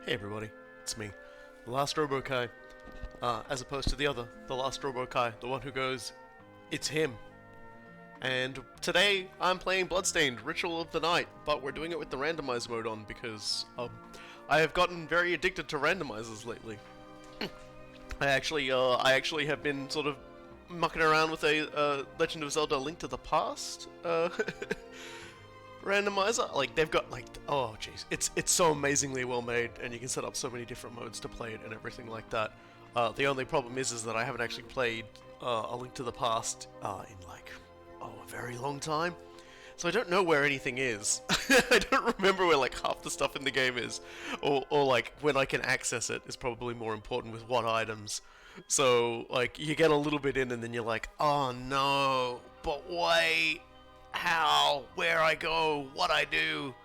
Hey everybody, it's me, the last Robo-Kai, as opposed to the last Robo-Kai, the one who goes, it's him. And today I'm playing Bloodstained, Ritual of the Night, but we're doing it with the randomize mode on because I have gotten very addicted to randomizers lately. I actually have been sort of mucking around with a Legend of Zelda: Link to the Past randomizer. Like they've got oh jeez, it's so amazingly well made, and you can set up so many different modes to play it and everything like that. The only problem is that I haven't actually played A Link to the Past in a very long time, so I don't know where anything is. I don't remember where like half the stuff in the game is, or like when I can access it is probably more important with what items. So like you get a little bit in and then you're like, oh no, but wait. How, where I go, what I do.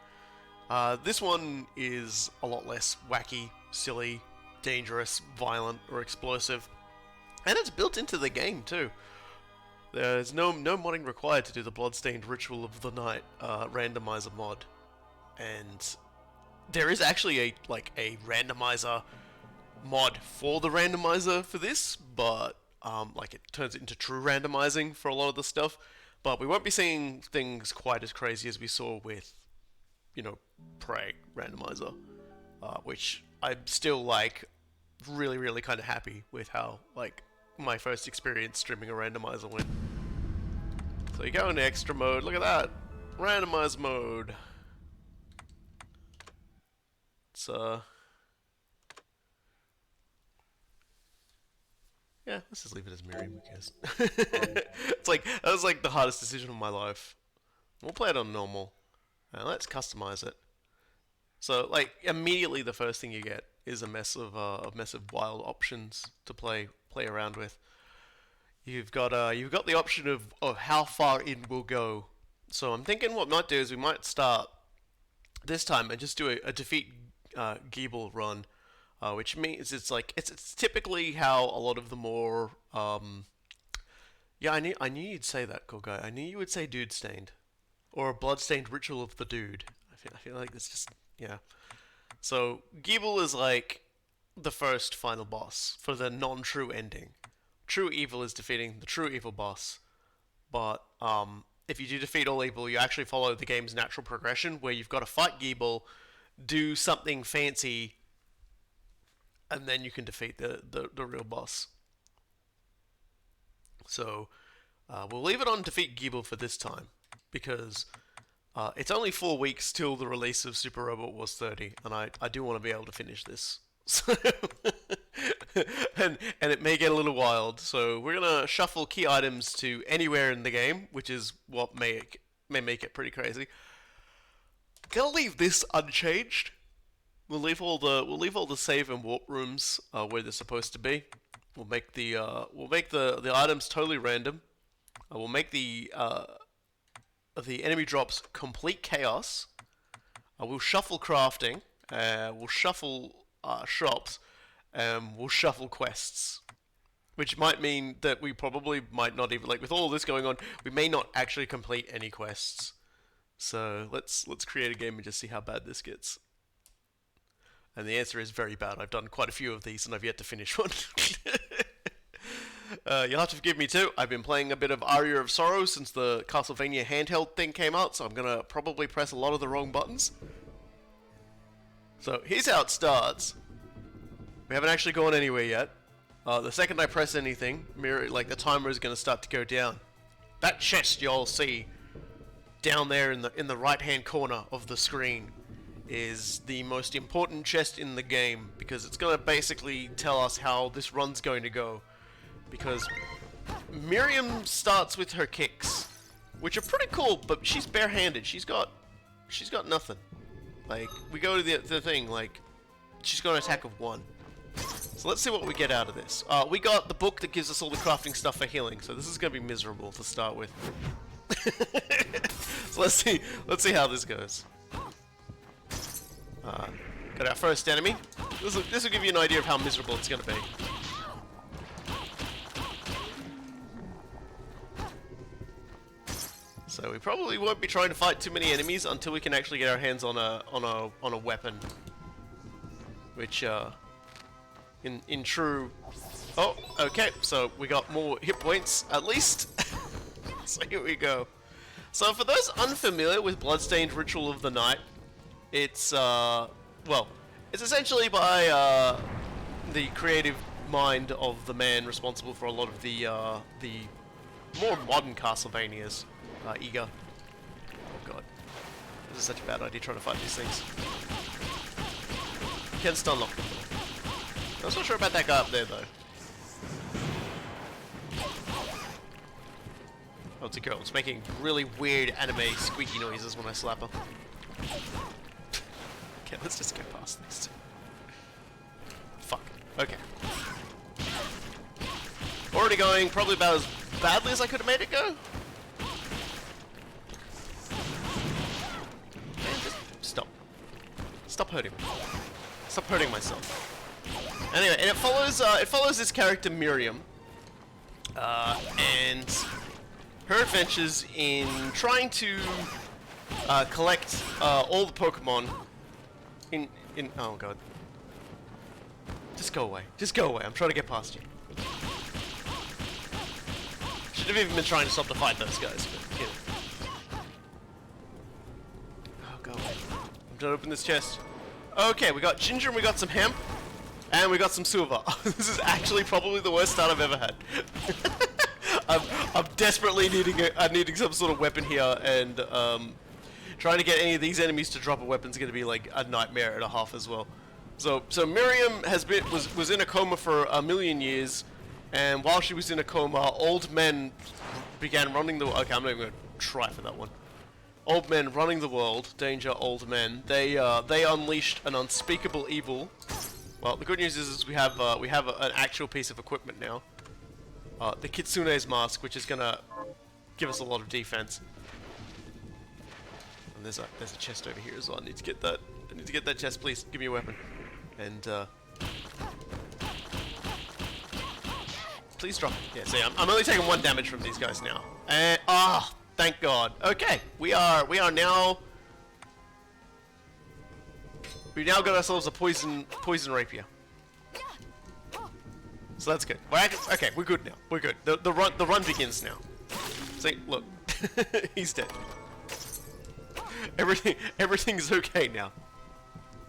This one is a lot less wacky, silly, dangerous, violent, or explosive. And it's built into the game too. There's no modding required to do the Bloodstained Ritual of the Night randomizer mod. And there is actually a randomizer mod for the randomizer for this, but it turns it into true randomizing for a lot of the stuff. But we won't be seeing things quite as crazy as we saw with, Prey randomizer, which I'm still really, really kind of happy with how my first experience streaming a randomizer went. So you go into extra mode. Look at that, randomize mode. It's yeah, let's just leave it as Miriam, I guess. That was the hardest decision of my life. We'll play it on normal. Now let's customize it. So immediately the first thing you get is a mess of wild options to play around with. You've got the option of how far in we'll go. So I'm thinking what we might do is we might start this time and just do a defeat Gebel run. Which means it's typically how a lot of the more yeah, I knew you'd say that, cool guy. I knew you would say dude stained or a bloodstained ritual of the dude. I feel like it's just yeah. So Gebel is the first final boss for the non-true ending. True evil is defeating the true evil boss, but if you do defeat all evil, you actually follow the game's natural progression where you've got to fight Gebel, do something fancy, and then you can defeat the real boss. So we'll leave it on defeat Gebel for this time, because it's only 4 weeks till the release of Super Robot Wars 30, and I do want to be able to finish this. So and it may get a little wild, so we're going to shuffle key items to anywhere in the game, which is what may make it pretty crazy. Gonna leave this unchanged. We'll leave all the save and warp rooms where they're supposed to be. We'll make the items totally random. We'll make the enemy drops complete chaos. We'll shuffle crafting. We'll shuffle shops. We'll shuffle quests, which might mean that we probably might not even with all this going on, we may not actually complete any quests. So let's create a game and just see how bad this gets. And the answer is very bad. I've done quite a few of these and I've yet to finish one. You'll have to forgive me too. I've been playing a bit of Aria of Sorrow since the Castlevania handheld thing came out, so I'm going to probably press a lot of the wrong buttons. So here's how it starts. We haven't actually gone anywhere yet. The second I press anything, the timer is going to start to go down. That chest you'll see down there in the right hand corner of the screen is the most important chest in the game, because it's going to basically tell us how this run's going to go. Because Miriam starts with her kicks, which are pretty cool, but she's barehanded. She's got nothing. We go to the thing, she's got an attack of 1. So let's see what we get out of this. We got the book that gives us all the crafting stuff for healing, so this is going to be miserable to start with. So let's see how this goes. Got our first enemy. This will give you an idea of how miserable it's going to be. So we probably won't be trying to fight too many enemies until we can actually get our hands on a weapon. which in true. Oh, okay. So we got more hit points at least. So here we go. So for those unfamiliar with Bloodstained Ritual of the Night, it's well, it's essentially by the creative mind of the man responsible for a lot of the more modern Castlevanias. Eager. Oh god, this is such a bad idea trying to fight these things. You can stun lock them. I'm not sure about that guy up there though. Oh, it's a girl. It's making really weird anime squeaky noises when I slap her. Okay, let's just go past these two. Fuck. Okay. Already going probably about as badly as I could have made it go. Man, just stop. Stop hurting me. Stop hurting myself. Anyway, and it follows this character Miriam, and her adventures in trying to collect all the Pokemon in oh god. Just go away. Just go away. I'm trying to get past you. Should have even been trying to stop the fight those guys, but you know. Oh, go away. I'm trying to open this chest. Okay, we got ginger and we got some hemp. And we got some silver. This is actually probably the worst start I've ever had. I'm desperately needing some sort of weapon here, and trying to get any of these enemies to drop a weapon is going to be like a nightmare and a half as well. So Miriam was in a coma for 1,000,000 years, and while she was in a coma, old men began running the. Okay, I'm not even going to try for that one. Old men running the world, danger, old men. They unleashed an unspeakable evil. Well, the good news is we have an actual piece of equipment now. The Kitsune's mask, which is gonna give us a lot of defense. And there's a chest over here as well. I need to get that. I need to get that chest, please. Give me a weapon. And please drop it. Yeah, see, I'm only taking 1 damage from these guys now. And thank God. Okay, we are now. We now got ourselves a poison rapier. So that's good. Okay, we're good now. We're good. The run begins now. See, look, he's dead. Everything's okay now.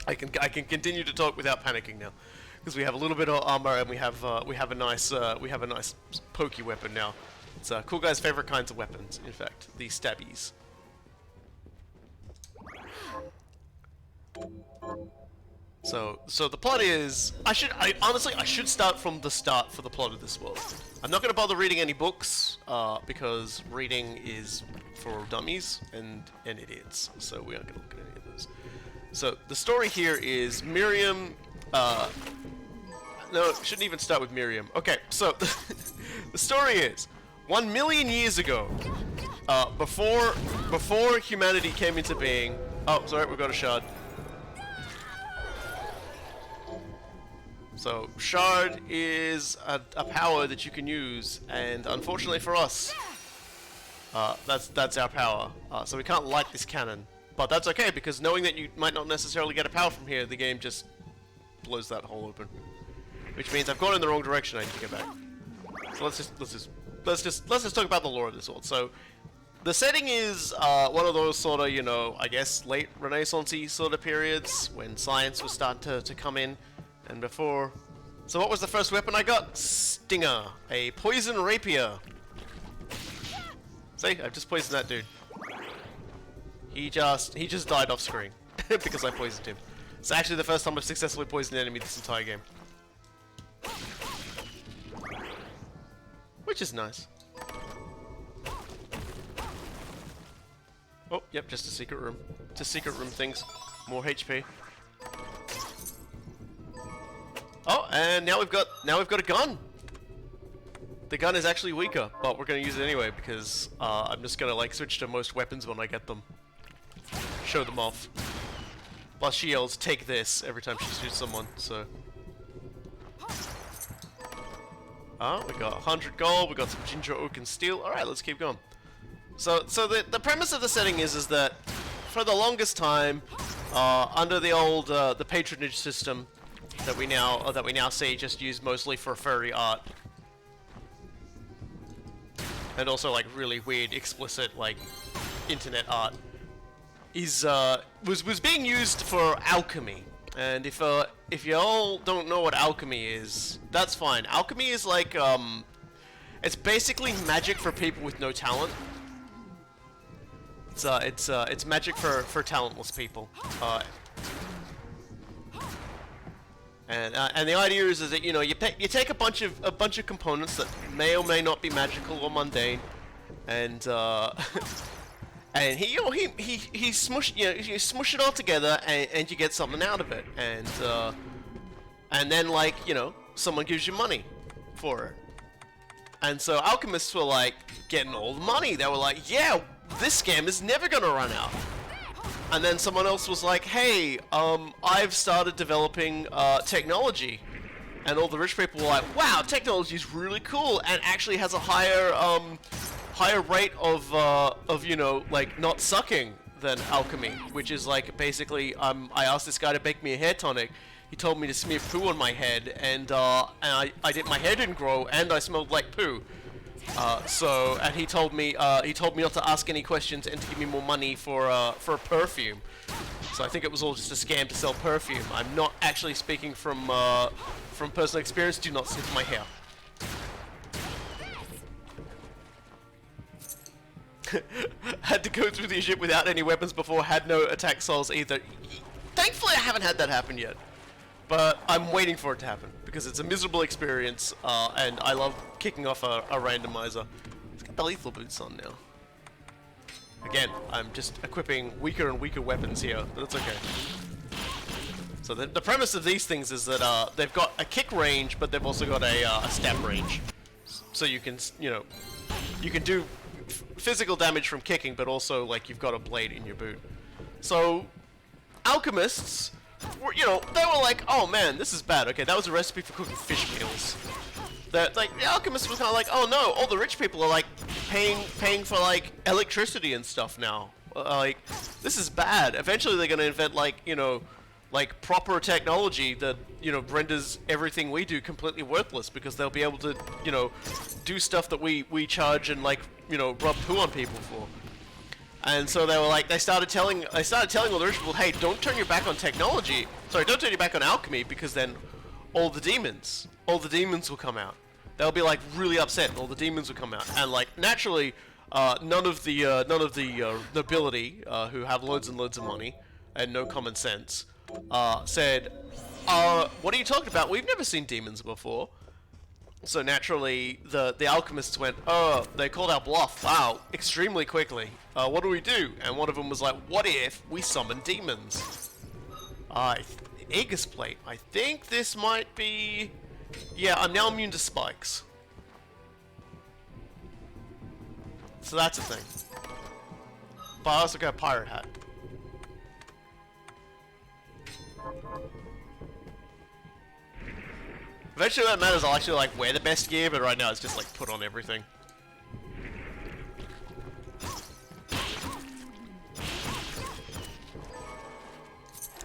I can continue to talk without panicking now, because we have a little bit of armor and we have a nice pokey weapon now. It's cool guy's favorite kinds of weapons. In fact, the stabbies. So the plot is, honestly I should start from the start for the plot of this world. I'm not going to bother reading any books because reading is for dummies, and it is. So we aren't going to look at any of those. So the story here is Miriam. No, shouldn't even start with Miriam. Okay, so the story is 1,000,000 years ago, before humanity came into being. Oh, sorry, we've got a shard. So, shard is a power that you can use, and unfortunately for us, that's our power. So we can't light this cannon, but that's okay, because knowing that you might not necessarily get a power from here, the game just blows that hole open. Which means I've gone in the wrong direction. I need to get back. So let's just talk about the lore of this world. So, the setting is one of those sort of, you know, I guess late Renaissance-y sort of periods when science was starting to come in. And before... So what was the first weapon I got? Stinger. A poison rapier. See? I've just poisoned that dude. He just died off screen. Because I poisoned him. It's actually the first time I've successfully poisoned an enemy this entire game. Which is nice. Oh, yep, just a secret room. Just secret room things. More HP. Oh, and now we've got a gun. The gun is actually weaker, but we're gonna use it anyway because I'm just gonna like switch to most weapons when I get them. Show them off. Plus she yells, "Take this!" every time she shoots someone. So. Oh, we got 100 gold. We got some ginger, oak, and steel. All right, let's keep going. So the premise of the setting is that for the longest time, under the old the patronage system. that we now see just used mostly for furry art. And also like really weird, explicit like internet art was being used for alchemy. And if you all don't know what alchemy is, that's fine. Alchemy is like it's basically magic for people with no talent. It's magic for talentless people. And the idea is that you know you take a bunch of components that may or may not be magical or mundane, and and he smush you smush it all together and you get something out of it, and then like you know someone gives you money for it, and so alchemists were like getting all the money. They were like, yeah, this scam is never gonna run out. And then someone else was like, hey, I've started developing technology. And all the rich people were like, wow, technology is really cool and actually has a higher rate of you know, like, not sucking than alchemy. Which is like, basically, I asked this guy to bake me a hair tonic. He told me to smear poo on my head, and my hair didn't grow, and I smelled like poo. And he told me not to ask any questions and to give me more money for a perfume. So I think it was all just a scam to sell perfume. I'm not actually speaking from personal experience. Do not sniff my hair. Had to go through the ship without any weapons before. Had no attack souls either. Thankfully, I haven't had that happen yet. But I'm waiting for it to happen, because it's a miserable experience, and I love kicking off a randomizer. Let's get the lethal boots on now. Again, I'm just equipping weaker and weaker weapons here, but it's okay. So the premise of these things is that they've got a kick range, but they've also got a stab range. So you can, you know, you can do physical damage from kicking, but also, like, you've got a blade in your boot. So, alchemists... you know, they were like, oh man, this is bad. Okay, that was a recipe for cooking fish meals. That like the alchemist was kind of like, oh no, all the rich people are like paying for like electricity and stuff now. Like, this is bad. Eventually, they're gonna invent like you know, like proper technology that you know renders everything we do completely worthless, because they'll be able to you know do stuff that we charge and like you know rub poo on people for. And so they were like, they started telling all the rich people, hey, don't turn your back on technology. Sorry, don't turn your back on alchemy, because then all the demons will come out. They'll be like really upset, and all the demons will come out. And like naturally, none of the nobility who have loads and loads of money and no common sense said, what are you talking about? We've never seen demons before. So naturally, the alchemists went, oh, they called our bluff, wow, extremely quickly. What do we do? And one of them was like, what if we summon demons? Aegis plate. I think this might be... yeah, I'm now immune to spikes. So that's a thing. But I also got a pirate hat. Eventually that matters, I'll actually like wear the best gear, but right now it's just like put on everything.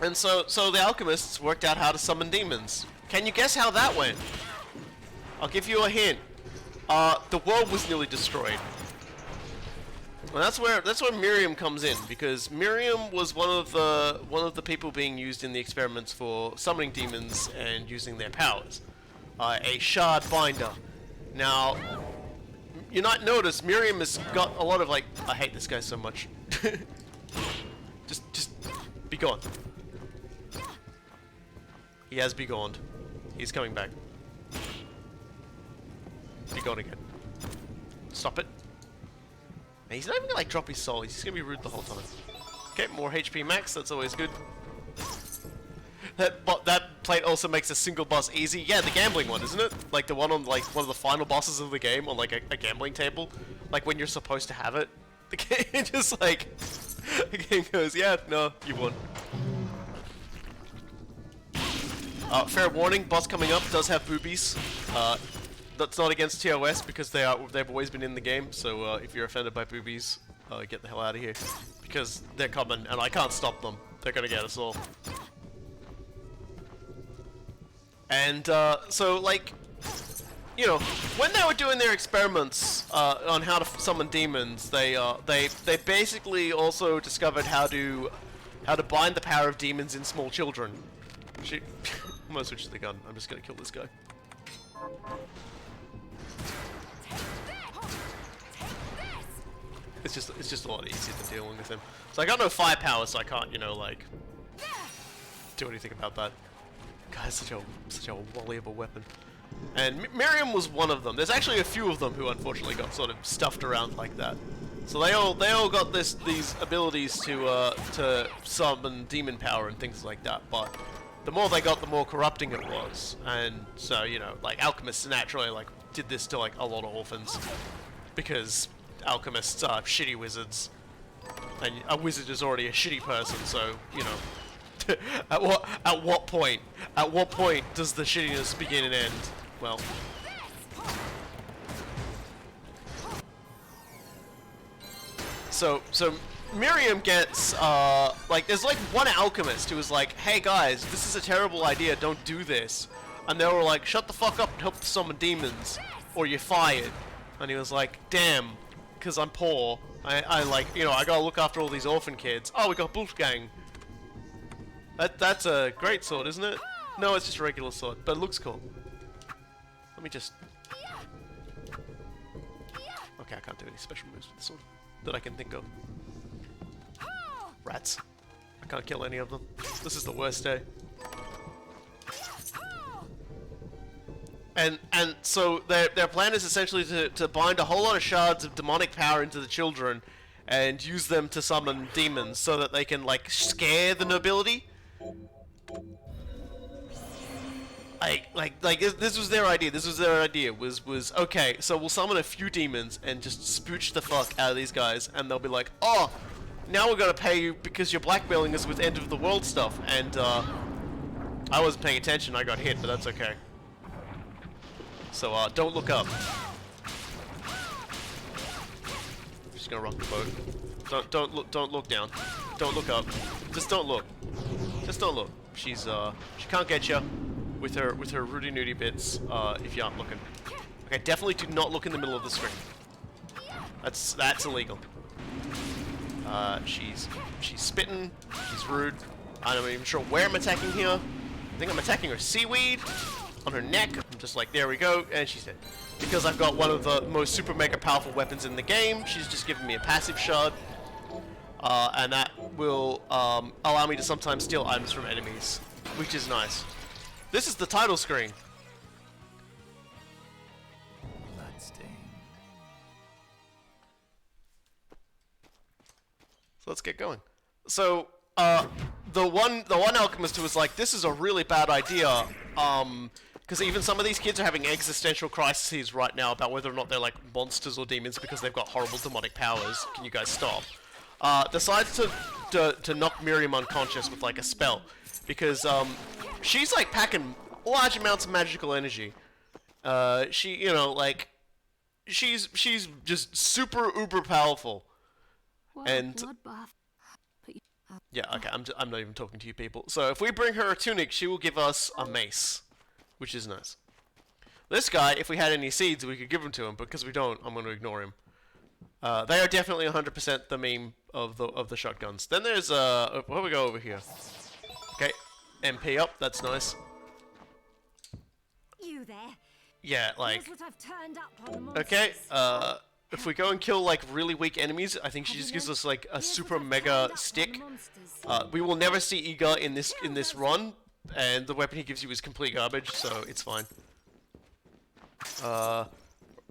And so the alchemists worked out how to summon demons. Can you guess how that went? I'll give you a hint. The world was nearly destroyed. And that's where Miriam comes in, because Miriam was one of the people being used in the experiments for summoning demons and using their powers. A shard binder. Now, you might notice Miriam has got a lot of like, I hate this guy so much. just be gone. He has be gone. He's coming back. Be gone again. Stop it. And he's not even gonna like drop his soul. He's just gonna be rude the whole time. Okay, more HP max. That's always good. That plate also makes a single boss easy. Yeah, the gambling one, isn't it? Like the one on like one of the final bosses of the game on like a gambling table. Like when you're supposed to have it. The game just like the game goes, yeah, no, you won. Fair warning, boss coming up does have boobies. That's not against TOS because they've always been in the game. So if you're offended by boobies, get the hell out of here, because they're coming and I can't stop them. They're gonna get us all. And so, like, you know, when they were doing their experiments on how to summon demons, they basically also discovered how to bind the power of demons in small children. I'm gonna switch to the gun. I'm just gonna kill this guy. It's just a lot easier than dealing with him. So I got no firepower, so I can't, you know, like, do anything about that. Guy's such a wally of a weapon. And Miriam was one of them. There's actually a few of them who unfortunately got sort of stuffed around like that. So they all got these abilities to summon demon power and things like that. But the more they got, the more corrupting it was. And so, you know, like alchemists naturally like did this to like a lot of orphans because alchemists are shitty wizards, and a wizard is already a shitty person. So, you know, at what point does the shittiness begin and end? Well, so Miriam gets like, there's like one alchemist who was like, hey guys, this is a terrible idea, don't do this. And they were like, shut the fuck up and help summon demons or you're fired. And he was like, damn, because I'm poor, I like, you know, I gotta look after all these orphan kids. Oh, we got Wolfgang. That's a great sword, isn't it? No, it's just a regular sword, but it looks cool. Let me just... Okay, I can't do any special moves with the sword that I can think of. Rats. I can't kill any of them. This is the worst day. And so their plan is essentially to bind a whole lot of shards of demonic power into the children and use them to summon demons so that they can, like, scare the nobility. Like this was their idea. This was their idea. Was okay. So we'll summon a few demons and just spooch the fuck out of these guys, and they'll be like, oh, now we're gonna pay you because you're blackmailing us with end of the world stuff. And I wasn't paying attention. I got hit, but that's okay. So don't look up. Just gonna rock the boat. Don't look down. Don't look up. Just don't look. Just don't look. She can't get you with her Rudy Nudie bits if you aren't looking. Okay, definitely do not look in the middle of the screen. That's illegal. She's spitting. She's rude. I'm not even sure where I'm attacking here. I think I'm attacking her seaweed on her neck. I'm just like, there we go, and she's dead. Because I've got one of the most super mega powerful weapons in the game, she's just giving me a passive shard. And that will allow me to sometimes steal items from enemies, which is nice. This is the title screen. Bloodstained. So let's get going. So the one alchemist who was like, this is a really bad idea, because even some of these kids are having existential crises right now about whether or not they're like monsters or demons because they've got horrible demonic powers. Can you guys stop? Decides to knock Miriam unconscious with like a spell, because she's like packing large amounts of magical energy. She, you know, like she's just super uber powerful. And yeah, okay, I'm not even talking to you people. So if we bring her a tunic, she will give us a mace, which is nice. This guy, if we had any seeds, we could give them to him, but because we don't, I'm going to ignore him. They are definitely 100% the meme of the shotguns. Then there's where we go over here. Okay, MP up. That's nice. You there? Yeah, like. Here's what I've turned up on the Okay. If we go and kill like really weak enemies, I think she just gives us like a super mega stick. We will never see Iga in this run, and the weapon he gives you is complete garbage, so it's fine.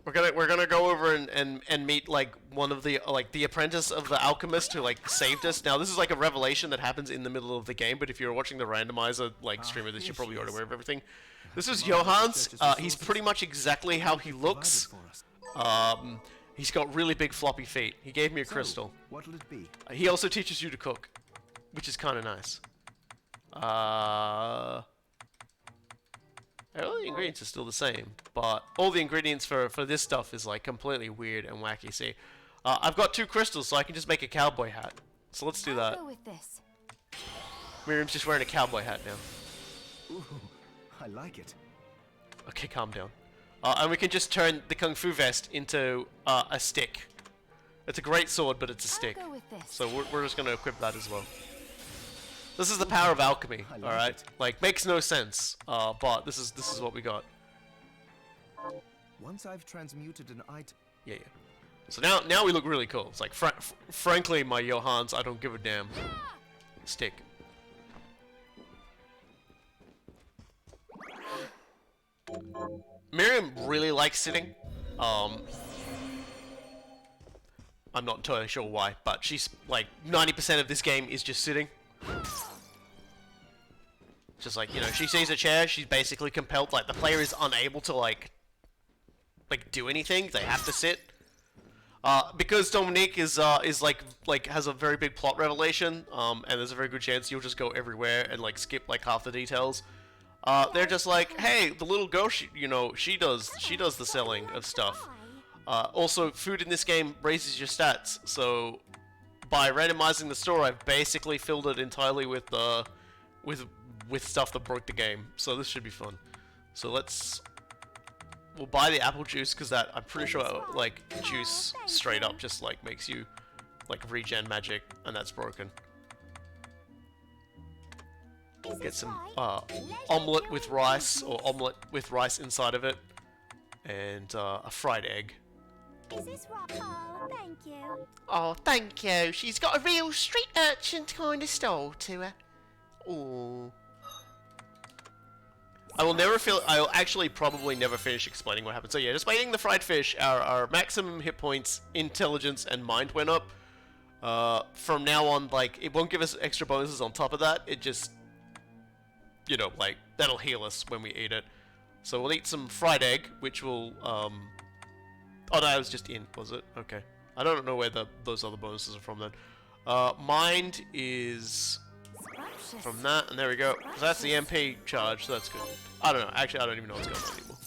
We're gonna go over and meet like one of the the apprentice of the alchemist who like saved us. Now this is like a revelation that happens in the middle of the game, but if you're watching the randomizer like stream of this, you're probably already aware of everything. This is Johannes. He's pretty much exactly how he looks. He's got really big floppy feet. He gave me a crystal. What'll it be? He also teaches you to cook, which is kind of nice. All the ingredients are still the same, but all the ingredients for this stuff is like completely weird and wacky. See, I've got 2 crystals, so I can just make a cowboy hat. So let's do that. Go with this. Miriam's just wearing a cowboy hat now. Ooh, I like it. Okay, calm down. And we can just turn the Kung Fu vest into a stick. It's a great sword, but it's a stick. I'll go with this. So we're just going to equip that as well. This is the power of alchemy, alright? Like, makes no sense, but this is what we got. Once I've transmuted an item... Yeah. So now we look really cool. It's like, frankly, my Johannes, I don't give a damn. Stick. Miriam really likes sitting. I'm not entirely sure why, but she's like 90% of this game is just sitting. Just like, you know, she sees a chair, she's basically compelled. Like the player is unable to like do anything. They have to sit. Because Dominique is like has a very big plot revelation, and there's a very good chance you'll just go everywhere and like skip like half the details. They're just like, hey, the little girl, she does the selling of stuff. Also, food in this game raises your stats, so by randomizing the store, I've basically filled it entirely with stuff that broke the game. So this should be fun. So we'll buy the apple juice because that I'm pretty sure like juice straight up just like makes you like regen magic, and that's broken. Get some omelette with rice, or omelette with rice inside of it, and a fried egg. Is this right? Oh, thank you. Oh, thank you. She's got a real street urchin kind of style to her. Oh. I'll actually probably never finish explaining what happened. So yeah, just by eating the fried fish, our maximum hit points, intelligence, and mind went up. From now on, like, it won't give us extra bonuses on top of that. It just, you know, like, that'll heal us when we eat it. So we'll eat some fried egg, which will, oh no, I was just in, was it? Okay. I don't know where those other bonuses are from then. Mind is from that, and there we go. So that's the MP charge, so that's good. I don't know, actually I don't even know what's going on anymore.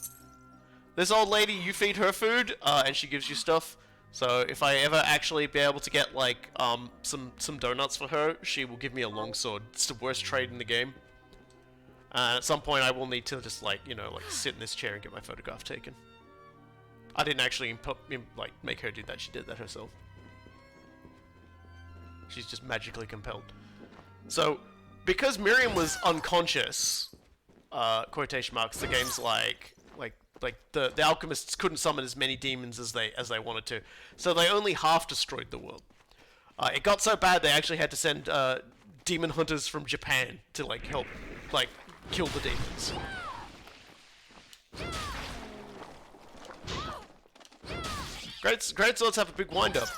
This old lady, you feed her food, and she gives you stuff. So if I ever actually be able to get, like, some donuts for her, she will give me a longsword. It's the worst trade in the game. At some point I will need to just, like, you know, like, sit in this chair and get my photograph taken. I didn't actually like make her do that, she did that herself. She's just magically compelled. So, because Miriam was unconscious, quotation marks, the game's like the alchemists couldn't summon as many demons as they wanted to, so they only half destroyed the world. It got so bad they actually had to send demon hunters from Japan to like help like kill the demons. Great swords have a big wind up,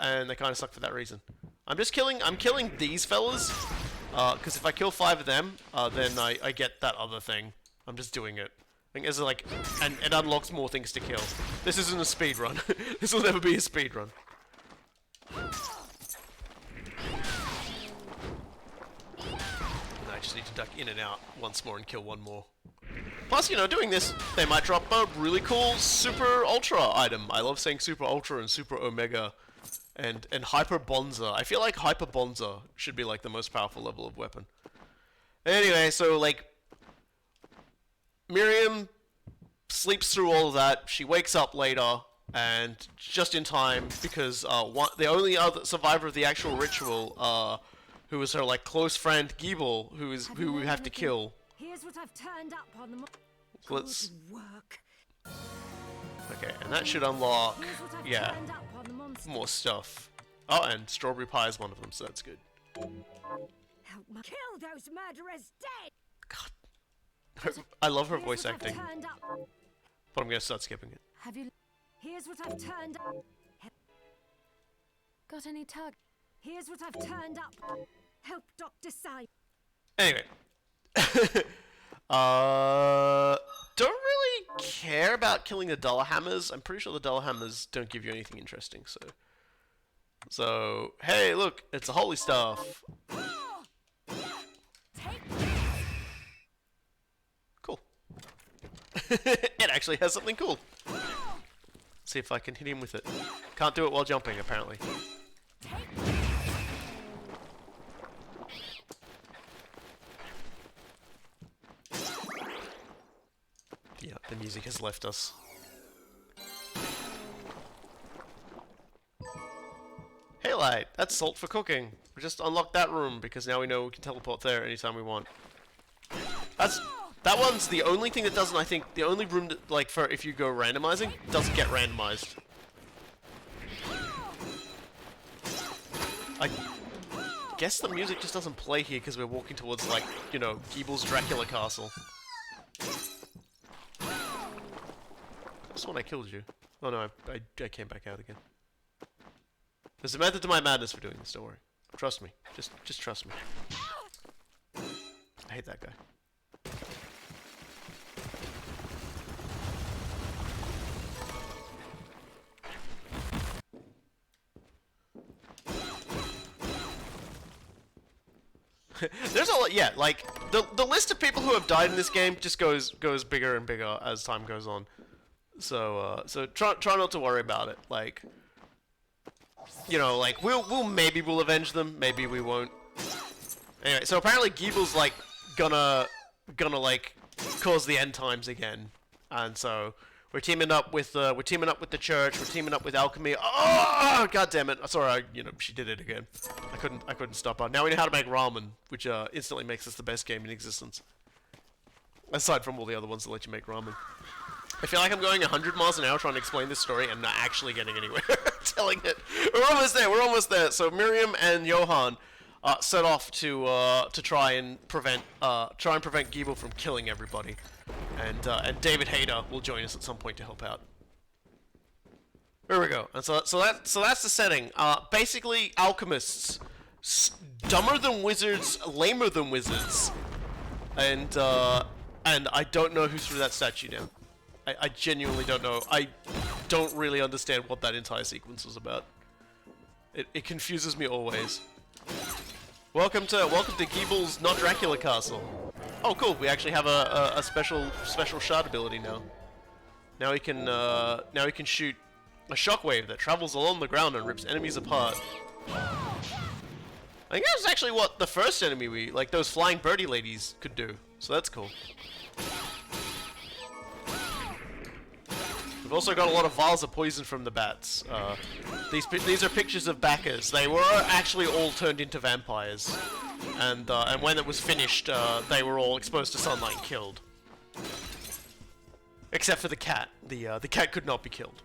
and they kind of suck for that reason. I'm killing these fellas, because if I kill 5 of them, then I get that other thing. I'm just doing it. I think it's like, and it unlocks more things to kill. This isn't a speed run. This will never be a speed run. And I just need to duck in and out once more and kill one more. Plus, you know, doing this, they might drop a really cool Super Ultra item. I love saying Super Ultra and Super Omega and Hyper Bonza. I feel like Hyper Bonza should be like the most powerful level of weapon. Anyway, so like, Miriam sleeps through all of that. She wakes up later, and just in time, because the only other survivor of the actual ritual, who was her like close friend Gebel, who we have to kill. Here's what I've turned up on the Let's work. Okay, and that should unlock, yeah, more stuff. Oh, and strawberry pie is one of them, so that's good. Help kill those murderers dead. God, I love her voice acting, but I'm gonna start skipping it. Have you? Here's what I've turned up. Got any tug? Here's what I've turned up. Help Dr. Simon. Anyway. Don't really care about killing the dollar hammers. I'm pretty sure the dollar hammers don't give you anything interesting, so hey, look, it's a holy staff. Cool. It actually has something cool. See if I can hit him with it. Can't do it while jumping, apparently. the music has left us. Hey light, that's salt for cooking. We just unlocked that room because now we know we can teleport there anytime we want. That one's the only thing that doesn't, I think, the only room that, like, for if you go randomizing, doesn't get randomized. I guess the music just doesn't play here because we're walking towards, like, you know, Gebel's Dracula castle. That's when I killed you. Oh no, I came back out again. There's a method to my madness for doing this, don't worry. Trust me. Just trust me. I hate that guy. There's a lot, yeah, like, the list of people who have died in this game just goes bigger and bigger as time goes on. So, try not to worry about it, like, you know, like, maybe we'll avenge them, maybe we won't. Anyway, so apparently Gebel's, like, gonna, like, cause the end times again, and so we're teaming up with the church, we're teaming up with alchemy. Oh, god damn it! Sorry, you know, she did it again. I couldn't stop her. Now we know how to make ramen, which instantly makes us the best game in existence. Aside from all the other ones that let you make ramen. I feel like I'm going 100 miles an hour trying to explain this story and not actually getting anywhere telling it. We're almost there. So Miriam and Johan set off to try and prevent Gebel from killing everybody. And David Hayter will join us at some point to help out. There we go. And so that's the setting. Basically, alchemists, dumber than wizards, lamer than wizards, and I don't know who threw that statue down. I genuinely don't know. I don't really understand what that entire sequence was about. It confuses me always. Welcome to Gebel's Not Dracula Castle. Oh, cool. We actually have a special shard ability now. Now we can shoot a shockwave that travels along the ground and rips enemies apart. I think that's actually what the first enemy like those flying birdie ladies could do. So that's cool. We've also got a lot of vials of poison from the bats. These are pictures of backers. They were actually all turned into vampires, and when it was finished, they were all exposed to sunlight and killed. Except for the cat. The cat could not be killed.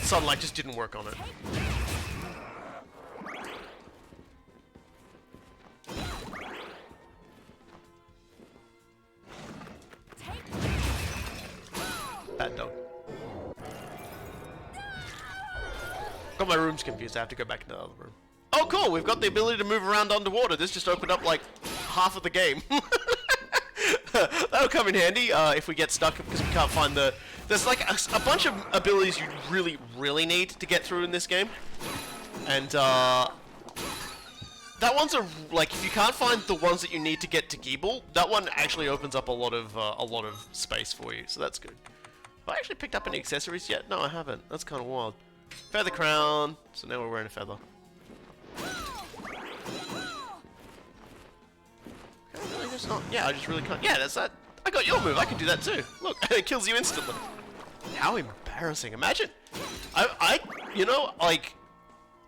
Sunlight just didn't work on it. Bad dog. Got my rooms confused. I have to go back into the other room. Oh, cool! We've got the ability to move around underwater. This just opened up like half of the game. That'll come in handy if we get stuck because we can't find the. There's like a bunch of abilities you really need to get through in this game, and that one's like if you can't find the ones that you need to get to Gebel, that one actually opens up a lot of space for you. So that's good. Have I actually picked up any accessories yet? No, I haven't. That's kind of wild. Feather crown. So now we're wearing a feather. Yeah, I just really can't. Yeah, that's that. I got your move. I can do that too. Look, it kills you instantly. How embarrassing. Imagine. You know, like,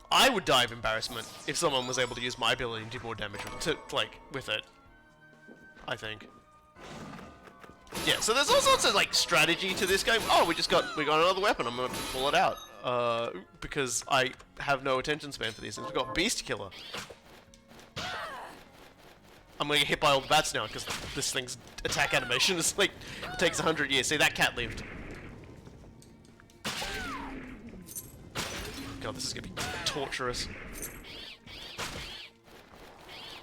I would die of embarrassment if someone was able to use my ability and do more damage with it. I think. Yeah, so there's all sorts of like strategy to this game. Oh, we got another weapon. I'm gonna pull it out because I have no attention span for these things. We've got Beast Killer. I'm gonna get hit by all the bats now because this thing's attack animation is like it takes 100 years. See, that cat lived. God, this is gonna be torturous.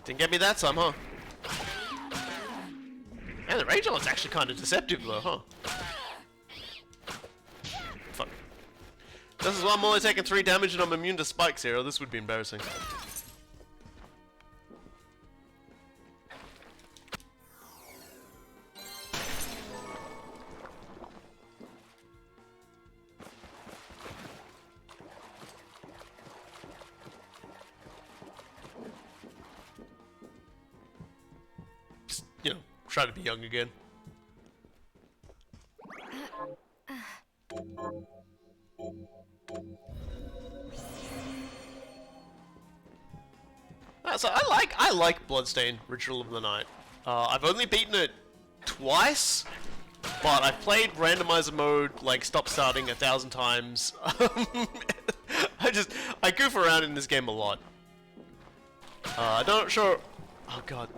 Didn't get me that time, huh? And the range on it's actually kind of deceptive though, huh? Fuck. This is why I'm only taking 3 damage and I'm immune to spikes here, or this would be embarrassing. Try to be young again. So I like Bloodstained Ritual of the Night. I've only beaten it twice, but I've played randomizer mode, like stop starting 1,000 times. I goof around in this game a lot. I'm not sure. Oh god,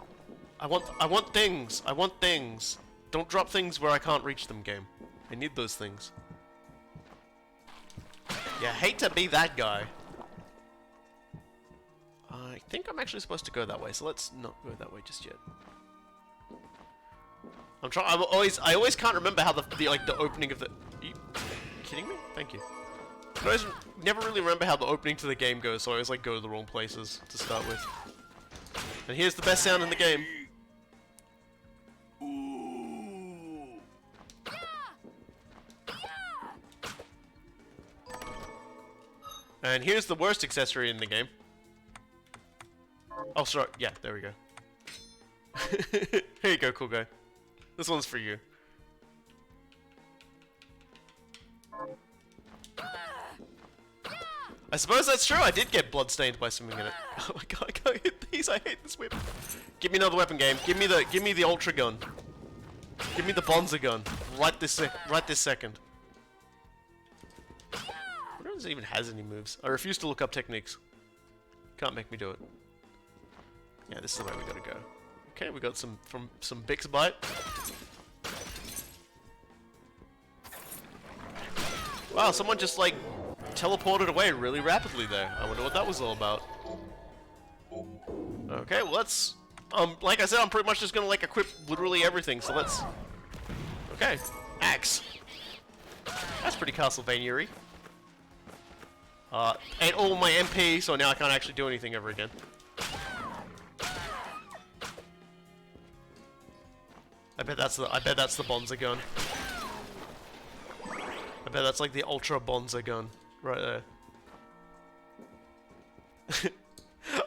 I want things. I want things. Don't drop things where I can't reach them, game. I need those things. Yeah, hate to be that guy. I think I'm actually supposed to go that way, so let's not go that way just yet. I always can't remember how the opening of the. Are you kidding me? Thank you. I always never really remember how the opening to the game goes, so I always like go to the wrong places to start with. And here's the best sound in the game. And here's the worst accessory in the game. Oh, sorry. Yeah, there we go. Here you go, cool guy. This one's for you. I suppose that's true. I did get bloodstained by something in it. Oh my god, I can't hit these. I hate this weapon. Give me another weapon, game. Give me the ultra gun. Give me the Bonza gun. Right this second. I don't know if it even has any moves. I refuse to look up techniques. Can't make me do it. Yeah, this is the way we gotta go. Okay, we got some Bix Bite. Wow, someone just like teleported away really rapidly there. I wonder what that was all about. Okay, well let's like I said, I'm pretty much just gonna like equip literally everything, so let's. Okay, axe. That's pretty Castlevania-y. Ate all my MP, so now I can't actually do anything ever again. I bet that's the Bonza gun. I bet that's like the Ultra Bonza gun right there.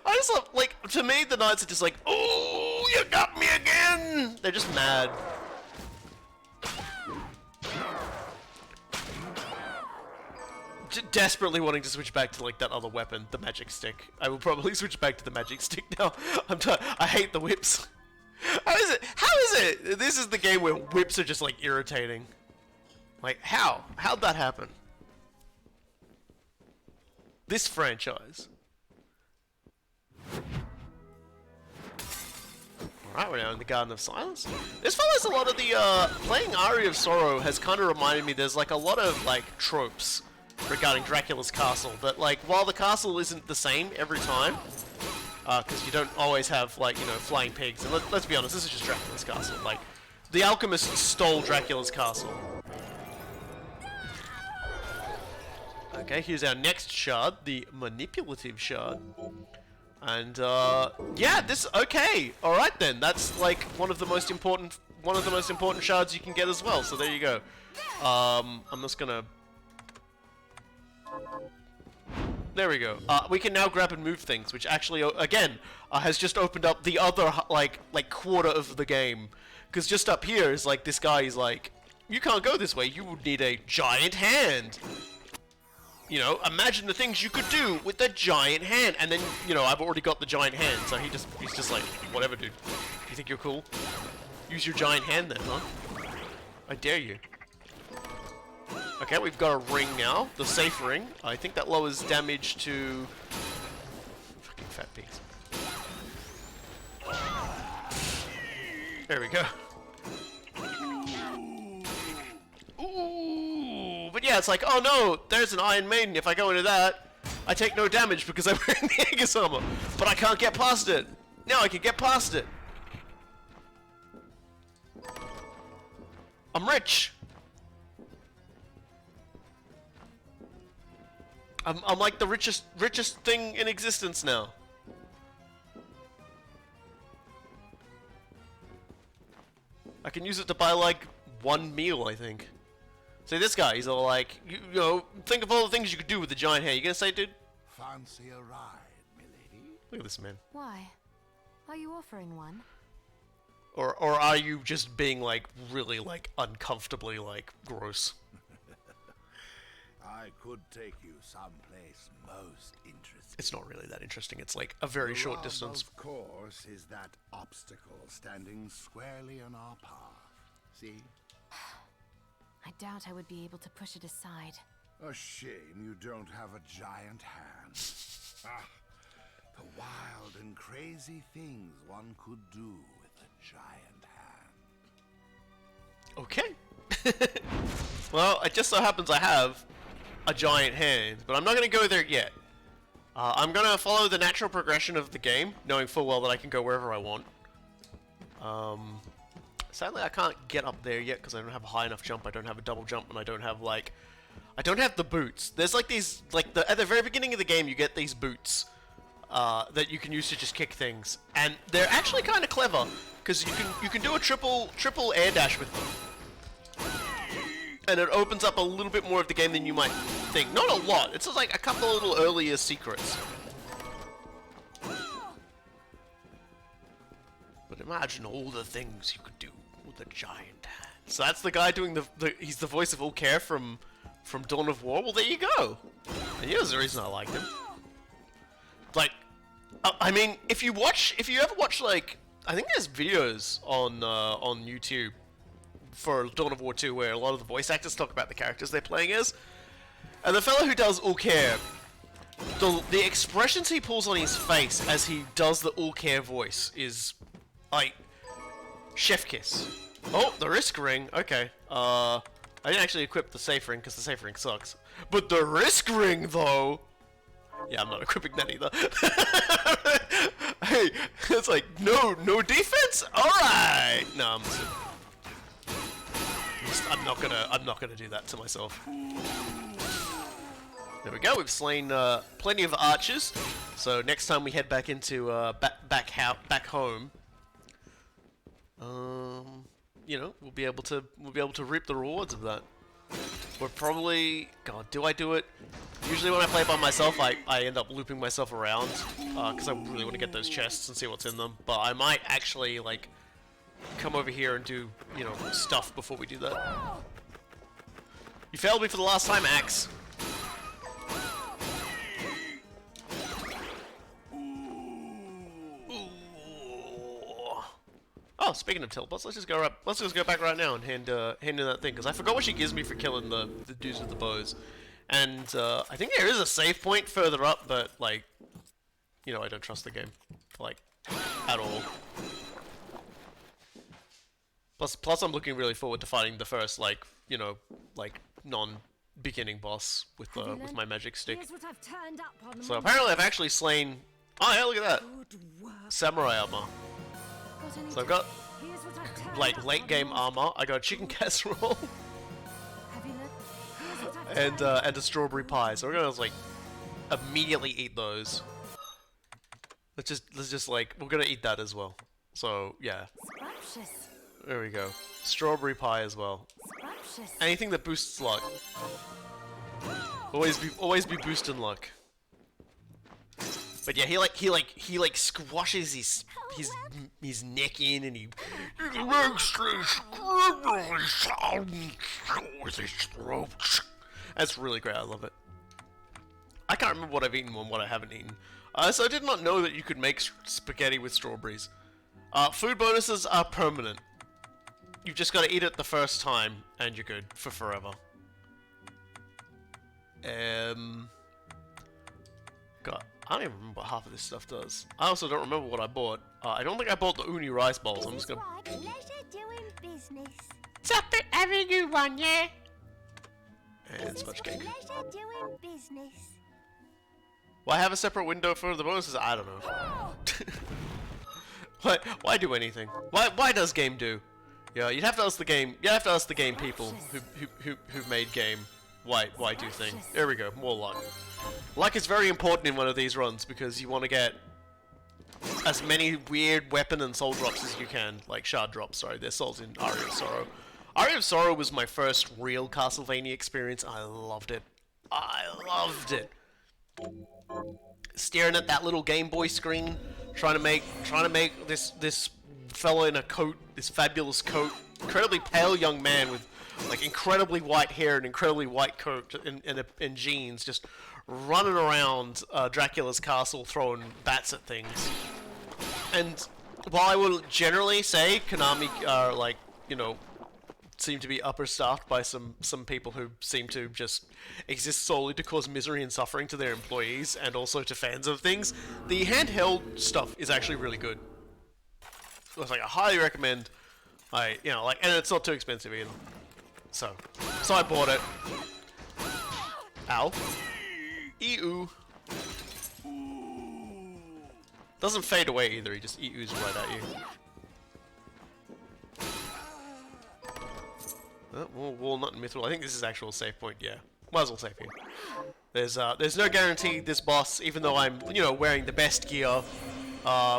I just love, like, to me the knights are just like, oh, you got me again. They're just mad. Desperately wanting to switch back to like that other weapon, the magic stick. I will probably switch back to the magic stick now. I hate the whips. How is it? How is it? This is the game where whips are just like irritating. Like how? How'd that happen? This franchise. Alright, we're now in the Garden of Silence. This follows a lot of the, playing Aria of Sorrow has kind of reminded me there's like a lot of like tropes regarding Dracula's castle, that like while the castle isn't the same every time, because you don't always have like, you know, flying pigs, and let's be honest, this is just Dracula's castle. Like, the alchemist stole Dracula's castle. Okay, here's our next shard, the manipulative shard. And yeah, okay, all right then. That's like one of the most important shards you can get as well. So there you go. I'm just gonna. There we go. We can now grab and move things, which actually, again, has just opened up the other like quarter of the game. Because just up here is like this guy is like, you can't go this way. You would need a giant hand. You know, imagine the things you could do with a giant hand. And then, you know, I've already got the giant hand, so he's just like, whatever, dude. You think you're cool? Use your giant hand then, huh? I dare you. Okay, we've got a ring now, the safe ring. I think that lowers damage to... Fucking fat pigs. There we go. Ooh, but yeah, it's like, oh no, there's an Iron Maiden. If I go into that, I take no damage because I'm wearing the Aegis armor. But I can't get past it. Now I can get past it. I'm rich. I'm like the richest thing in existence now. I can use it to buy like one meal, I think. See, this guy, he's all like, you know, think of all the things you could do with the giant hand. You gonna say, dude? Fancy a ride, milady? Look at this man. Why? Are you offering one? Or are you just being like really like uncomfortably like gross? I could take you someplace most interesting. It's not really that interesting. It's like a very short distance. Of course, is that obstacle standing squarely in our path. See? I doubt I would be able to push it aside. A shame you don't have a giant hand. The wild and crazy things one could do with a giant hand. Okay. Well, it just so happens I have a giant hand, but I'm not going to go there yet. I'm going to follow the natural progression of the game, knowing full well that I can go wherever I want. Sadly, I can't get up there yet because I don't have a high enough jump, I don't have a double jump, and I don't have, like... I don't have the boots. There's, like, these... Like, at the very beginning of the game, you get these boots that you can use to just kick things. And they're actually kind of clever, because you can do a triple air dash with them. And it opens up a little bit more of the game than you might think. Not a lot. It's just like a couple of little earlier secrets. But imagine all the things you could do with a giant hand. So that's the guy doing he's the voice of Ulcare from Dawn of War. Well, there you go. And here's the reason I liked him. Like, I mean, if you ever watch, like, I think there's videos on YouTube for Dawn of War 2 where a lot of the voice actors talk about the characters they're playing as. And the fellow who does Ulcare, the expressions he pulls on his face as he does the Ulcare voice is, like, chef kiss. Oh, the risk ring. Okay. I didn't actually equip the safe ring because the safe ring sucks. But the risk ring, though... Yeah, I'm not equipping that either. Hey, it's like, no defense? Alright! No, I'm not gonna do that to myself. There we go. We've slain plenty of archers. So next time we head back into back home, you know, we'll be able to reap the rewards of that. We're probably... God, do I do it? Usually when I play by myself, I end up looping myself around because I really want to get those chests and see what's in them. But I might actually like come over here and do, you know, stuff before we do that. You failed me for the last time, Axe. Oh, speaking of teleports, let's just go back right now and hand in that thing, because I forgot what she gives me for killing the dudes with the bows. And I think there is a save point further up, but, like, you know, I don't trust the game, like, at all. Plus I'm looking really forward to fighting the first, like, you know, like, non-beginning boss with my magic stick. So apparently I've actually slain... Oh yeah, look at that! Samurai armor. So I've got, like, late game armor, I got chicken casserole, and a strawberry pie, so we're gonna, like, immediately eat those. Let's just, like, we're gonna eat that as well. So, yeah. There we go. Strawberry pie as well. Anything that boosts luck. Always be boosting luck. But yeah, he like squashes his neck in, and he makes this scribbly sound with his throat. That's really great. I love it. I can't remember what I've eaten and what I haven't eaten. So I did not know that you could make spaghetti with strawberries. Food bonuses are permanent. You've just got to eat it the first time, and you're good for forever. God, I don't even remember what half of this stuff does. I also don't remember what I bought. I don't think I bought the uni rice balls. I'm just gonna... Pleasure doing business. Stop it, having you one, yeah? And sponge cake. Pleasure doing business. Why have a separate window for the bonuses? I don't know. Why do anything? Why does game do? Yeah, you'd have to ask the game. You have to ask the game people who made game. Why do things? There we go. More luck. Luck is very important in one of these runs because you want to get as many weird weapon and soul drops as you can. Like shard drops, sorry. They're souls in Aria of Sorrow. Aria of Sorrow was my first real Castlevania experience. I loved it. I loved it. Staring at that little Game Boy screen, trying to make this fella in a coat, this fabulous coat, incredibly pale young man with like incredibly white hair and incredibly white coat and jeans, just running around Dracula's castle throwing bats at things. And while I will generally say Konami are like, you know, seem to be upper-staffed by some people who seem to just exist solely to cause misery and suffering to their employees and also to fans of things, the handheld stuff is actually really good. So it's like I highly recommend. And it's not too expensive either. So I bought it. Ow. Ew. Doesn't fade away either. He just ews right at you. Walnut and Mithril. I think this is actual save point. Yeah, might as well save here. There's no guarantee this boss, even though I'm wearing the best gear,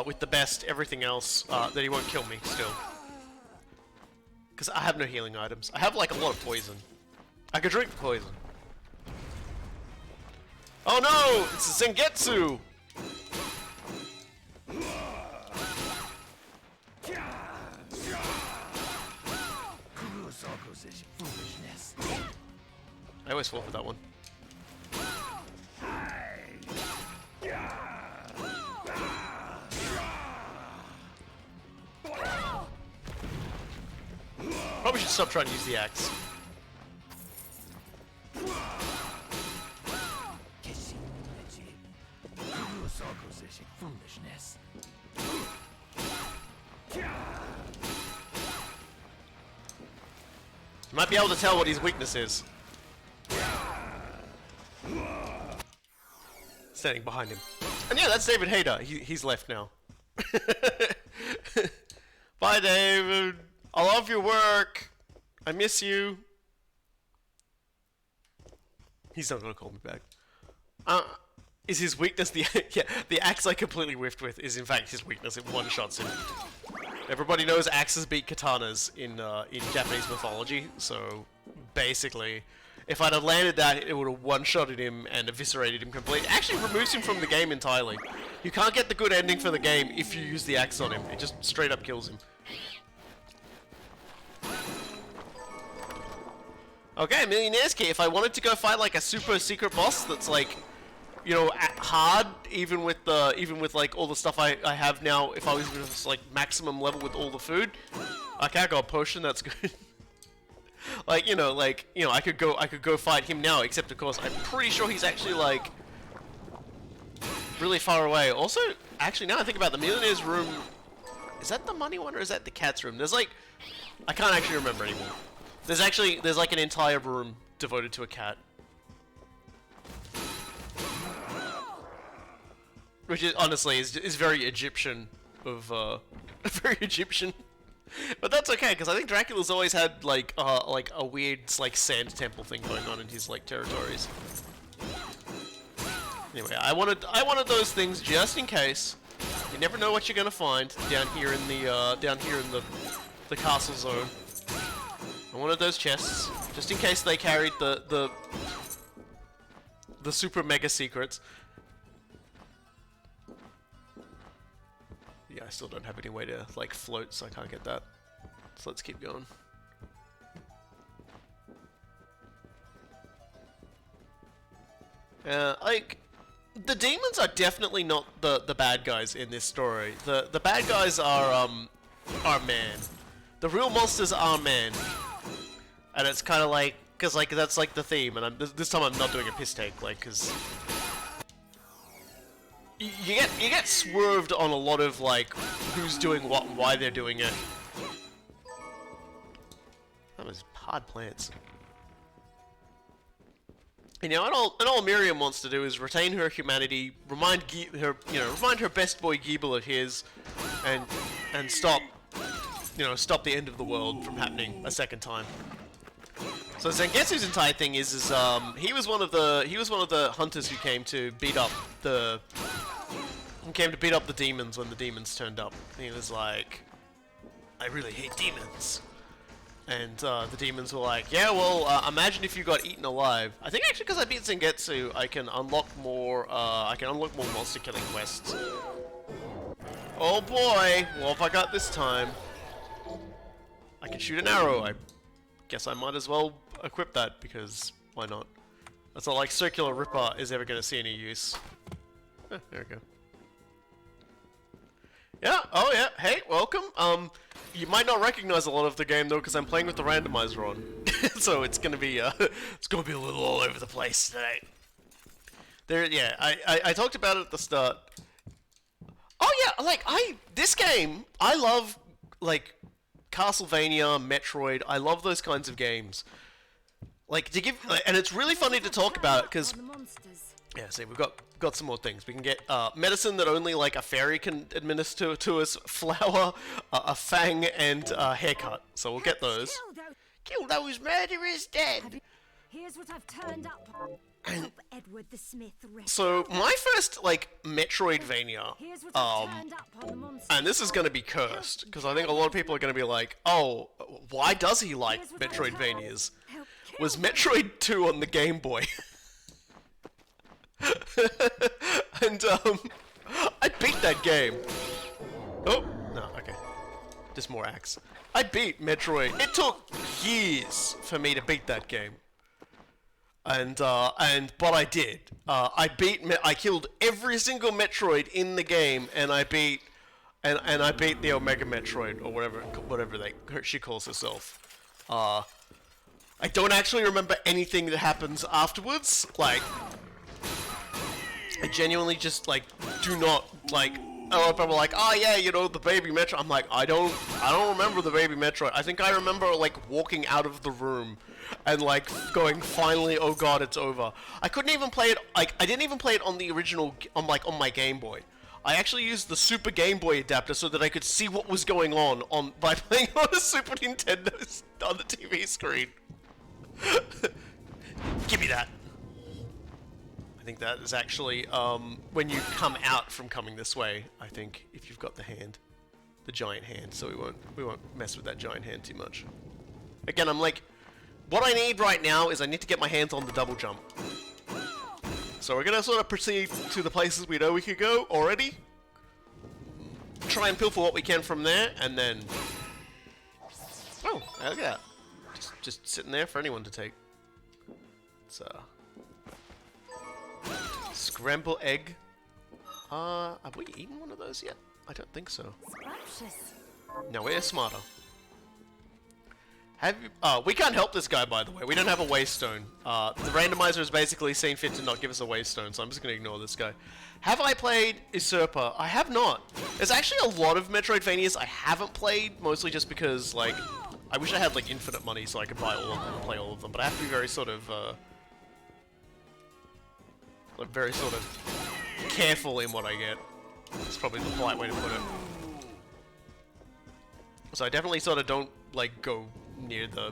with the best everything else, that he won't kill me still. Because I have no healing items. I have like a lot of poison. I could drink poison. Oh no! It's a Zengetsu! I always fall for that one. Probably should stop trying to use the axe. You might be able to tell what his weakness is. Standing behind him. And yeah, that's David Hayter. He's left now. Bye, David. I love your work. I miss you. He's not gonna call me back. Is his weakness the the axe I completely whiffed with is in fact his weakness. It one-shots him. Everybody knows axes beat katanas in Japanese mythology, so basically, if I'd have landed that, it would have one-shotted him and eviscerated him completely. It actually removes him from the game entirely. You can't get the good ending for the game if you use the axe on him. It just straight up kills him. Okay, Millionaire's Key. If I wanted to go fight like a super secret boss that's like, hard, even with like all the stuff I have now, if I was just like maximum level with all the food, okay, I got a potion, that's good. I could go fight him now, except of course I'm pretty sure he's actually like really far away. Also, actually now I think about the Millionaire's room, is that the money one or is that the cat's room? There's like, I can't actually remember anymore. There's like an entire room devoted to a cat. Which is honestly is very Egyptian very Egyptian. But that's okay, because I think Dracula's always had like a weird like sand temple thing going on in his like territories. Anyway, I wanted those things just in case. You never know what you're gonna find down here in the castle zone. I wanted those chests just in case they carried the super mega secrets. Yeah, I still don't have any way to like float, so I can't get that. So let's keep going. Like, the demons are definitely not the bad guys in this story. The bad guys are man. The real monsters are man. And it's kind of like, cause like that's like the theme, and this time I'm not doing a piss take, like, cause you get swerved on a lot of like who's doing what and why they're doing it. That was hard plants. And all Miriam wants to do is retain her humanity, remind her best boy Gebel of his, and stop the end of the world from happening a second time. So Zengetsu's entire thing is he was one of the hunters who came to beat up the demons when the demons turned up. And he was like, I really hate demons. And the demons were like, yeah, well, imagine if you got eaten alive. I think actually because I beat Zengetsu, I can unlock more monster killing quests. Oh boy, what have I got this time? I can shoot an arrow. I guess I might as well equip that, because why not? That's not like Circular Ripper is ever going to see any use. There we go. Yeah, oh yeah, hey, welcome. You might not recognize a lot of the game though, because I'm playing with the randomizer on. So it's gonna be a little all over the place today. Yeah, I talked about it at the start. Oh yeah, like, this game, I love, like, Castlevania, Metroid, I love those kinds of games. Like, and it's really funny to talk about it, because... Yeah, see, we've got some more things. We can get medicine that only like a fairy can administer to us, flour, a fang, and a haircut. So we'll get those. Kill those murderers dead. Here's what I've turned up. Help Edward the Smith rest. So my first like Metroidvania, Here's what I've turned up on the monster. and this is gonna be cursed because I think a lot of people are gonna be like, oh, why does he like Metroidvanias? Was Metroid 2 on the Game Boy? And I beat that game. Oh no, okay, just more axe. I beat Metroid. It took years for me to beat that game, but I did. I killed every single Metroid in the game, and I beat the Omega Metroid or whatever she calls herself. I don't actually remember anything that happens afterwards, like. I genuinely just, like, do not, like, a lot of people are like, oh yeah, you know, the baby Metroid. I'm like, I don't remember the baby Metroid. I think I remember, like, walking out of the room and, like, going, finally, oh god, it's over. I couldn't even play it, like, I didn't even play it on the original, on my Game Boy. I actually used the Super Game Boy adapter so that I could see what was going on by playing on a Super Nintendo on the TV screen. Give me that. I think that is actually, when you come out from coming this way, I think, if you've got the giant hand, so we won't mess with that giant hand too much. Again, I'm like, what I need right now is I need to get my hands on the double jump. So we're gonna sort of proceed to the places we know we could go already. Try and pilfer what we can from there, and then... Oh, look at that. Just sitting there for anyone to take. It's, Scramble egg. Have we eaten one of those yet? I don't think so. Scrumptious. No, we're smarter. We can't help this guy, by the way. We don't have a waystone. The randomizer has basically seen fit to not give us a waystone, so I'm just gonna ignore this guy. Have I played Usurper? I have not. There's actually a lot of Metroidvanias I haven't played, mostly just because, like, I wish I had, like, infinite money so I could buy all of them and play all of them, but I have to be very sort of careful in what I get. That's probably the polite way to put it. So I definitely sort of don't, like, go near the...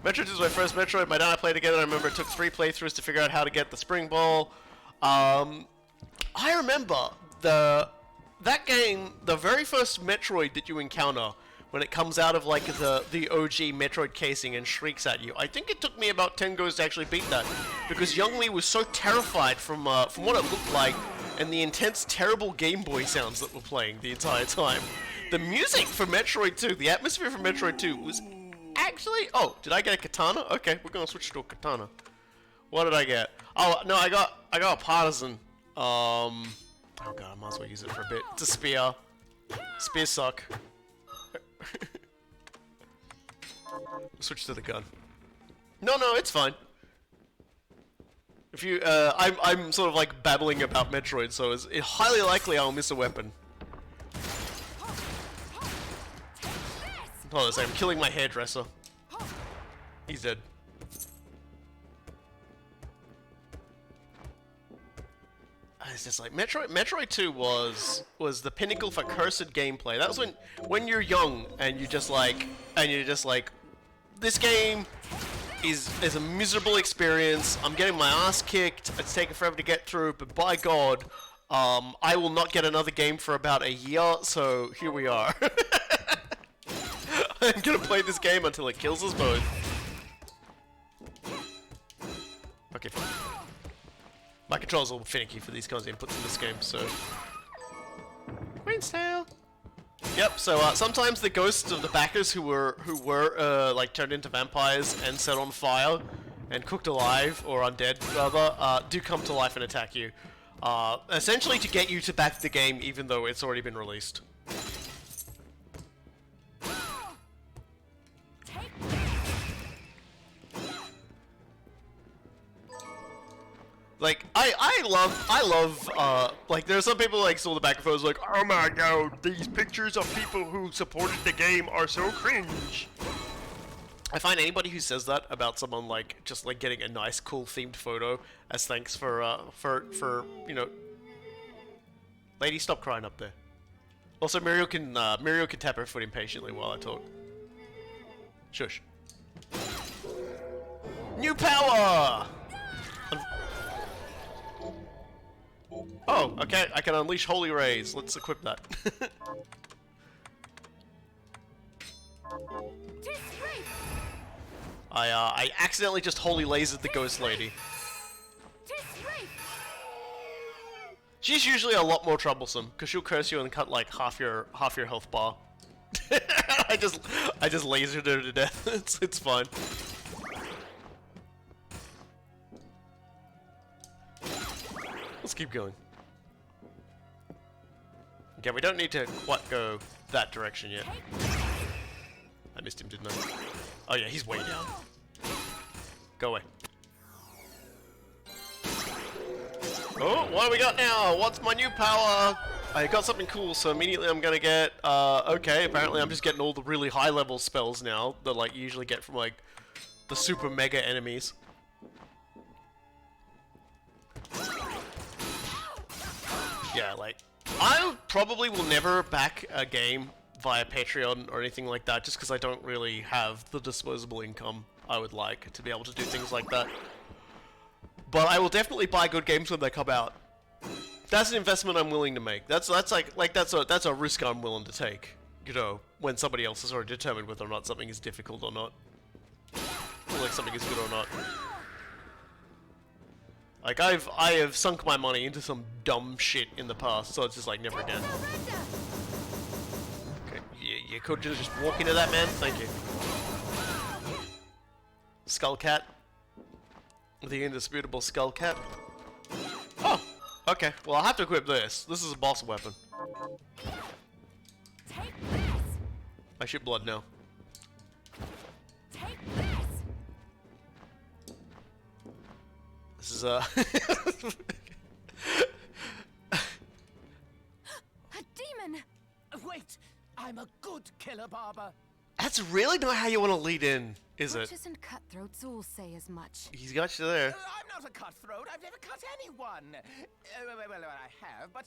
Metroid 2 was my first Metroid. My dad and I played together. I remember it took 3 playthroughs to figure out how to get the spring ball. I remember that game, the very first Metroid that you encounter when it comes out of, like, the OG Metroid casing and shrieks at you. I think it took me about 10 goes to actually beat that, because young me was so terrified from what it looked like and the intense, terrible Game Boy sounds that were playing the entire time. The music for Metroid 2, the atmosphere for Metroid 2 was actually... Oh, did I get a katana? Okay, we're gonna switch to a katana. What did I get? Oh, no, I got a partisan. Oh god, I might as well use it for a bit. It's a spear. Spears suck. Switch to the gun. No, it's fine. If you, I'm sort of like babbling about Metroid, so it's highly likely I'll miss a weapon. Hold on a second, I'm killing my hairdresser. He's dead. It's just like Metroid 2 was the pinnacle for cursed gameplay. That was when you're young and you're just like this game is a miserable experience. I'm getting my ass kicked. It's taking forever to get through, but by God, I will not get another game for about a year. So here we are. I'm gonna play this game until it kills us both. Okay, fine. My control's a little finicky for these kinds of inputs in this game, so... Queen's Tail! Yep. So sometimes the ghosts of the backers who were like turned into vampires and set on fire and cooked alive or undead rather do come to life and attack you. Essentially to get you to back the game even though it's already been released. Like, I love, like, there are some people, like, saw the back of photos, like, oh my god, these pictures of people who supported the game are so cringe. I find anybody who says that about someone, like, just, like, getting a nice, cool, themed photo as thanks for, you know... Lady, stop crying up there. Also, Muriel can tap her foot impatiently while I talk. Shush. New power! Oh, okay, I can unleash holy rays. Let's equip that. I accidentally just holy lasered the ghost lady. She's usually a lot more troublesome because she'll curse you and cut like half your health bar. I just lasered her to death. It's fine. Let's keep going. Okay, we don't need to quite go that direction yet. I missed him, didn't I? Oh yeah, he's way down. Go away. Oh, what do we got now? What's my new power? I got something cool, so immediately I'm gonna get, okay, apparently I'm just getting all the really high level spells now that like you usually get from like the super mega enemies. Yeah, like, I probably will never back a game via Patreon or anything like that just because I don't really have the disposable income I would like to be able to do things like that. But I will definitely buy good games when they come out. That's an investment I'm willing to make. That's a risk I'm willing to take. You know, when somebody else has already determined whether or not something is difficult or not. Or like something is good or not. Like, I have sunk my money into some dumb shit in the past, so it's just like, never again. Okay, you could just walk into that, man? Thank you. Skull Cat. The indisputable Skull Cat. Oh! Okay, well I'll have to equip this. This is a boss weapon. I shoot blood now. This is a demon! Wait! I'm a good killer, Barber! That's really not how you want to lead in, is it? Witches and cutthroats all say as much. He's got you there. I'm not a cutthroat. I've never cut anyone. Well, I have, but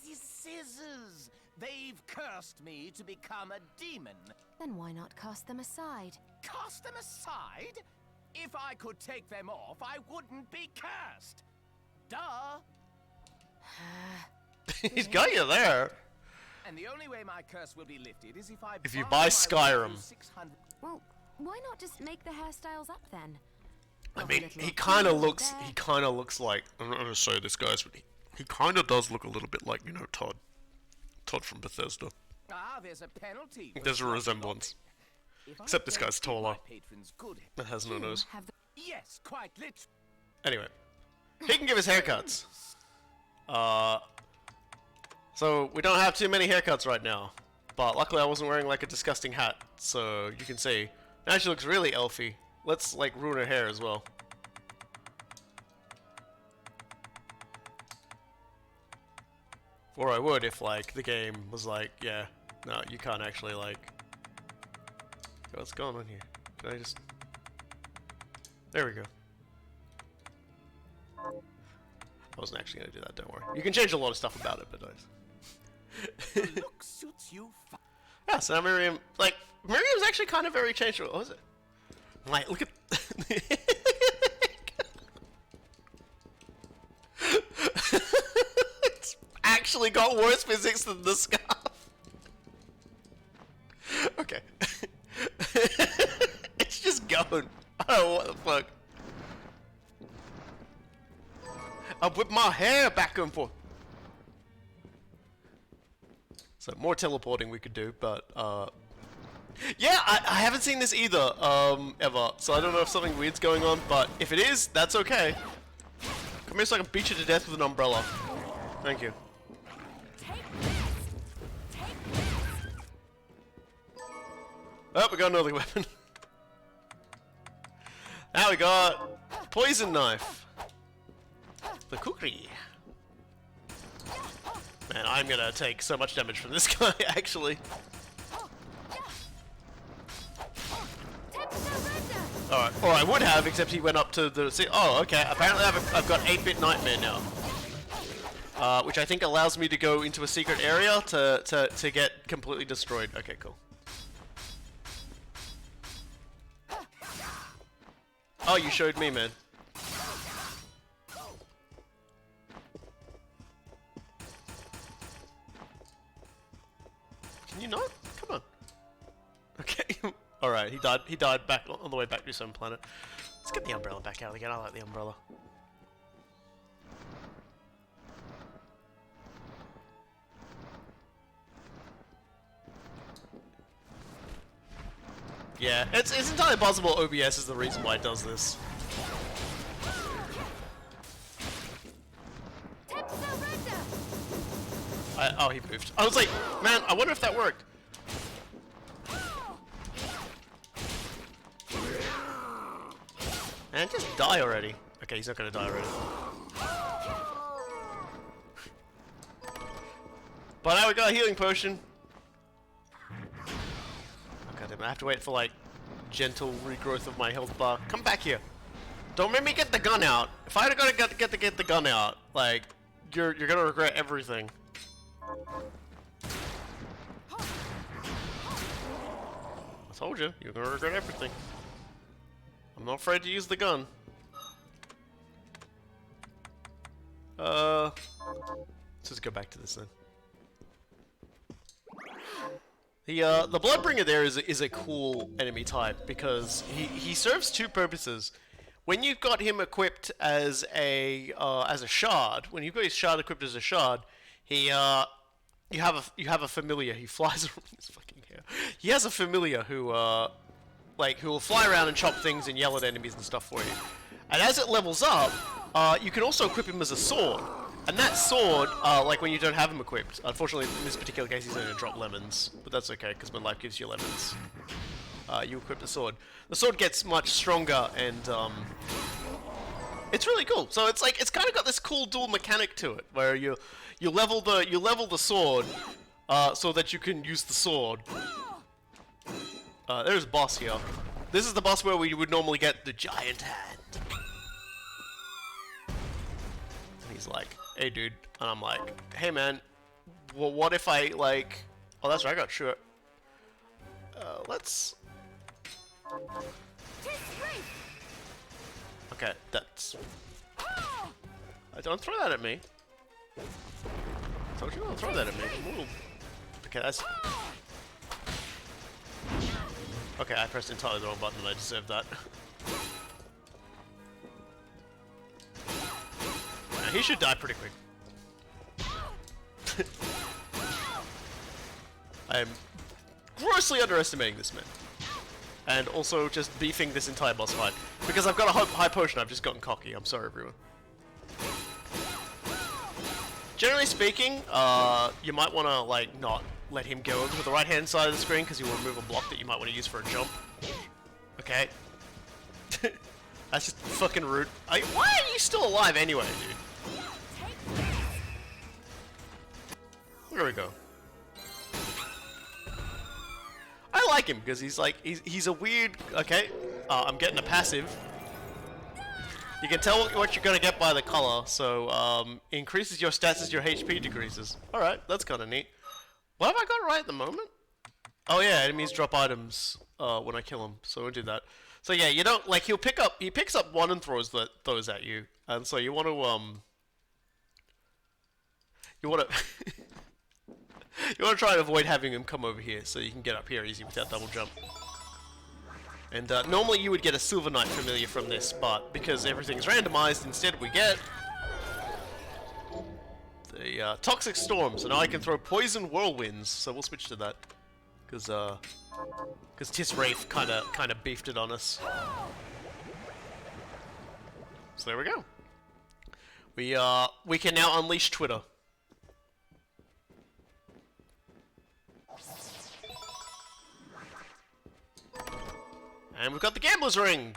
these scissors. They've cursed me to become a demon. Then why not cast them aside? Cast them aside? If I could take them off, I wouldn't be cursed. Duh. He's got you there. And the only way my curse will be lifted is if you buy Skyrim. Well, why not just make the hairstyles up then? I mean, he kind of looks like, I'm not going to say this, guys, but he kind of does look a little bit like, you know, Todd from Bethesda. Ah, there's a penalty. There's a resemblance. Except this guy's taller. That has no nose. Yes, quite literally. Anyway, he can give us haircuts. So we don't have too many haircuts right now. But luckily I wasn't wearing like a disgusting hat, so you can see. Now she looks really elfy. Let's like ruin her hair as well. Or I would if like the game was like, yeah, no, you can't actually like... What's going on here? Can I just... There we go. I wasn't actually going to do that, don't worry. You can change a lot of stuff about it, but nice. Look suits you. Yeah, so now Miriam... Like, Miriam's actually kind of very changeable. What was it? Like, look at... It's actually got worse physics than the scarf. Okay. It's just going. Oh, what the fuck? I whip my hair back and forth. So more teleporting we could do, but yeah, I haven't seen this either, ever. So I don't know if something weird's going on, but if it is, that's okay. Come here so I can beat you to death with an umbrella. Thank you. Oh, we got another weapon. Now we got poison knife. The kukri. Man, I'm gonna take so much damage from this guy, actually. Alright, or I would have, except he went up to the... Oh, okay, apparently I've got 8-bit nightmare now. Which I think allows me to go into a secret area to get completely destroyed. Okay, cool. Oh, you showed me, man. Can you not? Come on. Okay. Alright, he died back on the way back to some planet. Let's get the umbrella back out again. I like the umbrella. Yeah, it's entirely possible OBS is the reason why it does this. Oh, he moved. I was like, man, I wonder if that worked. Man, just die already. Okay, he's not gonna die already. But now we got a healing potion. I have to wait for like gentle regrowth of my health bar. Come back here. Don't make me get the gun out. If I gotta get the gun out, like you're gonna regret everything. I told you, you're gonna regret everything. I'm not afraid to use the gun. Let's just go back to this then. The Bloodbringer there is a cool enemy type because he serves two purposes. When you've got him equipped as a shard, when you've got his shard equipped as a shard, you have a familiar. He flies around his fucking hair. He has a familiar who will fly around and chop things and yell at enemies and stuff for you. And as it levels up, you can also equip him as a sword. And that sword, like when you don't have him equipped, unfortunately in this particular case he's only going to drop lemons, but that's okay because when life gives you lemons, you equip the sword. The sword gets much stronger and it's really cool. So it's like it's kind of got this cool dual mechanic to it, where you level the sword so that you can use the sword. There's a boss here. This is the boss where we would normally get the giant hand. And he's like, hey dude, and I'm like, hey man, well what if I like, oh that's right, I got short. Let's, okay, that's, don't throw that at me. I told you don't throw that at me. Ooh. Okay, that's, okay, I pressed entirely the wrong button and I deserve that. He should die pretty quick. I am grossly underestimating this man. And also just beefing this entire boss fight. Because I've got a high potion, I've just gotten cocky. I'm sorry, everyone. Generally speaking, you might want to, like, not let him go over to the right-hand side of the screen because he will remove a block that you might want to use for a jump. Okay. That's just fucking rude. Why are you still alive anyway, dude? There we go. I like him because he's like he's a weird. Okay, I'm getting a passive. You can tell what you're gonna get by the color. So increases your stats as your HP decreases. All right, that's kind of neat. What have I got right at the moment? Oh yeah, enemies drop items when I kill him, so we'll do that. So yeah, you don't like he picks up one and throws those at you, and so you want to you want to try and avoid having him come over here, so you can get up here easy without double jump. And normally you would get a Silver Knight familiar from this, but because everything's randomized, instead we get the the toxic storm. So now I can throw poison whirlwinds. So we'll switch to that, because Tis Wraith kind of beefed it on us. So there we go. We can now unleash Twitter. And we've got the Gambler's Ring!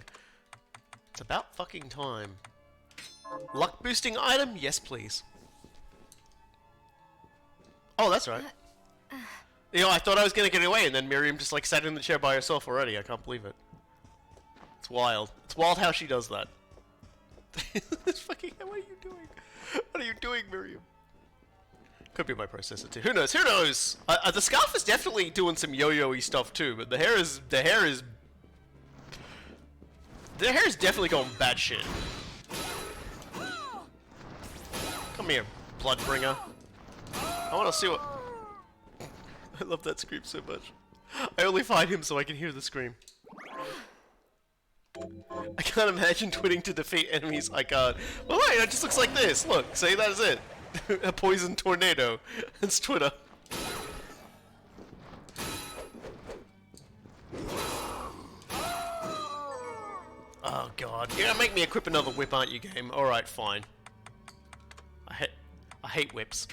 It's about fucking time. Luck boosting item? Yes, please. Oh, that's right. You know, I thought I was gonna get away, and then Miriam just like sat in the chair by herself already. I can't believe it. It's wild. It's wild how she does that. It's fucking. What are you doing? What are you doing, Miriam? Could be my processor too. Who knows? Who knows? The scarf is definitely doing some yo-yo-y stuff too, but the hair is definitely going bad shit. Come here, Bloodbringer. I want to see what. I love that scream so much. I only find him so I can hear the scream. I can't imagine twitting to defeat enemies. I can't. Well, wait, it just looks like this. Look, see, that is it. A poison tornado. It's Twitter. Oh god, you're gonna make me equip another whip, aren't you, game? Alright, fine. I hate whips.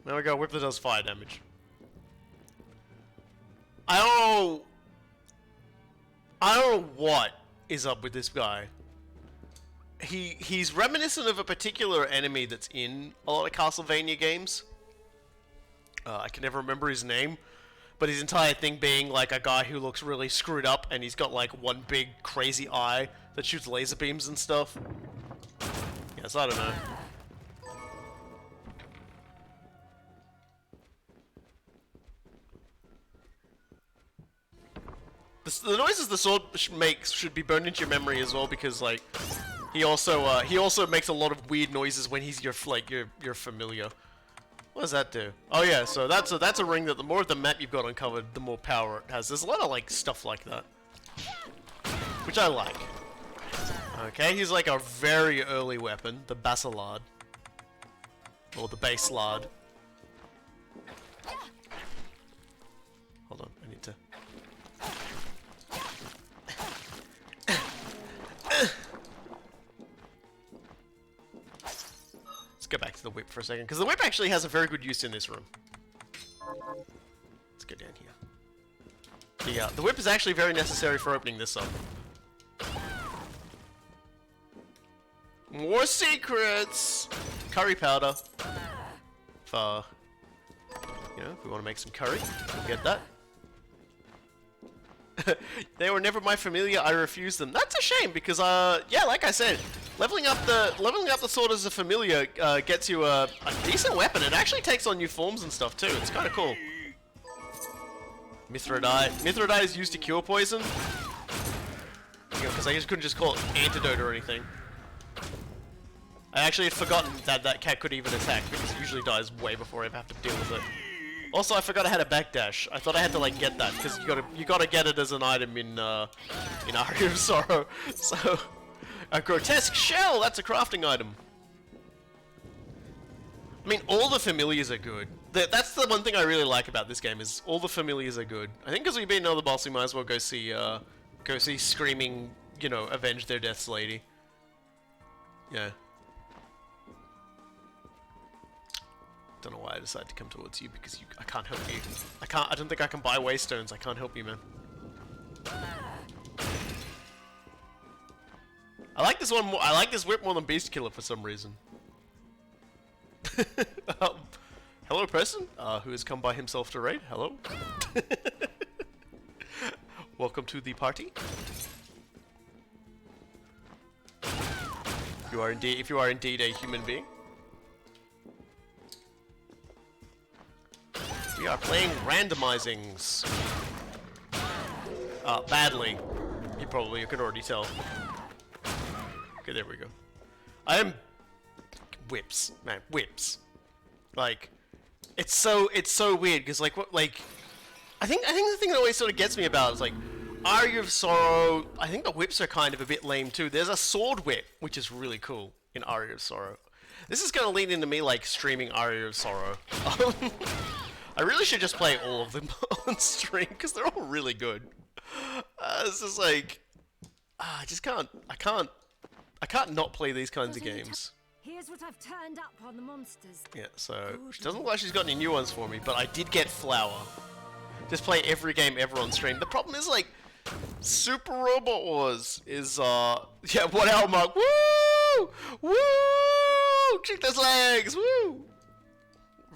There we go, whip that does fire damage. I don't know what is up with this guy. He's reminiscent of a particular enemy that's in a lot of Castlevania games. I can never remember his name. But his entire thing being like a guy who looks really screwed up, and he's got like one big crazy eye that shoots laser beams and stuff. Yes, I don't know. The noises the sword makes should be burned into your memory as well, because like he also makes a lot of weird noises when he's your familiar. What does that do? Oh yeah, so that's a ring that the more of the map you've got uncovered, the more power it has. There's a lot of like stuff like that, which I like. Okay, he's like a very early weapon, the Basilard, or the Base Lard. Hold on, I need to. Let's go back to the whip for a second, because the whip actually has a very good use in this room. Let's go down here. The whip is actually very necessary for opening this up. More secrets! Curry powder. For, you know, if we want to make some curry, we'll get that. They were never my familiar, I refused them. That's a shame, because, yeah, like I said, leveling up the sword as a familiar gets you a decent weapon. It actually takes on new forms and stuff too. It's kind of cool. Mithridite. Mithridite is used to cure poison. Because I just couldn't just call it antidote or anything. I actually had forgotten that that cat could even attack, because it usually dies way before I have to deal with it. Also, I forgot I had a backdash. I thought I had to like get that, because you gotta get it as an item in Aria of Sorrow. So. A grotesque shell! That's a crafting item. I mean, all the familiars are good. That's the one thing I really like about this game, is all the familiars are good. I think because we've been another boss, we might as well go see Screaming, you know, avenge their deaths lady. Yeah. Don't know why I decided to come towards you, because I can't help you. I don't think I can buy waystones. I can't help you, man. I like this one more. I like this whip more than Beast Killer for some reason. Hello, person who has come by himself to raid. Hello. Welcome to the party. If you are indeed a human being. We are playing randomizings. Badly. You can already tell. Okay, there we go. I am whips, man, whips. Like, it's so weird, because like I think the thing that always sort of gets me about it is like Aria of Sorrow. I think the whips are kind of a bit lame too. There's a sword whip, which is really cool in Aria of Sorrow. This is gonna lead into me like streaming Aria of Sorrow. I really should just play all of them on stream because they're all really good. It's just like I can't not play these kinds of games. Here's what I've turned up on the monsters. Yeah, so she doesn't look like she's got any new ones for me, but I did get Flower. Just play every game ever on stream. The problem is like Super Robot Wars is yeah, 1 hour mark. Woo! Woo! Check those legs! Woo!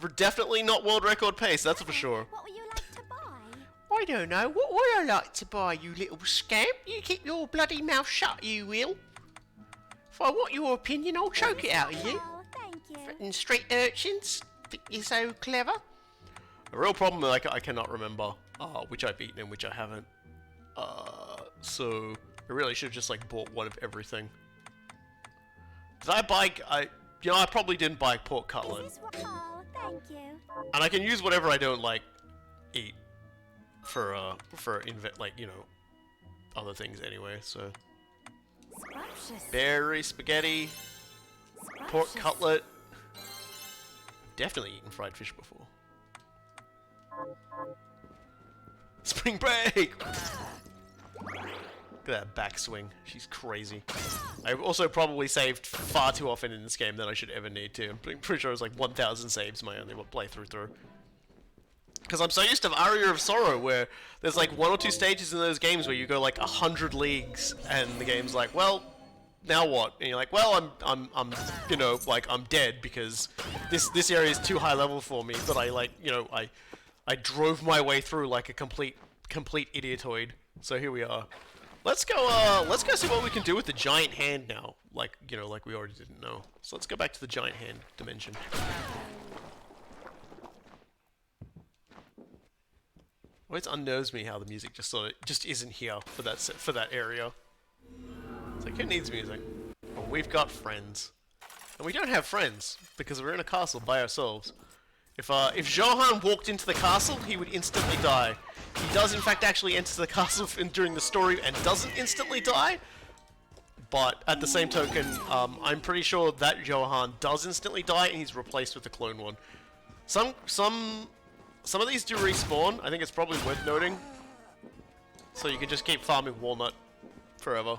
We're definitely not world record pace, that's for sure. What would you like to buy? I don't know. What would I like to buy, you little scamp? You keep your bloody mouth shut, you will. If I want your opinion, I'll choke it out of you. Oh, thank you. And street urchins, think you're so clever. The real problem is I cannot remember which I've eaten and which I haven't. So I really should have just like bought one of everything. Did I buy? I probably didn't buy pork cutlet. Oh, thank you. And I can use whatever I don't like eat for like, you know, other things anyway. So Scrumptious. berry spaghetti, pork cutlet. Definitely eaten fried fish before. Spring break! Look at that backswing. She's crazy. I've also probably saved far too often in this game than I should ever need to. I'm pretty sure it was like 1,000 saves my only playthrough through. Because I'm so used to Aria of Sorrow, where there's like 1 or 2 stages in those games where you go like 100 leagues, and the game's like, well, now what? And you're like, well, I'm you know, like I'm dead because this area is too high level for me. But I like, you know, I drove my way through like a complete idiotoid. So here we are. Let's go see what we can do with the giant hand now. Like, you know, like we already didn't know. So let's go back to the giant hand dimension. Always unnerves me how the music just isn't here for that area. It's like, who needs music? Well, we've got friends. And we don't have friends because we're in a castle by ourselves. If Johan walked into the castle, he would instantly die. He does in fact actually enter the castle during the story and doesn't instantly die. But at the same token, I'm pretty sure that Johan does instantly die and he's replaced with a clone one. Some of these do respawn. I think it's probably worth noting. So you can just keep farming walnut forever.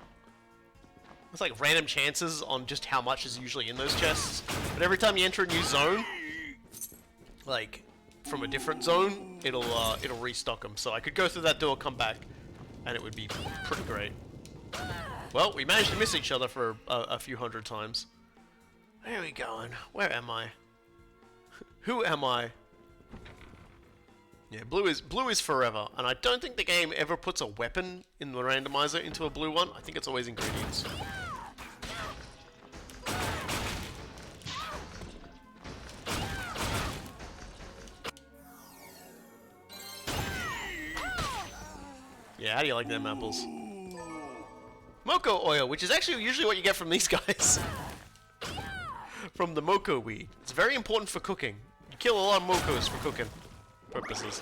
It's like random chances on just how much is usually in those chests. But every time you enter a new zone, like from a different zone, it'll restock them. So I could go through that door, come back, and it would be pretty great. Well, we managed to miss each other for a few hundred times. Where are we going? Where am I? Who am I? Yeah, blue is forever, and I don't think the game ever puts a weapon in the randomizer into a blue one. I think it's always ingredients. Yeah, how do you like them apples? Moko oil, which is actually usually what you get from these guys. From the Moko weed. It's very important for cooking. You kill a lot of Mokos for cooking purposes.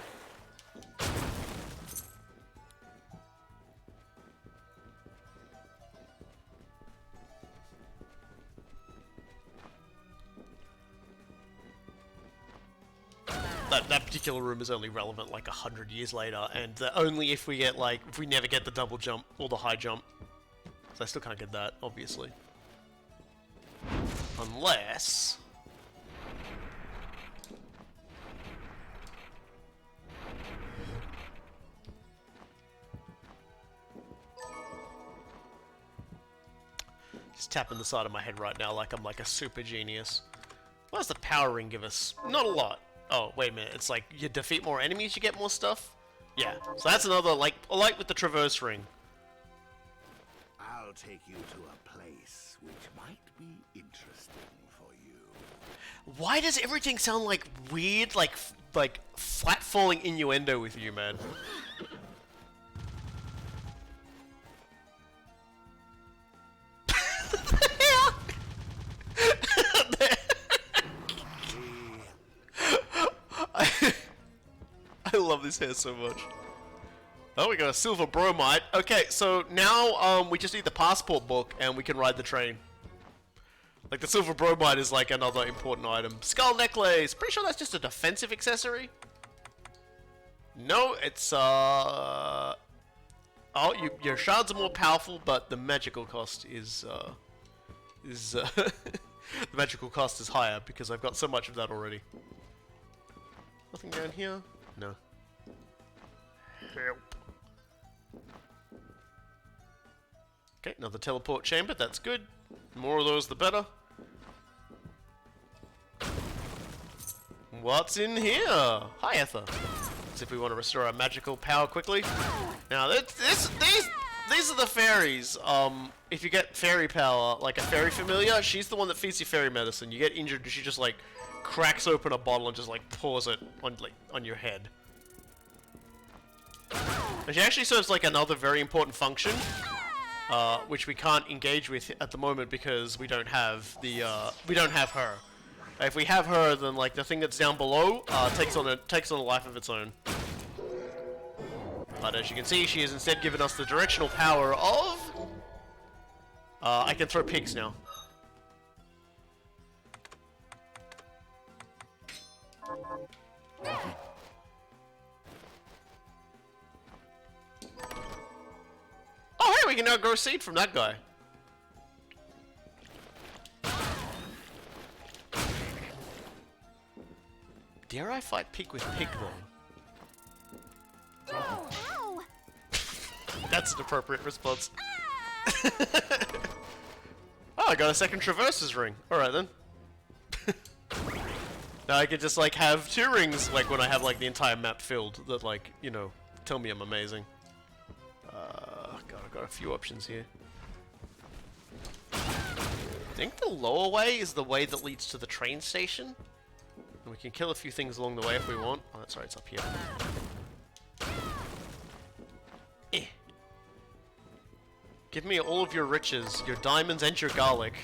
That particular room is only relevant like 100 years later, and only if we get like, if we never get the double jump or the high jump. So I still can't get that, obviously. Unless... Just tapping the side of my head right now like I'm like a super genius. What does the power ring give us? Not a lot. Oh, wait a minute. It's like you defeat more enemies, you get more stuff? Yeah. So that's another, like with the traverse ring. I'll take you to a place which might be interesting for you. Why does everything sound like weird, like flat-falling innuendo with you, man? I love this hair so much. Oh, we got a silver bromide. Okay, so now we just need the passport book and we can ride the train. Like the silver bromide is like another important item. Skull necklace. Pretty sure that's just a defensive accessory. No, it's oh, your shards are more powerful, but the magical cost is the magical cost is higher because I've got so much of that already. Nothing down here? No. Help. Okay, another teleport chamber. That's good. More of those, the better. What's in here? Hi, Ether. As if we want to restore our magical power quickly. Now, these are the fairies. If you get fairy power, like a fairy familiar, she's the one that feeds you fairy medicine. You get injured, and she just like cracks open a bottle and just like pours it on your head. And she actually serves like another very important function, which we can't engage with at the moment because we don't have the we don't have her. If we have her, then like the thing that's down below takes on a life of its own. But as you can see, she has instead given us the directional power of I can throw pigs now. Oh hey, we can now grow seed from that guy. Dare I fight pig with pig though? Ow! That's an appropriate response. Oh, I got a second traverses ring. Alright then. Now I can just like have 2 rings like when I have like the entire map filled that like, you know, tell me I'm amazing. God, I've got a few options here. I think the lower way is the way that leads to the train station. And we can kill a few things along the way if we want. Oh, that's right, it's up here. Eh. Give me all of your riches, your diamonds and your garlic.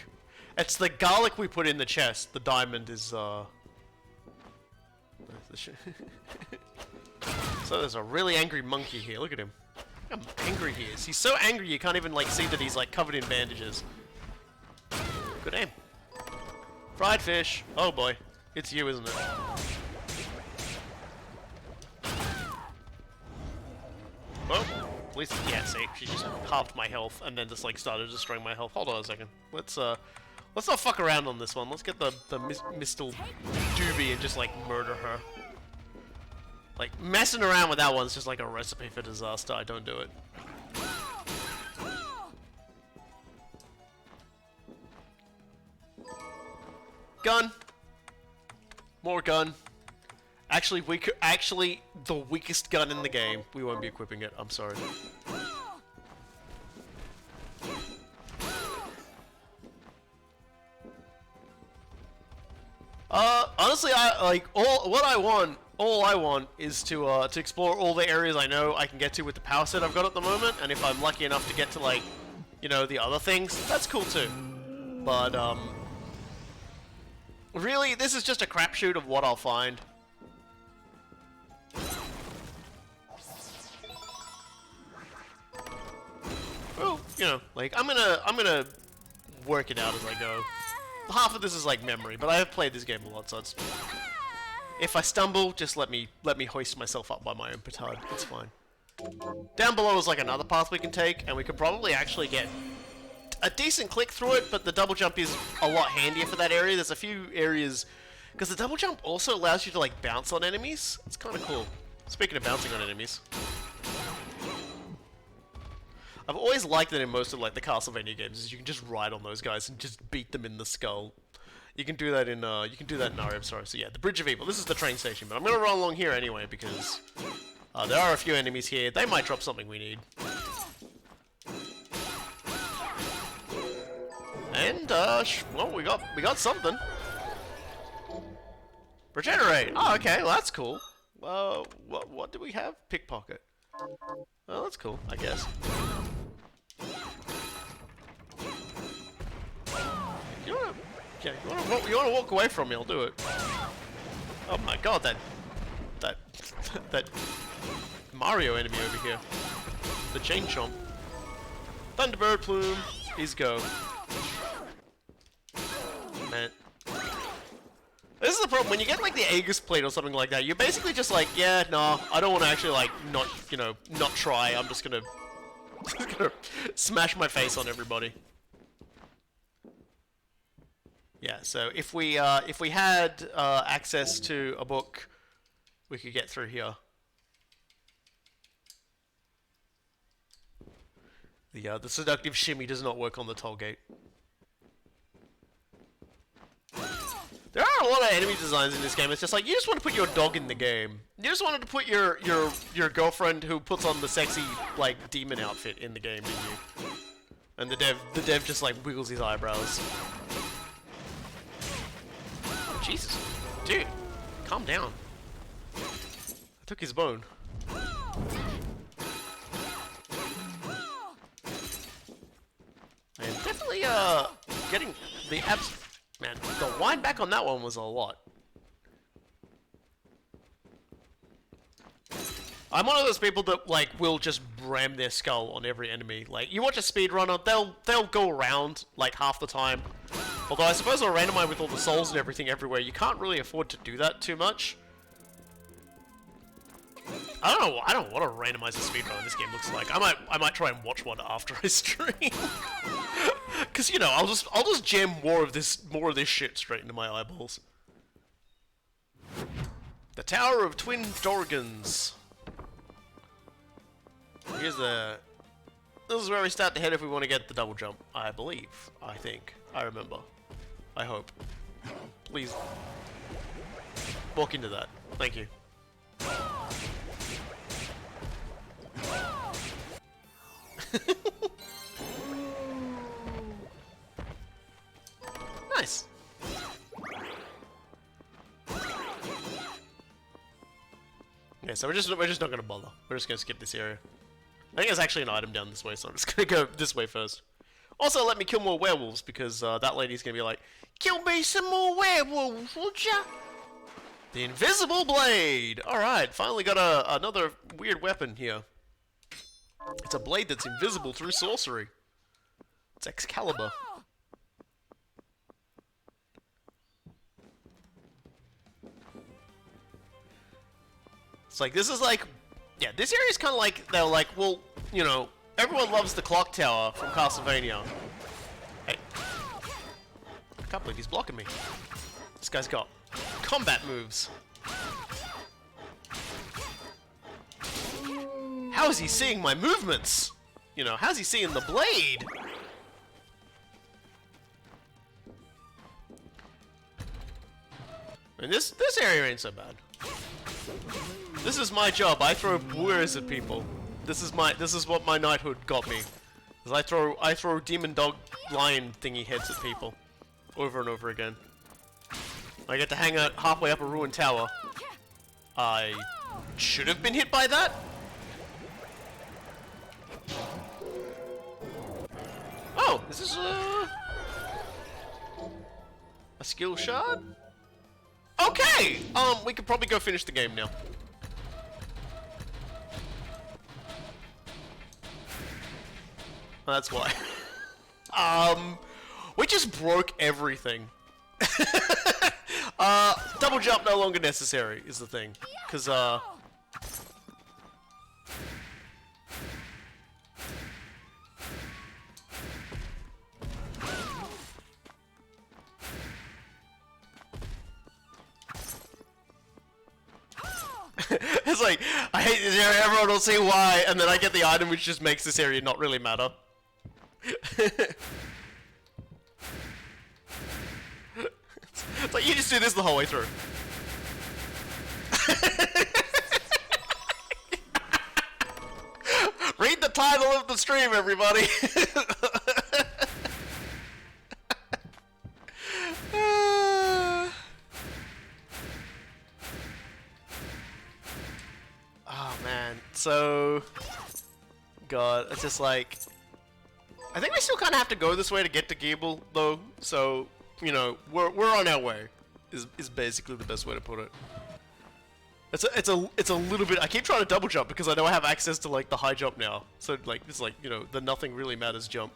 It's the garlic we put in the chest. The diamond is, So there's a really angry monkey here. Look at him. Look how angry he is. He's so angry you can't even like see that he's like covered in bandages. Good aim. Fried fish. Oh boy. It's you, isn't it? Oh, at least, yeah, see, she just halved my health and then just like started destroying my health. Hold on a second. Let's not fuck around on this one. Let's get the Mistle Doobie and just like murder her. Like messing around with that one's just like a recipe for disaster. I don't do it. Gun. More gun. Actually, the weakest gun in the game. We won't be equipping it. I'm sorry. Honestly, all I want is to explore all the areas I know I can get to with the power set I've got at the moment, and if I'm lucky enough to get to like, you know, the other things, that's cool too. But really, this is just a crapshoot of what I'll find. Well, you know, like I'm gonna work it out as I go. Half of this is like memory, but I have played this game a lot, so it's. If I stumble, just let me hoist myself up by my own petard. It's fine. Down below is like another path we can take, and we could probably actually get a decent click through it, but the double jump is a lot handier for that area. There's a few areas, because the double jump also allows you to like bounce on enemies. It's kind of cool. Speaking of bouncing on enemies, I've always liked that in most of like the Castlevania games, is you can just ride on those guys and just beat them in the skull. You can do that in Mario, I'm sorry. So yeah, the Bridge of Evil. This is the train station, but I'm gonna run along here anyway because there are a few enemies here. They might drop something we need. And well, we got something. Regenerate. Oh, okay. Well, that's cool. What do we have? Pickpocket. Oh, that's cool, I guess. You wanna walk away from me? I'll do it. Oh my god, that Mario enemy over here. The Chain Chomp. Thunderbird Plume. Please go. this is the problem. When you get like the Aegis plate or something like that, you're basically just like, yeah, no, I don't want to actually like not, you know, not try. I'm just gonna smash my face on everybody. Yeah. So if we had access to a book, we could get through here. The seductive shimmy does not work on the toll gate. There are a lot of enemy designs in this game. It's just like you just want to put your dog in the game. You just wanted to put your girlfriend who puts on the sexy like demon outfit in the game, didn't you? And the dev just like wiggles his eyebrows. Jesus, dude, calm down. I took his bone. And definitely getting the abs. Man, the wind back on that one was a lot. I'm one of those people that like will just ram their skull on every enemy. Like you watch a speedrunner, they'll go around like half the time. Although I suppose on randomize with all the souls and everything everywhere, you can't really afford to do that too much. I don't know what a randomizer speedrun this game looks like. I might try and watch one after I stream. Cause you know, I'll just jam more of this shit straight into my eyeballs. The Tower of Twin Dorgans. This is where we start to head if we want to get the double jump, I believe. I think. I remember. I hope. Please walk into that. Thank you. Nice. Okay, so we're just not gonna bother. We're just gonna skip this area. I think there's actually an item down this way, so I'm just gonna go this way first. Also, let me kill more werewolves because that lady's gonna be like, "Kill me some more werewolves, would ya?" The invisible blade. All right, finally got another weird weapon here. It's a blade that's invisible through sorcery. It's Excalibur. It's like, this is like, yeah, this area is kind of like, they're like, well, you know, everyone loves the clock tower from Castlevania. Hey. I can't believe he's blocking me. This guy's got combat moves. How is he seeing my movements? You know, how's he seeing the blade? And this area ain't so bad. This is my job. I throw boers at people. This is what my knighthood got me. Is I throw demon dog lion thingy heads at people over and over again. I get to hang out halfway up a ruined tower. I should have been hit by that. Oh, this is a skill shard? Okay! We could probably go finish the game now. That's why. We just broke everything. Double jump no longer necessary is the thing. Cause, it's like, I hate this area, everyone will see why, and then I get the item which just makes this area not really matter. It's like, you just do this the whole way through. Read the title of the stream, everybody! Oh man, so God, it's just like, I think we still kind of have to go this way to get to Gebel, though. So you know, we're on our way. Is basically the best way to put it. It's a little bit. I keep trying to double jump because I know I have access to like the high jump now. So like it's like, you know, the nothing really matters jump.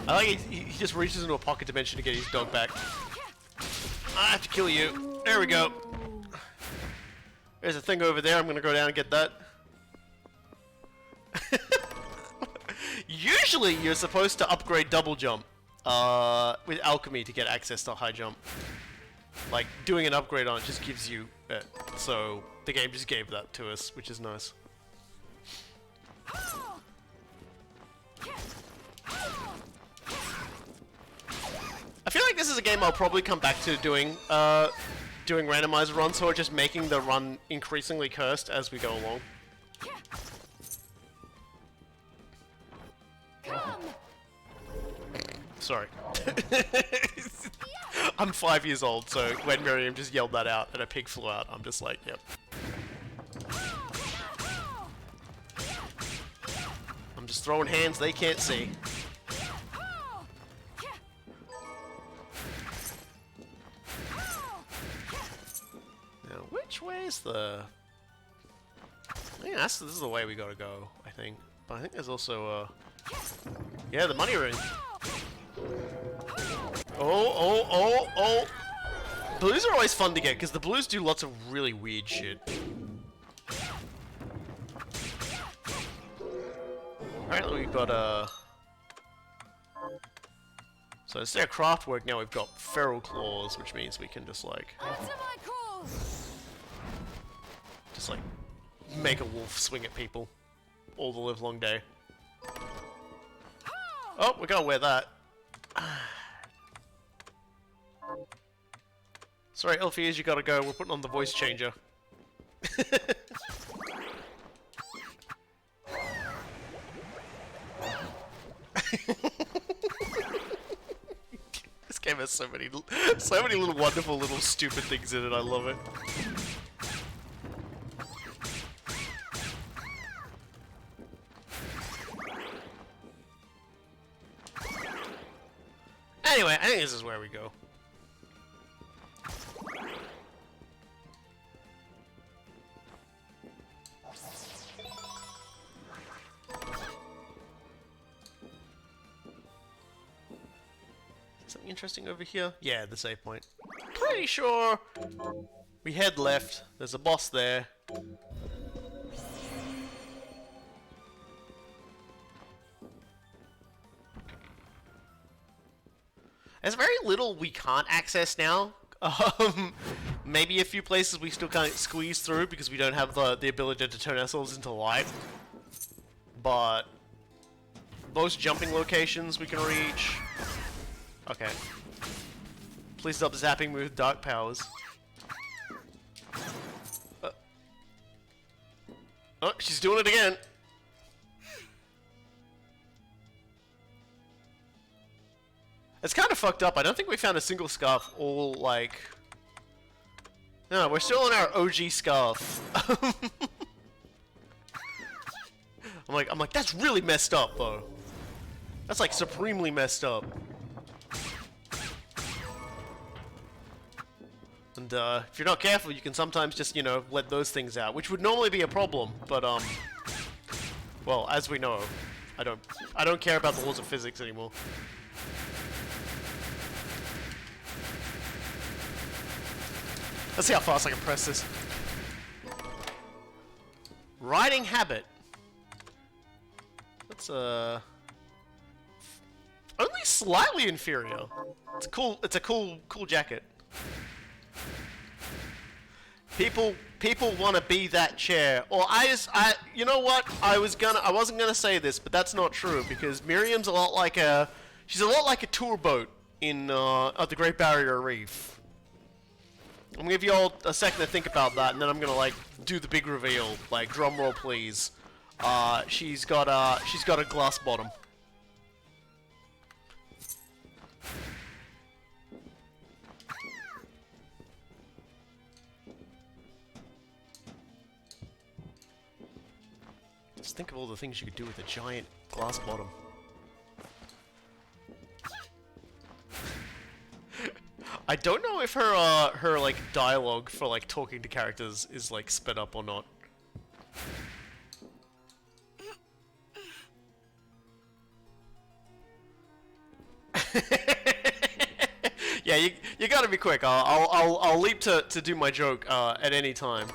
I like he just reaches into a pocket dimension to get his dog back. I have to kill you. There we go. There's a thing over there. I'm gonna go down and get that. Usually you're supposed to upgrade double jump with alchemy to get access to high jump. Like, doing an upgrade on it just gives you it. So the game just gave that to us, which is nice. I feel like this is a game I'll probably come back to doing randomizer runs, so we're just making the run increasingly cursed as we go along. Sorry. I'm 5 years old, so when Miriam just yelled that out and a pig flew out, I'm just like, yep. I'm just throwing hands they can't see. Now, which way is the... Yeah, this is the way we gotta go, I think. But I think there's also, yeah, the money ring. Oh. Blues are always fun to get, because the blues do lots of really weird shit. Apparently we've got, so instead of craft work, now we've got feral claws, which means we can just, like... Just, like, make a wolf swing at people all the livelong day. Oh, we gotta wear that. Sorry, Elfies, you gotta go. We're putting on the voice changer. This game has so many little wonderful little stupid things in it. I love it. Anyway, I think this is where we go. Something interesting over here? Yeah, the save point. Pretty sure we head left. There's a boss there. There's very little we can't access now. Maybe a few places we still can't squeeze through because we don't have the ability to turn ourselves into light. But most jumping locations we can reach. Okay. Please stop zapping me with dark powers. Oh, she's doing it again. It's kind of fucked up. I don't think we found a single scarf all, like... No, we're still on our OG scarf. I'm like, that's really messed up, though. That's, like, supremely messed up. And, if you're not careful, you can sometimes just, you know, let those things out, which would normally be a problem, but, well, as we know, I don't care about the laws of physics anymore. Let's see how fast I can press this. Riding habit. That's only slightly inferior. It's a cool jacket. People want to be that chair. Or you know what? I wasn't gonna say this, but that's not true because Miriam's she's a lot like a tour boat in at the Great Barrier Reef. I'm gonna give you all a second to think about that, and then I'm gonna like do the big reveal. Like, drum roll, please. She's got a glass bottom. Just think of all the things you could do with a giant glass bottom. I don't know if her like dialogue for like talking to characters is like sped up or not. Yeah, you gotta be quick. I'll leap to do my joke at any time.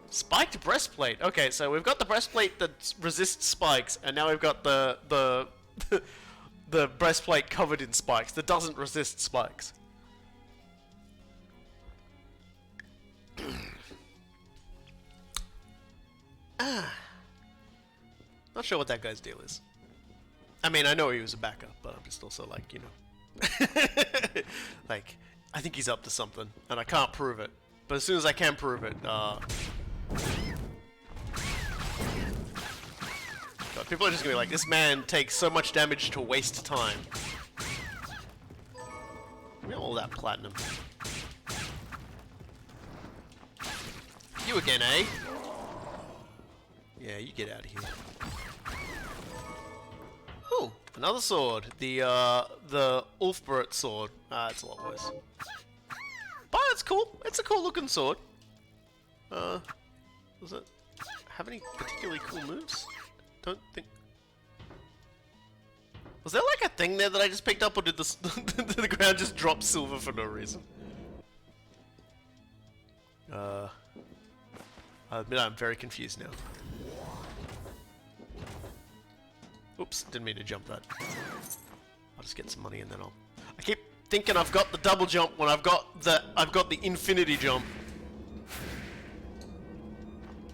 Spiked breastplate. Okay, so we've got the breastplate that resists spikes, and now we've got the the breastplate covered in spikes that doesn't resist spikes. Not sure what that guy's deal is. I mean, I know he was a backup, but I'm just also like, you know. Like, I think he's up to something, and I can't prove it. But as soon as I can prove it, God, people are just gonna be like, this man takes so much damage to waste time. Give me all that platinum. You again, eh? Yeah, you get out of here. Oh, another sword. The Ulfbert sword. It's a lot worse. But it's cool. It's a cool looking sword. Does it have any particularly cool moves? Don't think. Was there like a thing there that I just picked up, or did the ground just drop silver for no reason? I admit I'm very confused now. Oops, didn't mean to jump that. I'll just get some money and then I keep thinking I've got the double jump when I've got the infinity jump.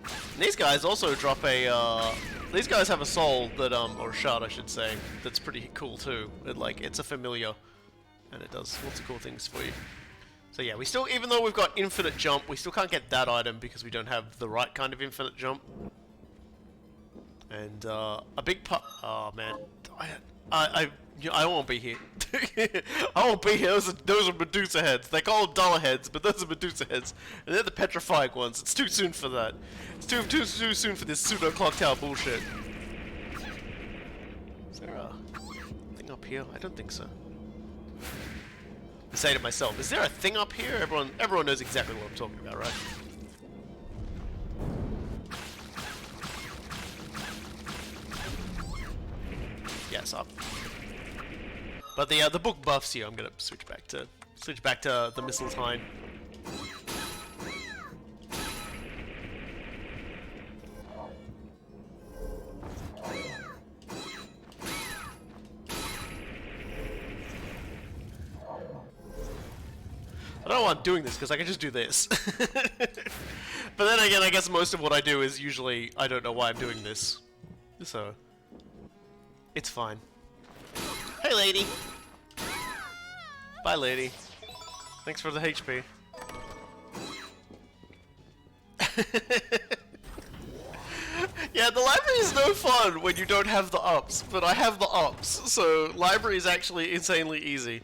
And these guys also drop a these guys have a soul that or a shard I should say, that's pretty cool too. It's a familiar and it does lots of cool things for you. So yeah, we still, even though we've got infinite jump, we still can't get that item because we don't have the right kind of infinite jump. And a big part. Oh man, I won't be here. I won't be here. Those are Medusa heads. They call them dollar heads, but those are Medusa heads, and they're the petrifying ones. It's too soon for that. It's too soon for this pseudo clock tower bullshit. Is there a thing up here? I don't think so. I say to myself, is there a thing up here? Everyone knows exactly what I'm talking about, right? Yes, up. But the book buffs you. I'm gonna switch back to the Mistletoe. I don't know why I'm doing this because I can just do this. But then again, I guess most of what I do is usually I don't know why I'm doing this, so it's fine. Hey, lady. Bye, lady. Thanks for the HP. Yeah, the library is no fun when you don't have the ups, but I have the ups, so library is actually insanely easy.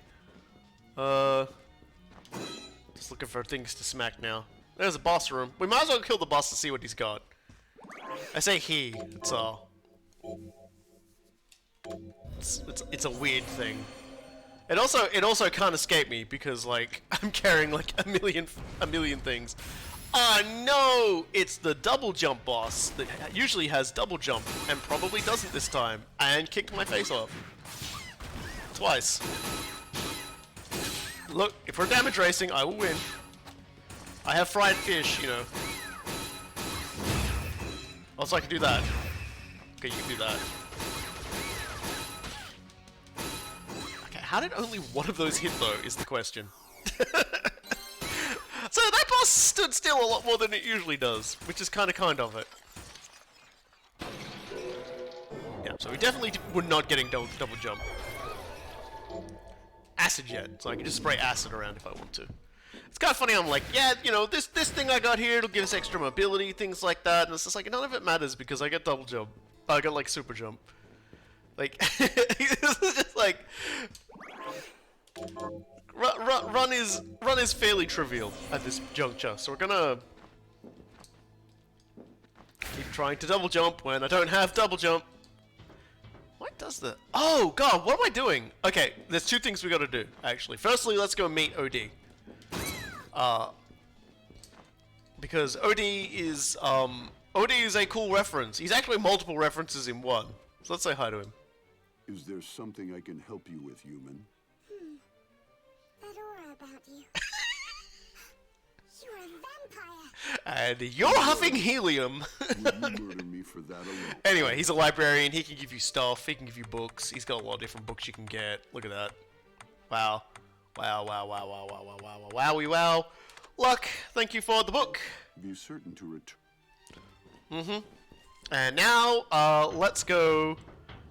Just looking for things to smack now. There's a boss room. We might as well kill the boss to see what he's got. I say he, it's it's a weird thing. It also can't escape me because like I'm carrying like a million things. Oh no! It's the double jump boss that usually has double jump and probably doesn't this time and kicked my face off. Twice. Look, if we're damage racing, I will win. I have fried fish, you know. Also, I can do that. Okay, you can do that. Okay, how did only one of those hit, though, is the question. So that boss stood still a lot more than it usually does, which is kind of it. Yeah, so we definitely were not getting double jump. Acid jet, so I can just spray acid around if I want to. It's kind of funny, I'm like, yeah, you know, this thing I got here, it'll give us extra mobility, things like that, and it's just like, none of it matters because I get double jump. I got, like, super jump. Like, it's just like... Run is fairly trivial at this juncture, so we're gonna... keep trying to double jump when I don't have double jump. What does the... Oh, God, what am I doing? Okay, there's two things we gotta do, actually. Firstly, let's go meet OD. Because OD is a cool reference. He's actually multiple references in one. So let's say hi to him. Is there something I can help you with, human? about you. You're a vampire. And you're huffing helium. Would you murder me for that alone? Anyway, he's a librarian. He can give you stuff. He can give you books. He's got a lot of different books you can get. Look at that. Wow. Wow, wow, wow, wow, wow, wow, wow, wow, wowie, wow. Luck, thank you for the book. Be certain to return. And now, let's go.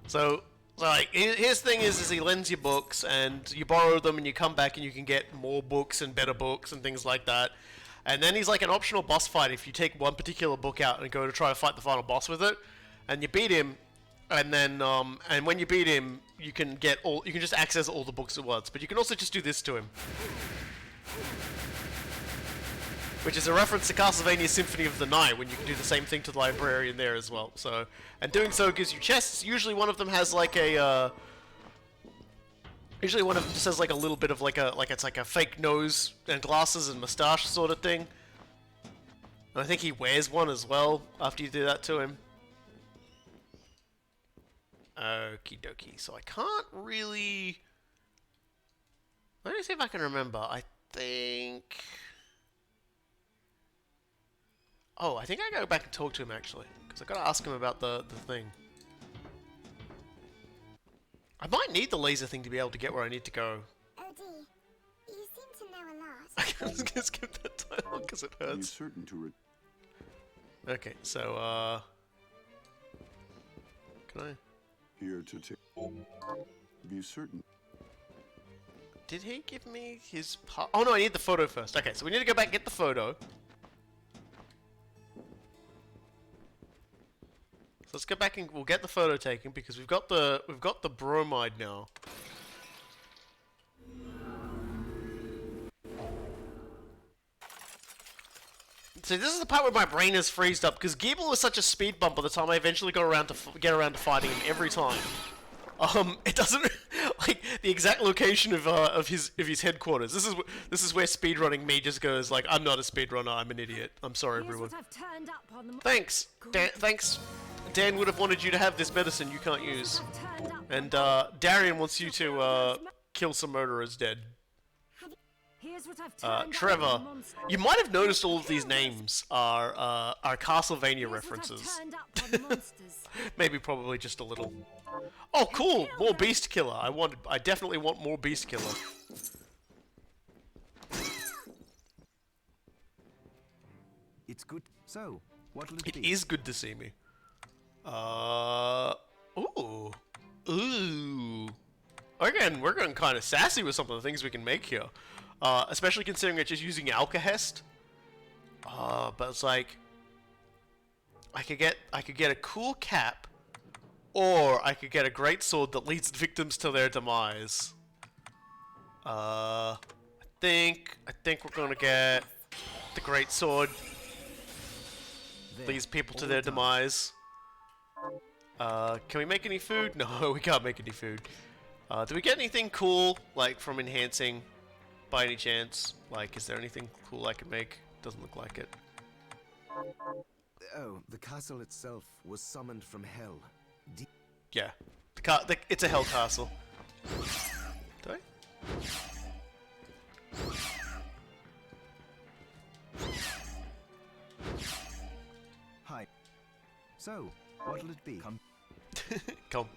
So like, his thing is he lends you books, and you borrow them, and you come back, and you can get more books and better books and things like that. And then he's like an optional boss fight if you take one particular book out and go to try to fight the final boss with it, and you beat him. And then, and when you beat him, you can just access all the books at once. But you can also just do this to him. Which is a reference to Castlevania Symphony of the Night, when you can do the same thing to the librarian there as well. So, and doing so gives you chests. Usually one of them has like a, usually one of them just has like a little bit of like it's like a fake nose and glasses and mustache sort of thing. And I think he wears one as well after you do that to him. Okie dokie. So I can't really... Let me see if I can remember. I think... Oh, I think I gotta go back and talk to him actually. Because I gotta ask him about the thing. I might need the laser thing to be able to get where I need to go. OD, you seem to know a lot. I was gonna skip that title because it Be hurts. certain to Okay, so, can I... here to take. Be certain. Did he give me his part? Oh no, I need the photo first. Okay, so we need to go back and get the photo. So let's go back and we'll get the photo taken because we've got the bromide now. So this is the part where my brain is freezed up because Gebel was such a speed bump by the time I eventually got around to get around to fighting him every time. It doesn't like the exact location of his headquarters. This is where speedrunning me just goes like, I'm not a speedrunner, I'm an idiot. I'm sorry, Here's everyone. what I've turned up on the Thanks, thanks. Dan would have wanted you to have this medicine you can't use, and Darian wants you to kill some murderers dead. Here's what I've turned up on Trevor, the monster. you might have noticed all of these names are Castlevania Here's what I've references. turned up on the monsters. Maybe probably just a little. Oh, cool! More Beast Killer. I definitely want more Beast Killer. It's good. So, what'll it It be? is good to see me. Ooh. Again, we're getting kind of sassy with some of the things we can make here. Especially considering it's just using Alkahest. But it's like... I could get a cool cap, or I could get a great sword that leads victims to their demise. I think we're gonna get the great sword. Leads people to their demise. Can we make any food? No, we can't make any food. Do we get anything cool, like, from enhancing, by any chance? Like, is there anything cool I can make? Doesn't look like it. Oh, the castle itself was summoned from hell. Yeah. It's a hell castle. Do I? Hi. So, what'll it be? Come. Come.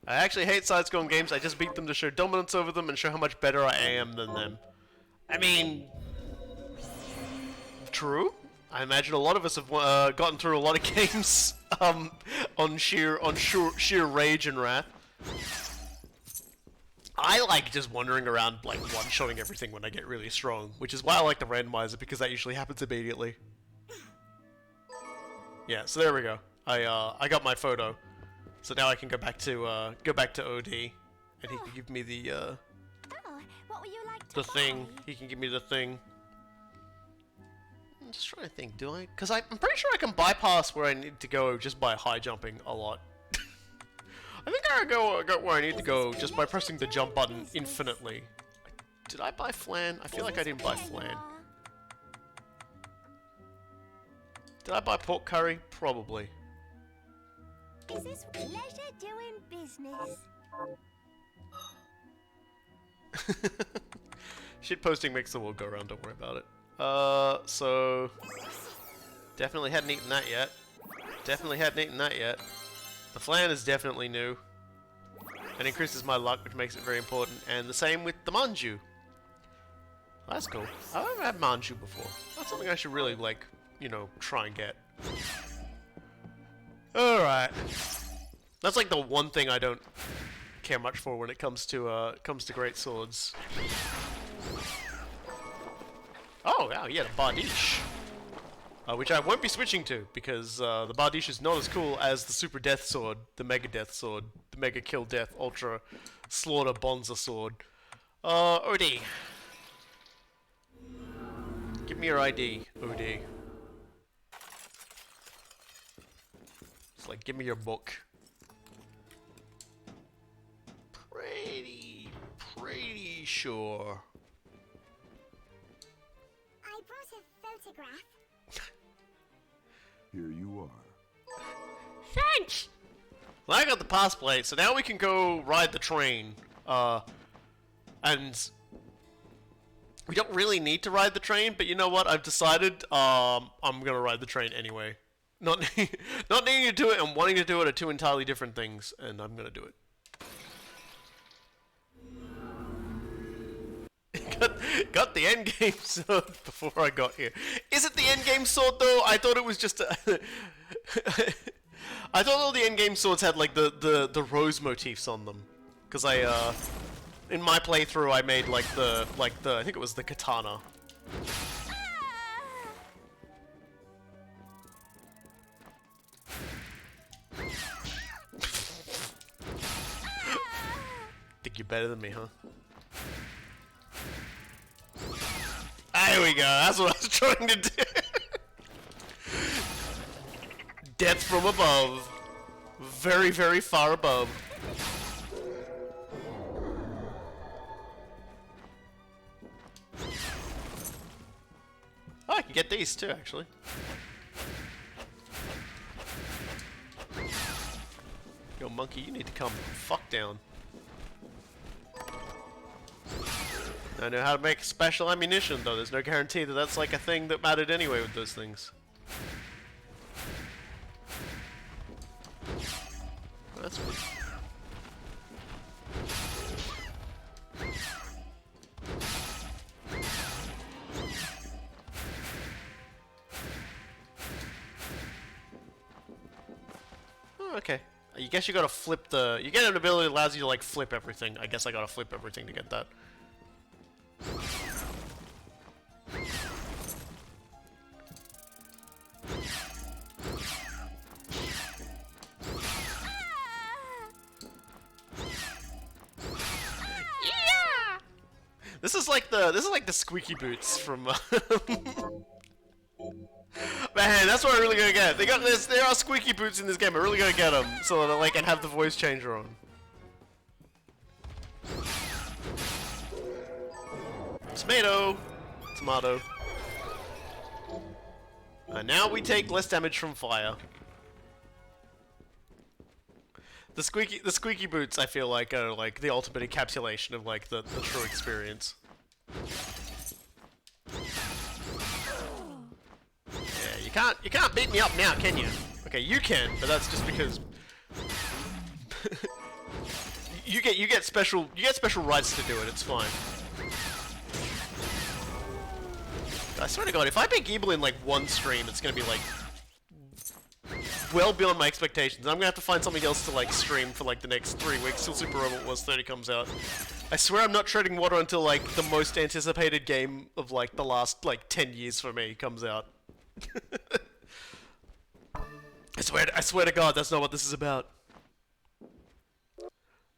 I actually hate side-scrolling games. I just beat them to show dominance over them and show how much better I am than them. I mean... True. I imagine a lot of us have gotten through a lot of games on sheer rage and wrath. I like just wandering around, like, one-shotting everything when I get really strong, which is why I like the randomizer, because that usually happens immediately. Yeah, so there we go. I got my photo, so now I can go back to OD, and he can give me the Oh, what would you like to the thing. buy? He can give me the thing. I'm just trying to think, do I? Because I'm pretty sure I can bypass where I need to go just by high jumping a lot. I think I got where I need to go just by pressing the jump button infinitely. Did I buy flan? I feel like I didn't buy flan. Did I buy pork curry? Probably. Is this pleasure doing business? Shit posting makes the world go round, don't worry about it. So... Definitely hadn't eaten that yet. Definitely hadn't eaten that yet. The flan is definitely new. And increases my luck, which makes it very important. And the same with the manju. That's cool. I've never had manju before. That's something I should really, like, you know, try and get. Alright. That's like the one thing I don't care much for when it comes to great swords. Oh, wow, yeah, the Bardiche. Which I won't be switching to, because the Bardiche is not as cool as the Super Death Sword, the Mega Death Sword, the Mega Kill Death Ultra Slaughter Bonza Sword. OD. Give me your ID, OD. It's like, give me your book. Pretty sure. I brought a photograph. Here you are. Thanks! Well, I got the pass plate, so now we can go ride the train. And we don't really need to ride the train, but you know what? I've decided I'm gonna ride the train anyway. Not needing to do it and wanting to do it are two entirely different things, and I'm gonna do it. Got the endgame sword before I got here. Is it the endgame sword though? I thought it was just a I thought all the endgame swords had like the rose motifs on them. Cause in my playthrough I made like the I think it was the katana. Think you're better than me, huh? There we go, that's what I was trying to do. Death from above. Very, very far above. Oh, I can get these too, actually. Yo, monkey, you need to come fuck down. I know how to make special ammunition, though. There's no guarantee that that's like a thing that mattered anyway with those things. That's good. Oh, okay. I guess you gotta flip the... You get an ability that allows you to, like, flip everything. I guess I gotta flip everything to get that. This is like the squeaky boots from man, that's what I really gotta get. There are squeaky boots in this game. I really gotta get them so that I can have the voice changer on. Tomato, tomato. And now we take less damage from fire. The squeaky boots, I feel like, are like the ultimate encapsulation of like the true experience. Yeah, you can't beat me up now, can you? Okay, you can, but that's just because you get special rights to do it. It's fine. I swear to God, if I beat Gebel in like one stream, it's gonna be like well beyond my expectations. I'm gonna have to find something else to like stream for like the next 3 weeks till Super Robot Wars 30 comes out. I swear I'm not treading water until like the most anticipated game of like the last like 10 years for me comes out. I swear to God, that's not what this is about.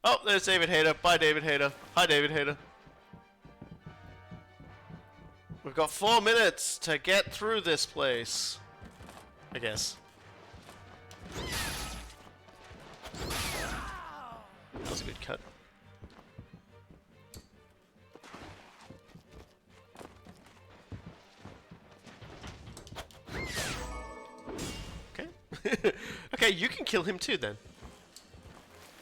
Oh, there's David Hayter. Bye, David Hayter. Hi, David Hayter. We've got 4 minutes to get through this place, I guess. That was a good cut. Okay. Okay, you can kill him too then.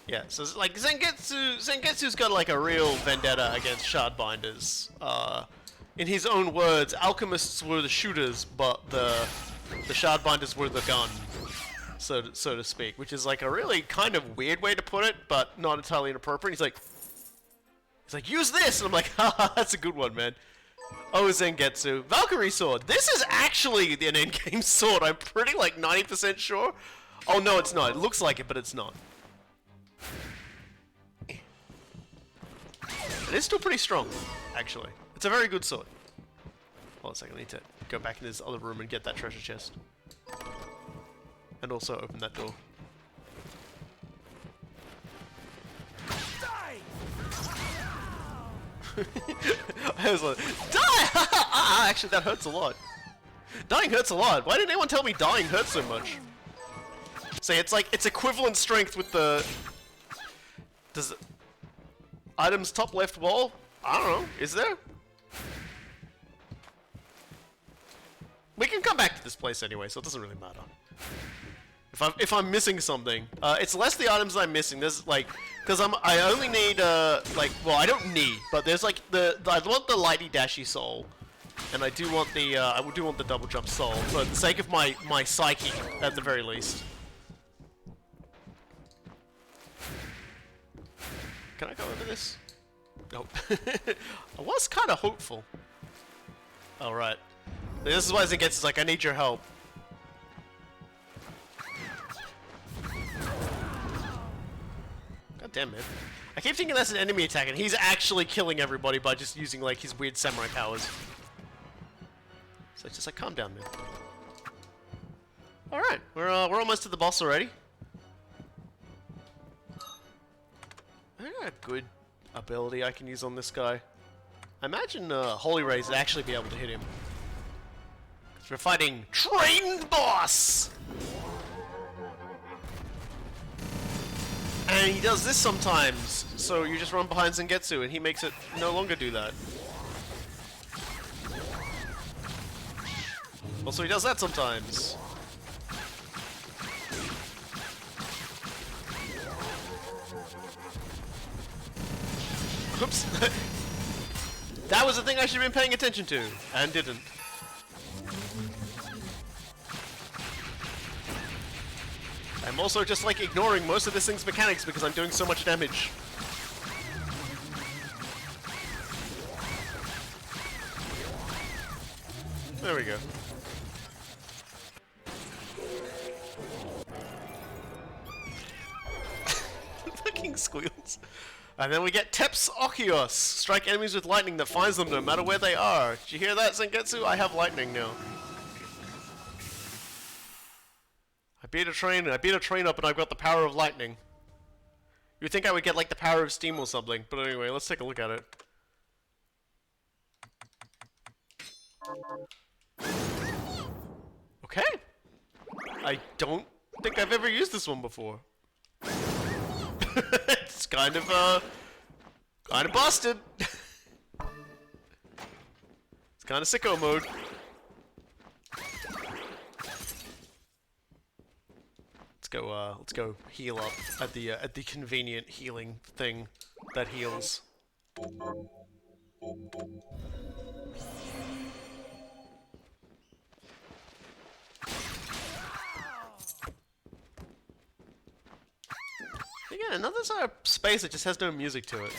Yeah, so it's like Zengetsu's got like a real vendetta against shardbinders. In his own words, alchemists were the shooters, but the shardbinders were the gun, so to speak, which is like a really kind of weird way to put it, but not entirely inappropriate. He's like, use this, and I'm like, haha, that's a good one, man. Oh, Zengetsu. Valkyrie sword. This is actually an endgame sword. I'm pretty like 90% sure. Oh no, it's not. It looks like it, but it's not. It is still pretty strong, actually. It's a very good sword. Hold on a second, I need to go back in this other room and get that treasure chest. And also open that door. I was like, die! Actually, that hurts a lot. Dying hurts a lot. Why didn't anyone tell me dying hurts so much? Say, it's like, it's equivalent strength with the... Does it... Items top left wall? I don't know. Is there? We can come back to this place anyway, so it doesn't really matter. If I'm missing something, it's less the items I'm missing. There's like, cause I only need like, well, I don't need, but there's like I want the lighty dashy soul, and I do want the double jump soul for the sake of my psyche at the very least. Can I go over this? Nope. I was kind of hopeful. All right. This is why Zengetsu's like, I need your help. God damn, man. I keep thinking that's an enemy attack, and he's actually killing everybody by just using, like, his weird samurai powers. So it's just like, calm down, man. Alright, we're almost to the boss already. I got a good ability I can use on this guy. I imagine Holy Rays would actually be able to hit him. Because we're fighting Trained Boss! And he does this sometimes, so you just run behind Zengetsu and he makes it no longer do that. Also, he does that sometimes. Oops. That was the thing I should have been paying attention to, and didn't. I'm also just like ignoring most of this thing's mechanics because I'm doing so much damage. There we go. Fucking squeals. And then we get Teps Okios. Strike enemies with lightning that finds them no matter where they are. Did you hear that, Zengetsu? I have lightning now. I beat a train up and I've got the power of lightning. You'd think I would get like the power of steam or something, but anyway, let's take a look at it. Okay. I don't think I've ever used this one before. It's kind of busted. It's kind of sicko mode. Let's go heal up at the convenient healing thing that heals. Again, another sort of space that just has no music to it.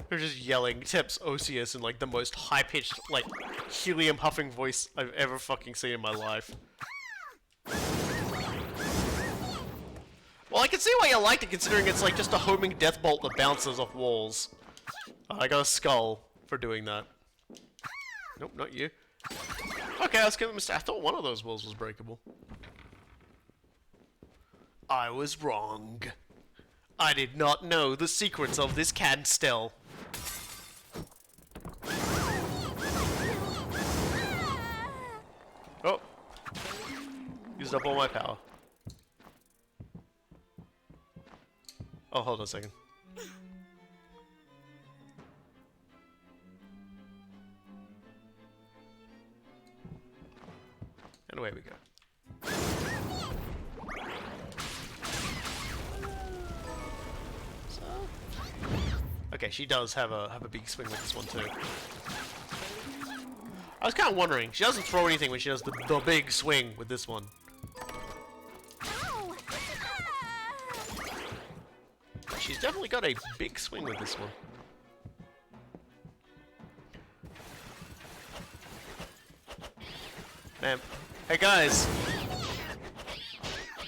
They're just yelling Teps Osius in like the most high-pitched, like, helium huffing voice I've ever fucking seen in my life. Well, I can see why you liked it, considering it's like just a homing death bolt that bounces off walls. I got a skull for doing that. Nope, not you. Okay, let's give him a I thought one of those walls was breakable. I was wrong. I did not know the secrets of this canstel. Oh. Used up all my power. Oh, hold on a second. And away we go. So... Okay, she does have a big swing with this one too. I was kind of wondering, she doesn't throw anything when she does the big swing with this one. Ow! She's definitely got a big swing with this one. Man. Hey guys!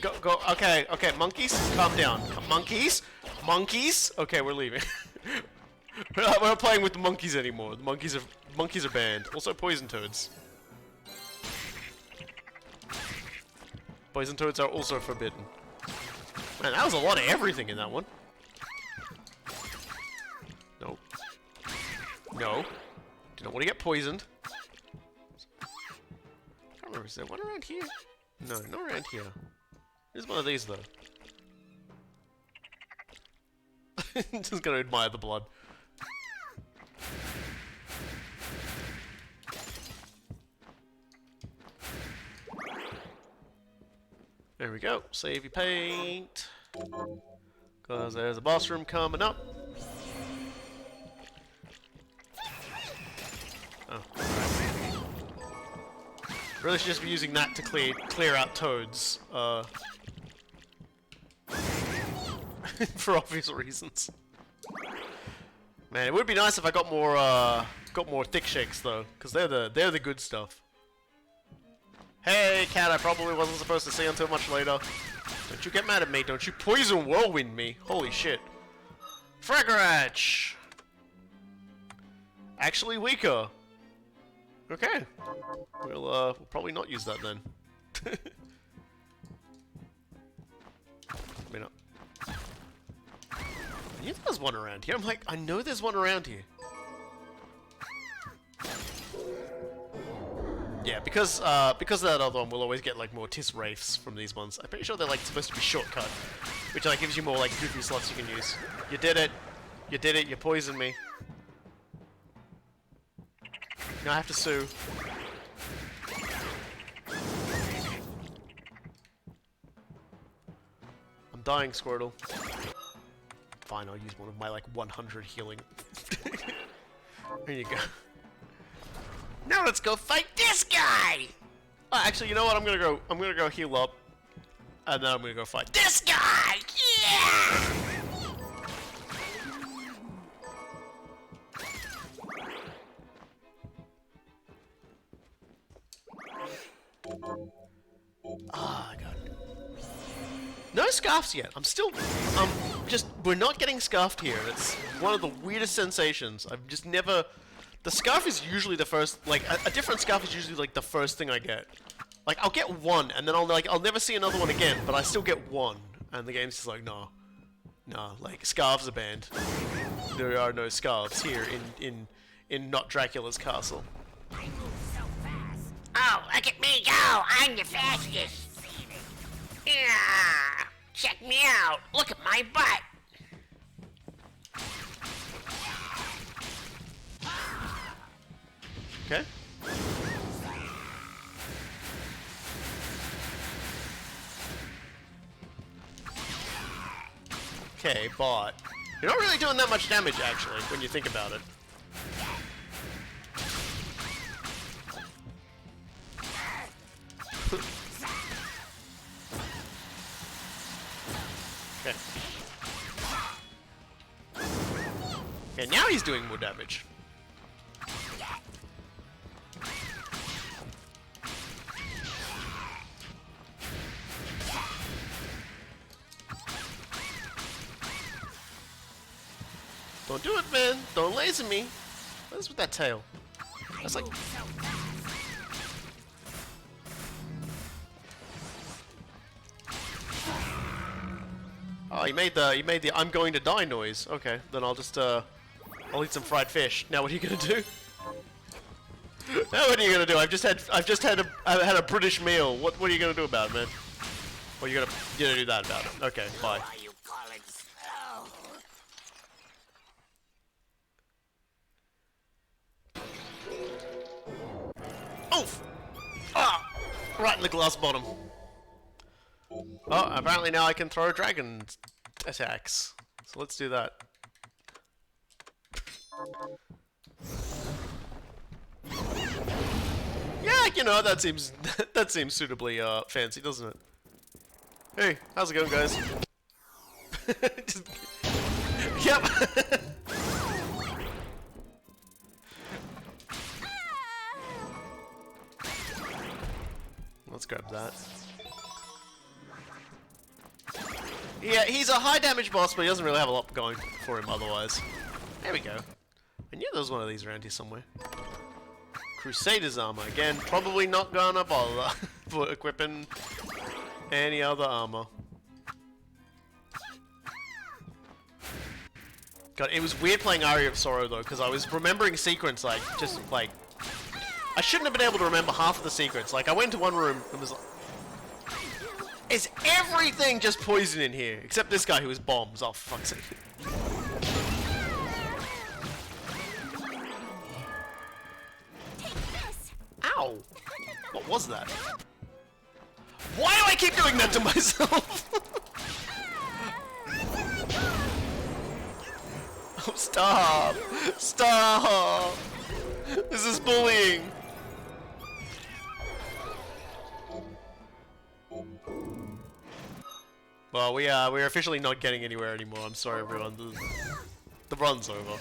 Go, okay, monkeys, calm down. Monkeys? Monkeys? Okay, we're leaving. We're not playing with the monkeys anymore. The monkeys are banned. Also poison toads. Poison toads are also forbidden. Man, that was a lot of everything in that one. No. No. Do not want to get poisoned. I can't remember, is there one around here? No, not around here. There's one of these though. Just gonna admire the blood. There we go. Save your paint. Because there's a boss room coming up. Oh. Really should just be using that to clear out toads. For obvious reasons. Man, it would be nice if I got more thick shakes though, because they're the good stuff. Hey, cat, I probably wasn't supposed to say until much later. Don't you get mad at me, don't you poison whirlwind me. Holy shit. Fragratch! Actually weaker. Okay. We'll probably not use that then. I mean, I knew there's one around here. I'm like, I know there's one around here. Yeah, because of that other one, we'll always get like more Tis Wraiths from these ones. I'm pretty sure they're like supposed to be shortcut, which like gives you more like goofy slots you can use. You did it. You did it. You poisoned me. Now I have to sue. I'm dying, Squirtle. Fine, I'll use one of my like 100 healing. There you go. Now let's go fight this guy! Oh, actually, you know what? I'm gonna go heal up. And then I'm gonna go fight this guy! Yeah! Ah, God. No scarfs yet. We're not getting scarfed here. It's one of the weirdest sensations. I've just never... The scarf is usually the first, like, a different scarf is usually, like, the first thing I get. Like, I'll get one, and then I'll never see another one again, but I still get one. And the game's just like, no. No, like, scarves are banned. There are no scarves here in not Dracula's castle. I move so fast. Oh, look at me go! I'm the fastest! Yeah! Check me out! Look at my butt! Okay. Okay, bot. You're not really doing that much damage, actually, when you think about it. Okay. Okay, now he's doing more damage. Don't do it, man. Don't laser me. What is with that tail? That's like... Oh, he made the I'm going to die noise. Okay, then I'll just I'll eat some fried fish. Now what are you gonna do? Now what are you gonna do? I've just had a British meal. What are you gonna do about it, man? Or you're gonna do that about it? Okay, bye. Oof! Ah! Right in the glass bottom. Oh, apparently now I can throw dragon attacks. So let's do that. Yeah, you know, that seems that seems suitably fancy, doesn't it? Hey, how's it going, guys? Yep. Let's grab that. Yeah, he's a high damage boss, but he doesn't really have a lot going for him otherwise. There we go. I knew there was one of these around here somewhere. Crusader's armor. Again, probably not gonna bother for equipping any other armor. God, it was weird playing Aria of Sorrow though, because I was remembering sequence like, just like... I shouldn't have been able to remember half of the secrets. Like, I went to one room and was like... Is everything just poison in here? Except this guy who is bombs. Oh, for fuck's sake. Ow! What was that? Why do I keep doing that to myself? Oh, stop! Stop! This is bullying! Well, we're officially not getting anywhere anymore. I'm sorry, everyone. The run's over.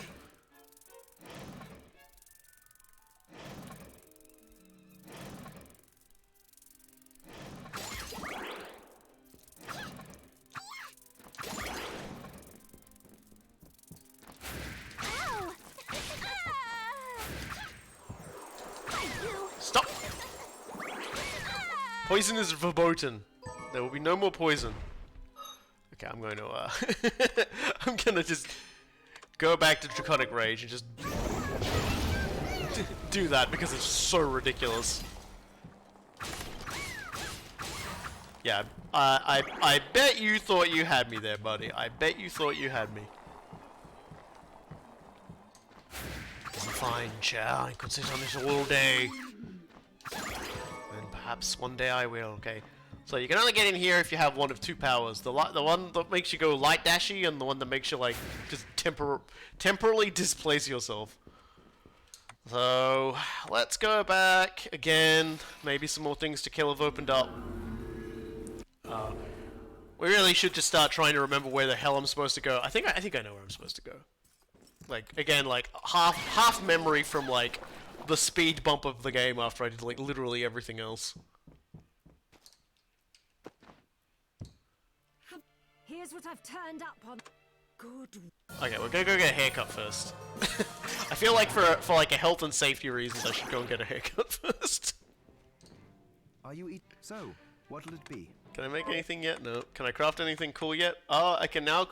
Stop! Poison is verboten. There will be no more poison. Okay, I'm going to, I'm gonna just go back to Draconic Rage and just do that because it's so ridiculous. Yeah, I bet you thought you had me there, buddy. I bet you thought you had me. It's a fine chair. I could sit on it all day. And perhaps one day I will, okay. So you can only get in here if you have one of two powers. The one that makes you go light dashy and the one that makes you like just temporarily displace yourself. So let's go back again. Maybe some more things to kill have opened up. We really should just start trying to remember where the hell I'm supposed to go. I think I know where I'm supposed to go. Like again, like half memory from like the speed bump of the game after I did like literally everything else. Here's what I've turned up on. Good. Okay, we're gonna go get a haircut first. I feel like for like a health and safety reasons, I should go and get a haircut first. Are you eat? So, what'll it be? Can I make anything yet? No. Can I craft anything cool yet? Oh, I can now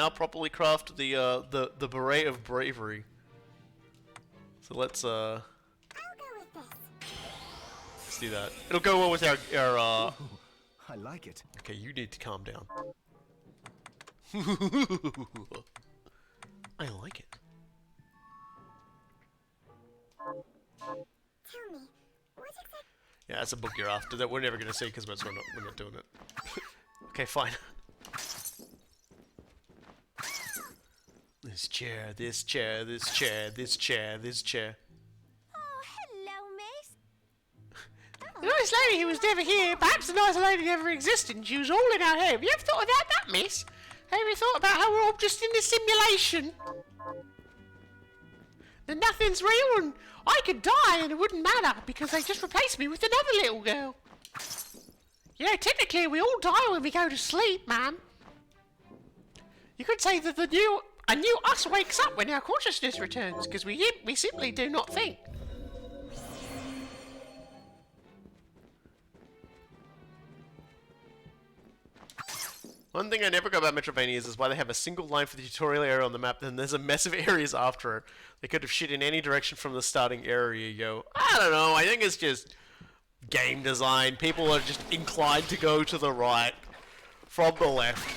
properly craft the beret of bravery. So let's I'll go with this. let's do that. It'll go well with our Whoa, I like it. Okay, you need to calm down. I like it. Tell me, what exactly? Yeah, that's a book you're after that we're never gonna see because we're not doing it. Okay, fine. This chair, this chair, this chair, this chair, this chair. Oh, hello, miss. The nice lady who was never here. Perhaps the nice lady never existed and she was all in our head. Have you ever thought about that, miss? Have you ever thought about how we're all just in a simulation? That nothing's real and I could die and it wouldn't matter because they just replaced me with another little girl. You know, technically we all die when we go to sleep, ma'am. You could say that a new us wakes up when our consciousness returns because we simply do not think. One thing I never got about Metroidvania is why they have a single line for the tutorial area on the map, then there's a mess of areas after it. They could have shit in any direction from the starting area, yo. I don't know, I think it's just game design. People are just inclined to go to the right from the left.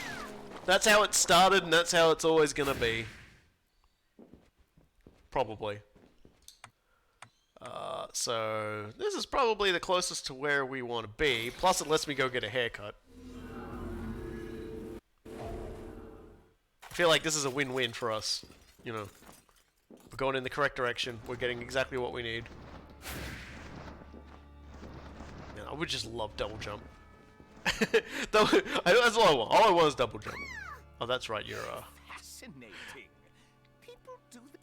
That's how it started and that's how it's always gonna be. Probably. So this is probably the closest to where we want to be. Plus, it lets me go get a haircut. I feel like this is a win-win for us. You know, we're going in the correct direction. We're getting exactly what we need. Man, I would just love double jump. That's all I want. All I want is double jump. Oh, that's right. You're Fascinating. People do the...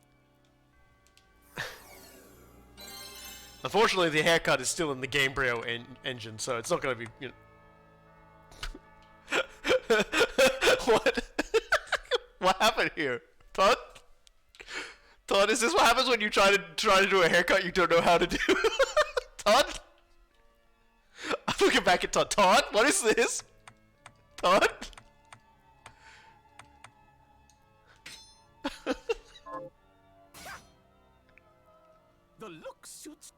Unfortunately, the haircut is still in the Gamebryo engine, so it's not going to be. You know... What? What happened here, Todd? Todd, is this what happens when you try to do a haircut you don't know how to do? Todd? I'm looking back at Todd. Todd, what is this? Todd? The look suits...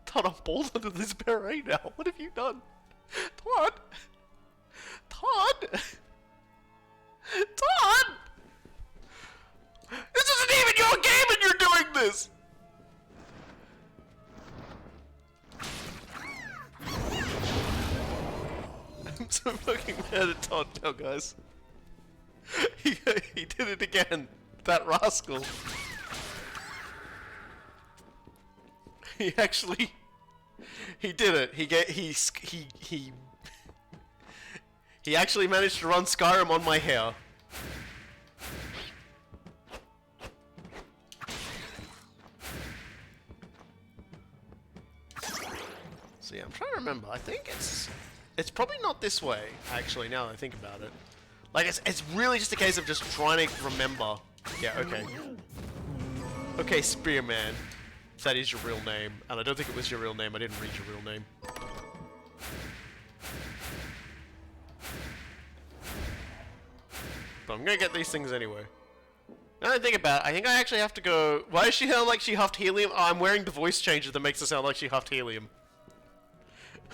Todd, I'm bald under this beret now. What have you done? Todd? Todd? Todd! This isn't even your game and you're doing this! I'm so fucking mad at Todd now, guys. He did it again. That rascal. He actually... He did it. He actually managed to run Skyrim on my hair. So yeah, I'm trying to remember. I think it's probably not this way, actually, now that I think about it. Like, it's really just a case of just trying to remember. Yeah, okay. Okay, Spearman. If that is your real name. And I don't think it was your real name. I didn't read your real name. But I'm gonna get these things anyway. Now that I think about it, I think I actually have to go... Why does she sound like she huffed helium? Oh, I'm wearing the voice changer that makes it sound like she huffed helium.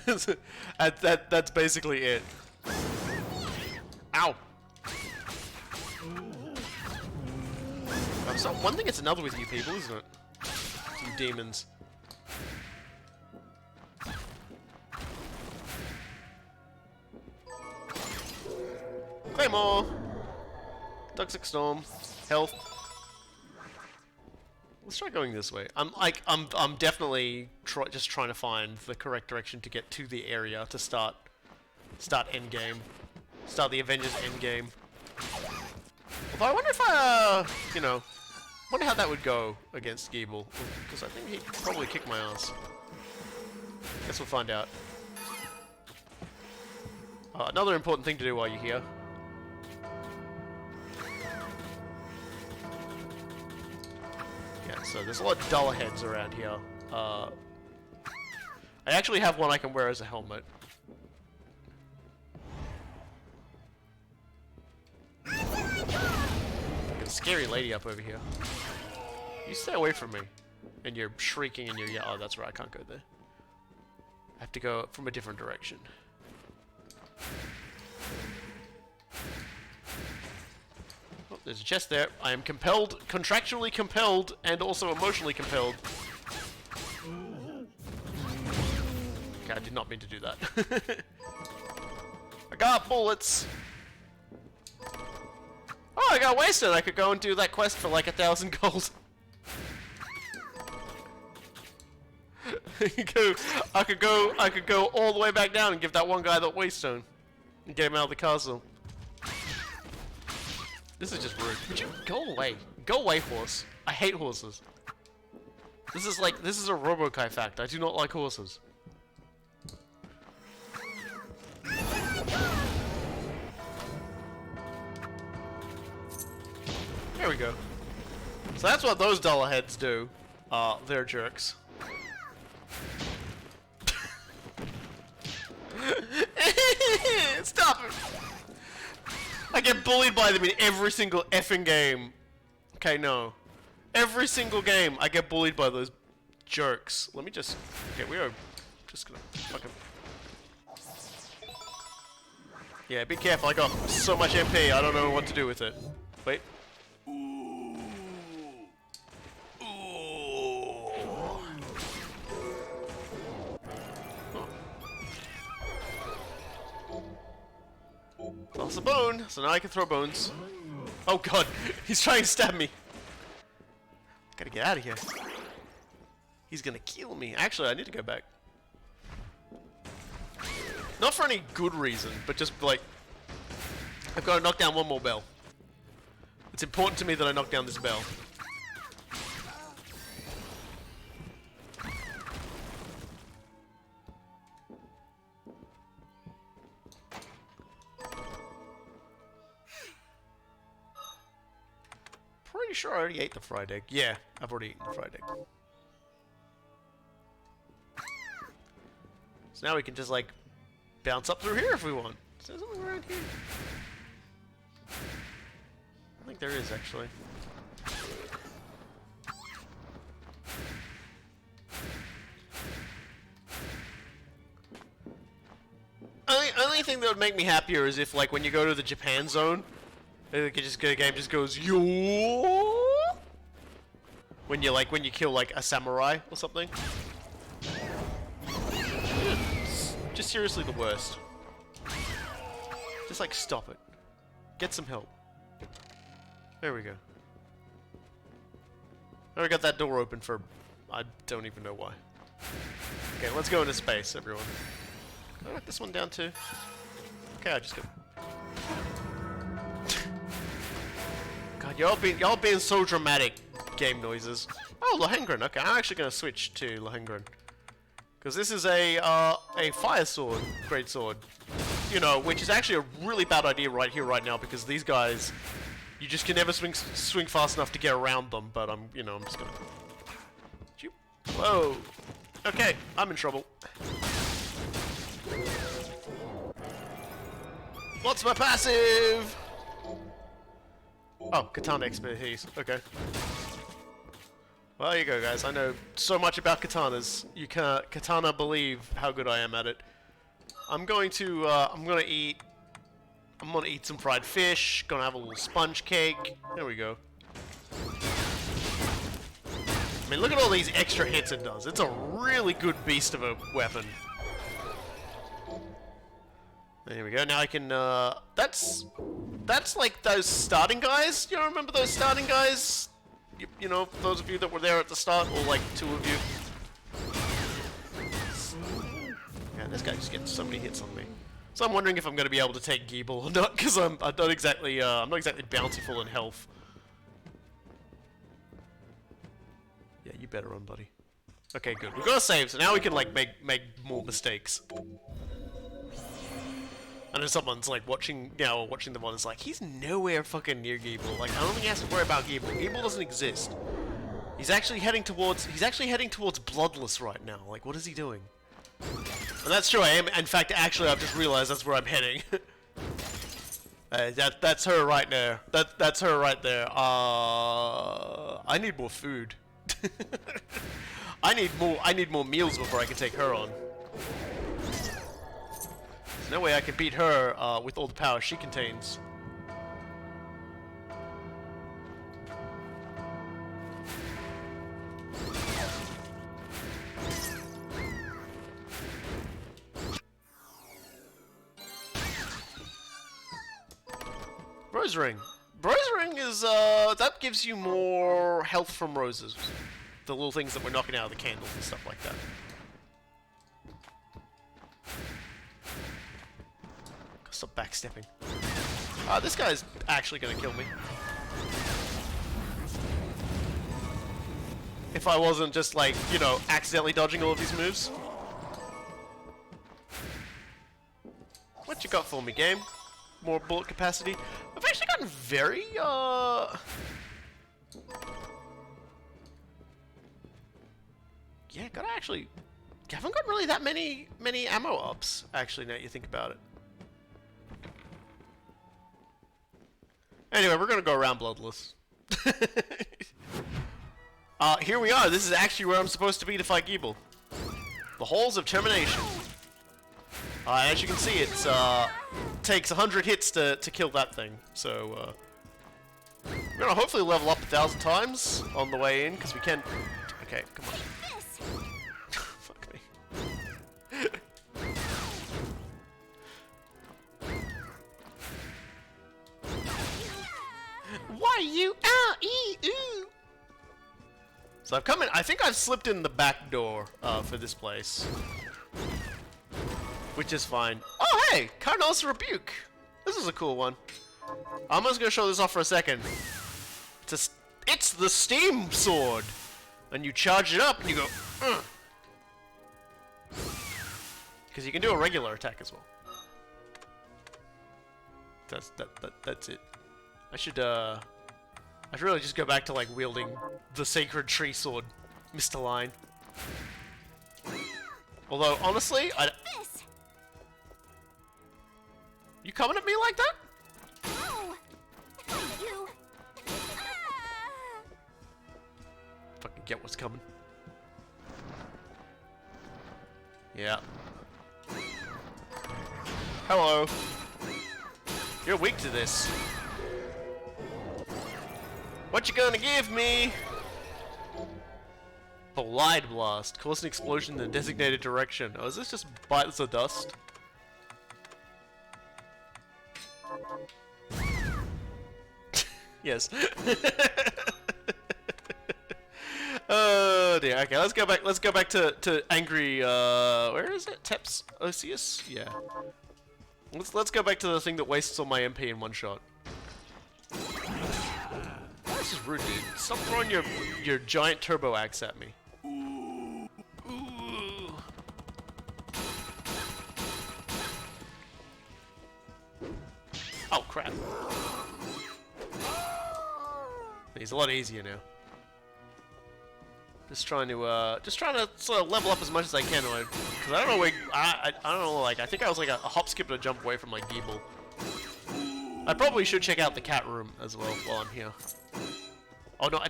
That's basically it. Ow! So one thing it's another with you people, isn't it? You demons. Claymore! Toxic Storm. Health. Let's try going this way. I'm definitely just trying to find the correct direction to get to the area to start endgame. Start the Avengers endgame. Although I wonder if you know, wonder how that would go against Gebel, because I think he'd probably kick my ass. Guess we'll find out. Another important thing to do while you're here. Yeah, so there's a lot of duller heads around here. I actually have one I can wear as a helmet. Got a scary lady up over here. You stay away from me. And you're shrieking and you're... Yeah, oh, that's right, I can't go there. I have to go from a different direction. Oh, there's a chest there. I am compelled, contractually compelled, and also emotionally compelled. Okay, I did not mean to do that. I got bullets! Oh, I got wasted! I could go and do that quest for like 1,000 gold. I could go all the way back down and give that one guy that waste stone. And get him out of the castle. This is just rude. Would you go away? Go away, horse. I hate horses. This is a Robokai fact. I do not like horses. There we go. So that's what those dollar heads do. They're jerks. Stop it! I get bullied by them in every single effing game. Okay, no. Every single game, I get bullied by those jerks. Let me just... Okay, we are just gonna fucking... Yeah, be careful. I got so much MP, I don't know what to do with it. Wait. Lost a bone, so now I can throw bones. Oh god, he's trying to stab me. Gotta get out of here. He's gonna kill me. Actually, I need to go back. Not for any good reason, but just like, I've got to knock down one more bell. It's important to me that I knock down this bell. Pretty sure I already ate the fried egg. Yeah, I've already eaten the fried egg. So now we can just like bounce up through here if we want. Is there something around here? I think there is actually. Only thing that would make me happier is if, like, when you go to the Japan zone, the game just goes yo. When you kill like a samurai or something. It's just seriously the worst. Just like stop it. Get some help. There we go. I got that door open for I don't even know why. Okay, let's go into space, everyone. Can I knock this one down too? Okay, I just go. God, y'all being so dramatic, game noises. Oh, Lohengrin. Okay, I'm actually gonna switch to Lohengrin. Because this is a fire sword, great sword. You know, which is actually a really bad idea right here, right now, because these guys, you just can never swing fast enough to get around them. But I'm just gonna. Whoa. Okay, I'm in trouble. What's my passive? Oh, katana expertise. Okay. Well, there you go, guys. I know so much about katanas. You can't katana believe how good I am at it. I'm gonna eat some fried fish. Gonna have a little sponge cake. There we go. I mean, look at all these extra hits it does. It's a really good beast of a weapon. There we go. Now I can, that's like those starting guys. You remember those starting guys? You know, those of you that were there at the start, or like two of you. Yeah, this guy just gets so many hits on me. So I'm wondering if I'm going to be able to take Gebel or not, because I'm not exactly bountiful in health. Yeah, you better run, buddy. Okay, good. We've got a save, so now we can like make more mistakes. I know someone's like watching the one is like, he's nowhere fucking near Gebel. Like, I don't think he has to worry about Gebel. Gebel doesn't exist. He's actually heading towards Bloodless right now. Like, what is he doing? And that's true, I am. In fact, actually, I've just realized that's where I'm heading. That's her right there. That's her right there. I need more food. I need more meals before I can take her on. There's no way I can beat her with all the power she contains. Rose ring. Rose ring is that gives you more health from roses. The little things that we're knocking out of the candles and stuff like that. Stop backstepping. This guy's actually gonna kill me. If I wasn't just like, you know, accidentally dodging all of these moves. What you got for me, game? More bullet capacity. I've actually gotten very, yeah, haven't gotten really that many ammo ups, actually, now that you think about it. Anyway, we're gonna go around Bloodless. Here we are. This is actually where I'm supposed to be to fight Gebel. The Halls of Termination. As you can see, it takes 100 hits to kill that thing. So, we're gonna hopefully level up 1,000 times on the way in, because we can... Okay, come on. Fuck me. you, ah, ee, ooh. So I've come in. I think I've slipped in the back door for this place, which is fine. Oh hey, Cardinal's Rebuke. This is a cool one. I'm just gonna show this off for a second. It's the Steam Sword, and you charge it up and you go. Because you can do a regular attack as well. That's it. I should really just go back to like wielding the Sacred Tree Sword, Mr. Line. Although honestly, you coming at me like that? Oh, you. Fucking get what's coming. Yeah. Hello. You're weak to this. What you gonna give me? Blide Blast. Cause an explosion in the designated direction. Oh, is this just bites of dust? Yes. Oh dear. Okay, let's go back. Let's go back to angry. Where is it? Teps Osius. Yeah. Let's go back to the thing that wastes all my MP in one shot. This is rude, dude. Stop throwing your giant turbo axe at me. Ooh. Oh crap. He's a lot easier now. Just trying to sort of level up as much as I can, because I don't know where I don't know, like I think I was like a hop, skip, and a jump away from like Gebel. I probably should check out the cat room as well while I'm here. Oh no, I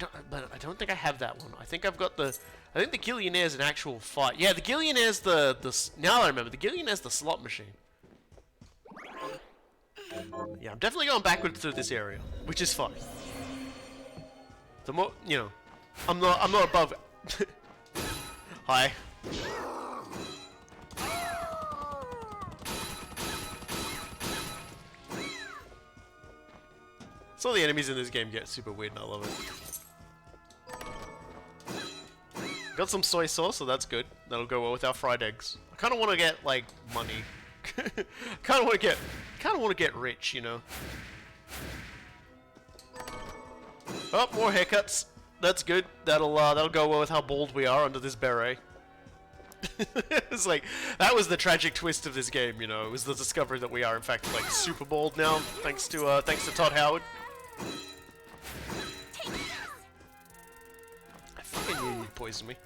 don't think I have that one. I think I've got the. I think the Gillionaire is an actual fight. Yeah, the Gillionaire's the now I remember the Gillionaire's the slot machine. Yeah, I'm definitely going backwards through this area, which is fine. The more, you know, I'm not above. Hi. Some of the enemies in this game get super weird and I love it. Got some soy sauce, so that's good. That'll go well with our fried eggs. I kind of want to get like money. kind of want to get rich, you know. Oh, more haircuts. That's good. That'll go well with how bald we are under this beret. It's like that was the tragic twist of this game, you know. It was the discovery that we are in fact like super bald now, thanks to Todd Howard. I fucking knew you'd poison me.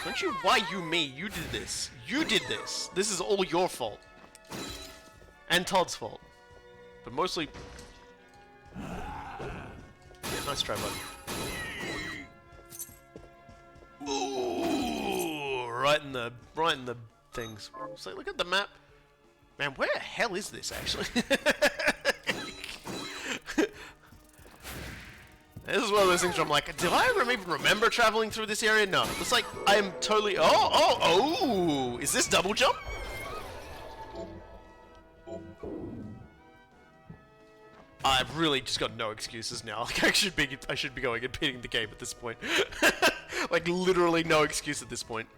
Don't you? Why you me? You did this. You did this. This is all your fault. And Todd's fault. But mostly. Yeah, nice try, buddy. Ooh, right in the things. So look at the map. Man, where the hell is this actually? This is one of those things where I'm like, did I even remember traveling through this area? No. It's like I am totally. Oh! Is this double jump? I've really just got no excuses now. Like I should be going and beating the game at this point. Like literally no excuse at this point.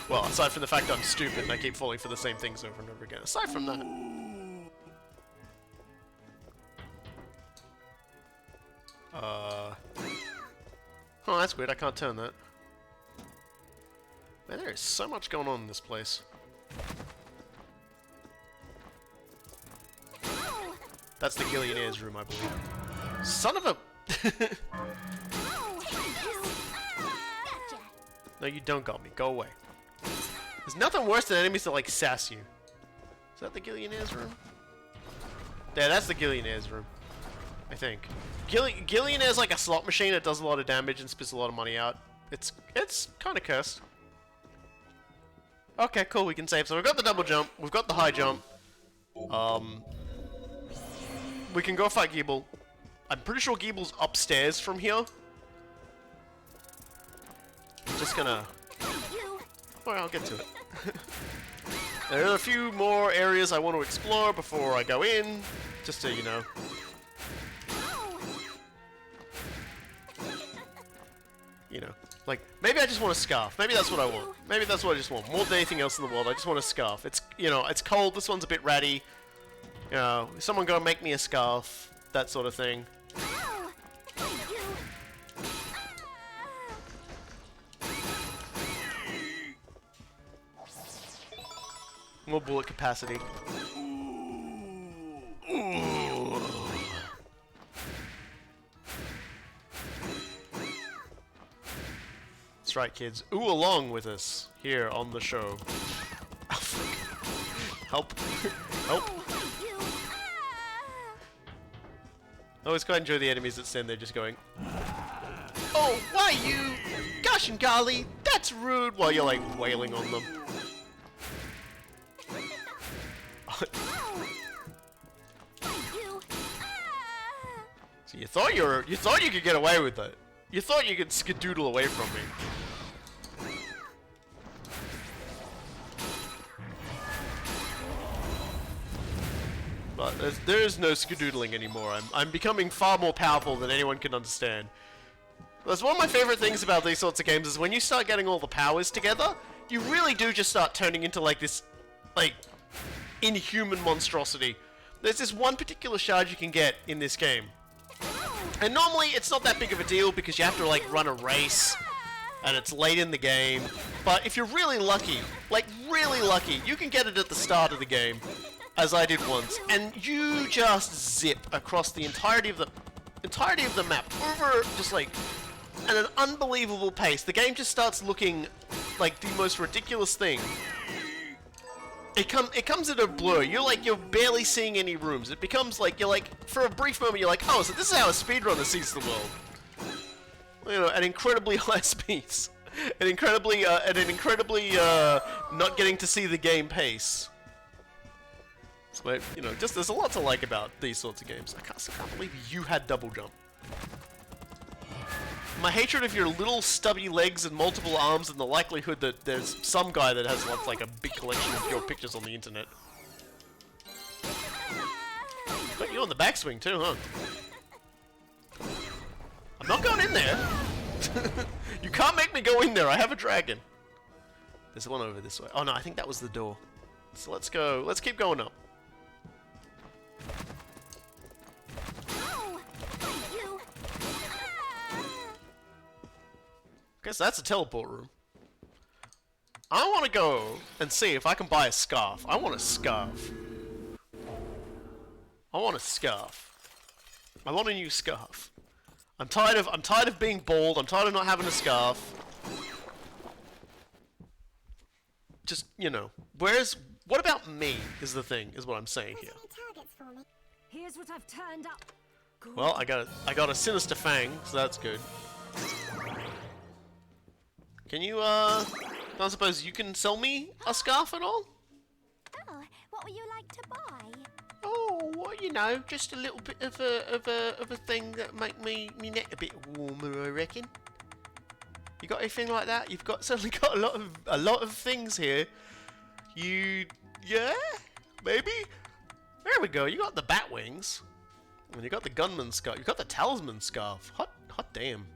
Well, aside from the fact I'm stupid and I keep falling for the same things over and over again. Aside from that. Oh, that's weird. I can't turn that. Man, there is so much going on in this place. That's the Gillionaire's room, I believe. Son of a... No, you don't got me. Go away. There's nothing worse than enemies that, like, sass you. Is that the Gillionaire's room? Yeah, that's the Gillionaire's room. I think. Gillionaire's like a slot machine. It does a lot of damage and spits a lot of money out. It's kind of cursed. Okay, cool. We can save. So we've got the double jump. We've got the high jump. We can go fight Gebel. I'm pretty sure Gebel's upstairs from here. I'm just gonna... Well, I'll get to it. There are a few more areas I want to explore before I go in. Just to, you know, Like, maybe I just want a scarf. Maybe that's what I want. Maybe that's what I just want. More than anything else in the world, I just want a scarf. It's, you know, it's cold. This one's a bit ratty. You know, is someone gonna make me a scarf? That sort of thing. Ow! Thank you. More bullet capacity. Ooh. That's right, kids. Ooh, along with us here on the show. Help. Help. Thank you. I always quite enjoy the enemies that stand there just going, "Oh, why you? Gosh and golly, that's rude," while you're like wailing on them. Thank you. So you thought you could get away with it. You thought you could skedoodle away from me. But there is no skedoodling anymore. I'm becoming far more powerful than anyone can understand. That's one of my favorite things about these sorts of games is when you start getting all the powers together, you really do just start turning into like this, like, inhuman monstrosity. There's this one particular shard you can get in this game. And normally it's not that big of a deal because you have to like run a race and it's late in the game. But if you're really lucky, like really lucky, you can get it at the start of the game, as I did once, and you just zip across the entirety of the map over just like at an unbelievable pace. The game just starts looking like the most ridiculous thing. It comes in a blur. You're barely seeing any rooms. It becomes like you're like for a brief moment you're like, oh, so this is how a speedrunner sees the world. You know, at incredibly high speeds, at an incredibly not getting to see the game pace. So, you know, just there's a lot to like about these sorts of games. I still can't believe you had double jump. My hatred of your little stubby legs and multiple arms and the likelihood that there's some guy that has like a big collection of your pictures on the internet. Got you on the backswing too, huh? I'm not going in there. You can't make me go in there. I have a dragon. There's one over this way. Oh no, I think that was the door. So let's go. Let's keep going up. Oh, thank you. Guess that's a teleport room. I want to go and see if I can buy a scarf. I want a scarf. I want a scarf. I want a new scarf. I'm tired of being bald. I'm tired of not having a scarf. Just, you know, what about me is the thing, is what I'm saying here. Here's what I've turned up. Good. Well, I got a sinister fang, so that's good. Can you, I don't suppose you can sell me a scarf at all? Oh, what would you like to buy? Oh, well, you know, just a little bit of a thing that make me neck a bit warmer, I reckon. You got anything like that? You've certainly got a lot of things here. Yeah, maybe. There we go. You got the bat wings, and you got the gunman scarf. You got the talisman scarf. Hot damn.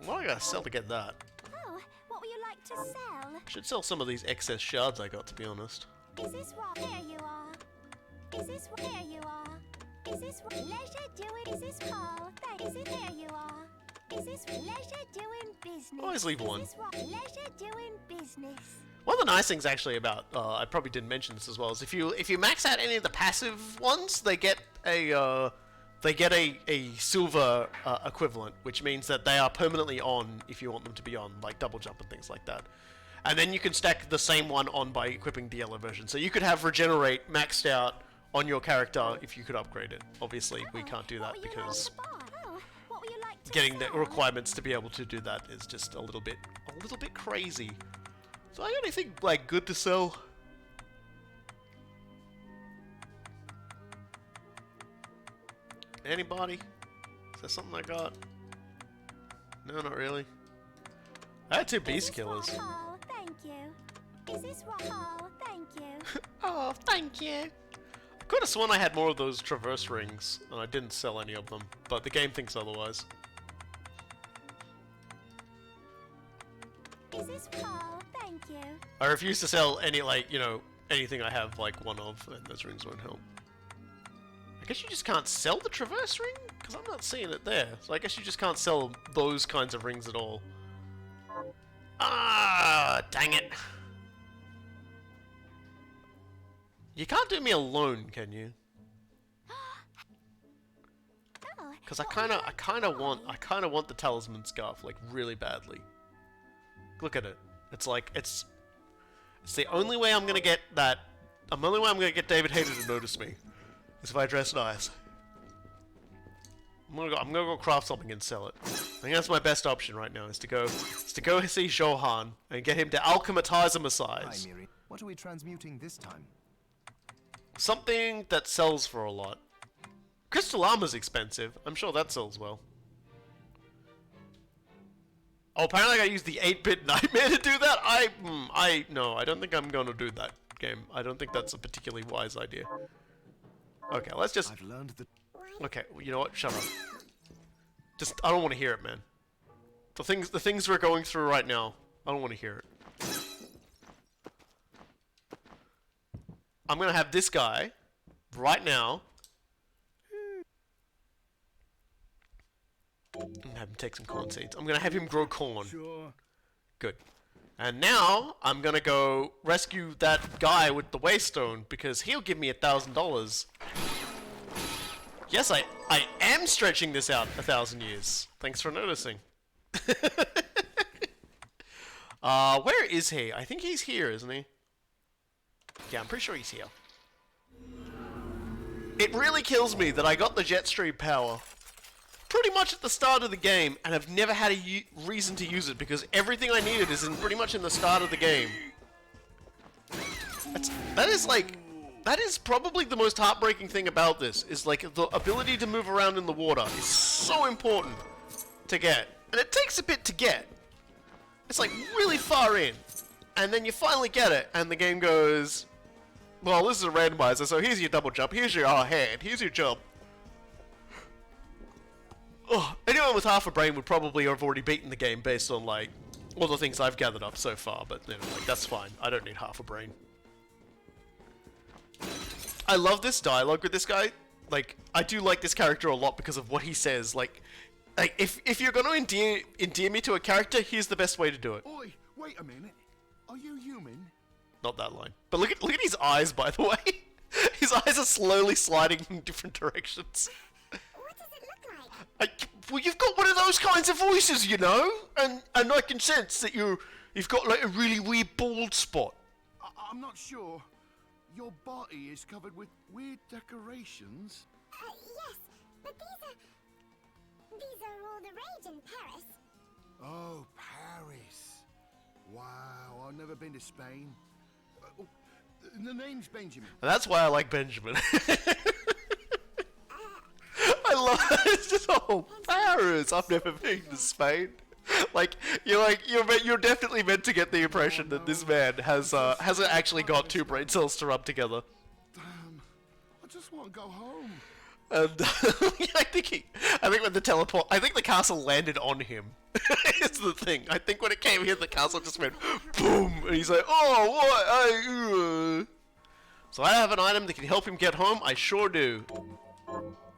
What do I gotta sell to get that? Oh, what would you like to sell? Should sell some of these excess shards I got, to be honest. Is this what? Here you are. Is this what? Here you are. Is this what? Leisure doing? Is this oh, thank? Is it here you are? Is this leisure doing business? Always leave one. Is this what? Leisure doing business. One of the nice things actually about I probably didn't mention this as well is if you max out any of the passive ones, they get a silver equivalent, which means that they are permanently on if you want them to be on, like double jump and things like that. And then you can stack the same one on by equipping the yellow version. So you could have regenerate maxed out on your character if you could upgrade it. Obviously, we can't do that because getting the requirements to be able to do that is just a little bit crazy. So I got anything like good to sell? Anybody? Is there something I got? No, not really. I had two beast killers. Oh, thank you. Is this what? Oh, thank you. Oh, thank you. I could have sworn I had more of those traverse rings, and I didn't sell any of them, but the game thinks otherwise. Is this? Oh, thank you. I refuse to sell any, like, you know, anything I have, like, one of, and those rings won't help. I guess you just can't sell the Traverse ring? Because I'm not seeing it there. So I guess you just can't sell those kinds of rings at all. Ah, dang it. You can't do me a loan, can you? Because I kind of want the talisman scarf, like, really badly. Look at it. It's like, it's the only way I'm gonna get that. The only way I'm gonna get David Hayter to notice me is if I dress nice. I'm gonna go craft something and sell it. I think that's my best option right now. Is to go see Johan and get him to alchematize him a Hi, size. Miri. What are we transmuting this time? Something that sells for a lot. Crystal armor's expensive. I'm sure that sells well. Oh, apparently I gotta use the 8-bit nightmare to do that? No, I don't think I'm gonna do that game. I don't think that's a particularly wise idea. Okay, let's just... I've learned that. Okay, well, you know what? Shut up. Just, I don't want to hear it, man. The things we're going through right now, I don't want to hear it. I'm gonna have this guy, right now, and have him take some corn seeds. I'm gonna have him grow corn. Sure. Good. And now, I'm gonna go rescue that guy with the waystone, because he'll give me $1,000. Yes, I am stretching this out 1,000 years. Thanks for noticing. Where is he? I think he's here, isn't he? Yeah, I'm pretty sure he's here. It really kills me that I got the jet stream power pretty much at the start of the game and have never had a reason to use it because everything I needed is pretty much in the start of the game. That is probably the most heartbreaking thing about this, is like the ability to move around in the water is so important to get. And it takes a bit to get. It's like really far in. And then you finally get it, and the game goes, well, this is a randomizer, so here's your double jump, here's your hand, here's your jump. Ugh, anyone with half a brain would probably have already beaten the game based on, like, all the things I've gathered up so far, but, you know, like, that's fine. I don't need half a brain. I love this dialogue with this guy. Like, I do like this character a lot because of what he says. Like if you're gonna endear me to a character, here's the best way to do it. Oi, wait a minute. Are you human? Not that line. But look at his eyes, by the way. His eyes are slowly sliding in different directions. What does it look like? Well, you've got one of those kinds of voices, you know, and I can sense that you've got like a really weird bald spot. I'm not sure. Your body is covered with weird decorations. Yes, but these are all the rage in Paris. Oh, Paris. Wow, I've never been to Spain. The name's Benjamin. And that's why I like Benjamin. I love it. It's just Paris. I've never been to Spain. You're definitely meant to get the impression that this man hasn't actually got two brain cells to rub together. Damn, I just want to go home. And I think when I think the castle landed on him. It's the thing. I think when it came here, the castle just went boom, and he's like, oh, what? So I have an item that can help him get home. I sure do.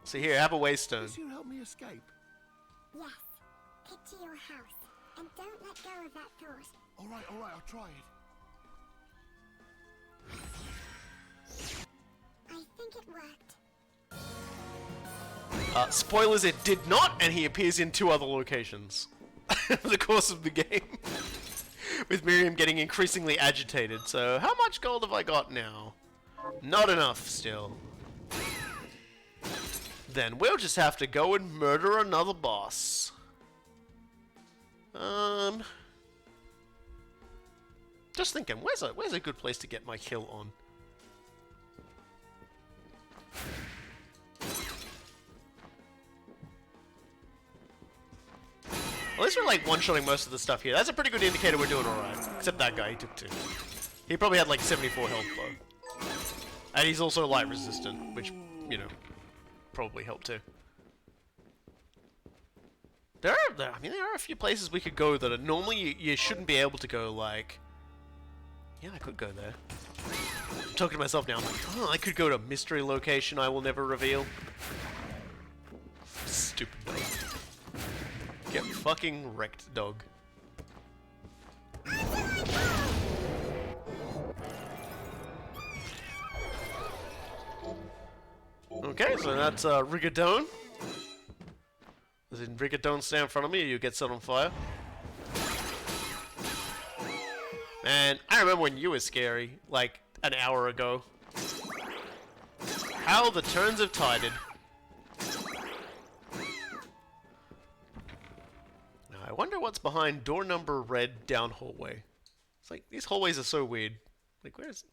So here, have a waystone. Does you help me escape? Yes. Get to your house and don't let go of that thought. All right, I'll try it. I think it worked. Spoilers, it did not, and he appears in 2 other locations over the course of the game. With Miriam getting increasingly agitated. So, how much gold have I got now? Not enough, still. Then we'll just have to go and murder another boss. Just thinking, where's a good place to get my kill on? At least we're like one-shotting most of the stuff here. That's a pretty good indicator we're doing alright. Except that guy, he took 2. He probably had like 74 health though. And he's also light resistant, which, you know, probably helped too. I mean, there are a few places we could go that are normally you shouldn't be able to go, like... Yeah, I could go there. I'm talking to myself now, I'm like, oh, I could go to a mystery location I will never reveal. Stupid dog. Get fucking wrecked, dog. Okay, so that's Rigadone. As in, Rigadone stay in front of me or you get set on fire. Man, I remember when you were scary, like, an hour ago. How the turns have tided. Now, I wonder what's behind door number red down hallway. It's like, these hallways are so weird. Like, where is it?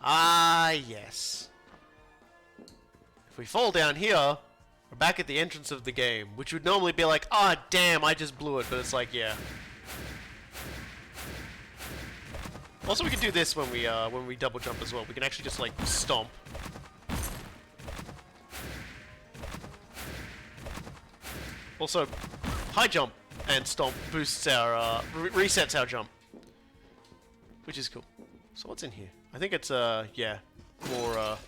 Ah, yes. If we fall down here, we're back at the entrance of the game, which would normally be like, ah, damn, I just blew it, but it's like, yeah. Also, we can do this when we double jump as well. We can actually just like stomp. Also, high jump and stomp boosts our resets our jump, which is cool. So what's in here? I think it's yeah, more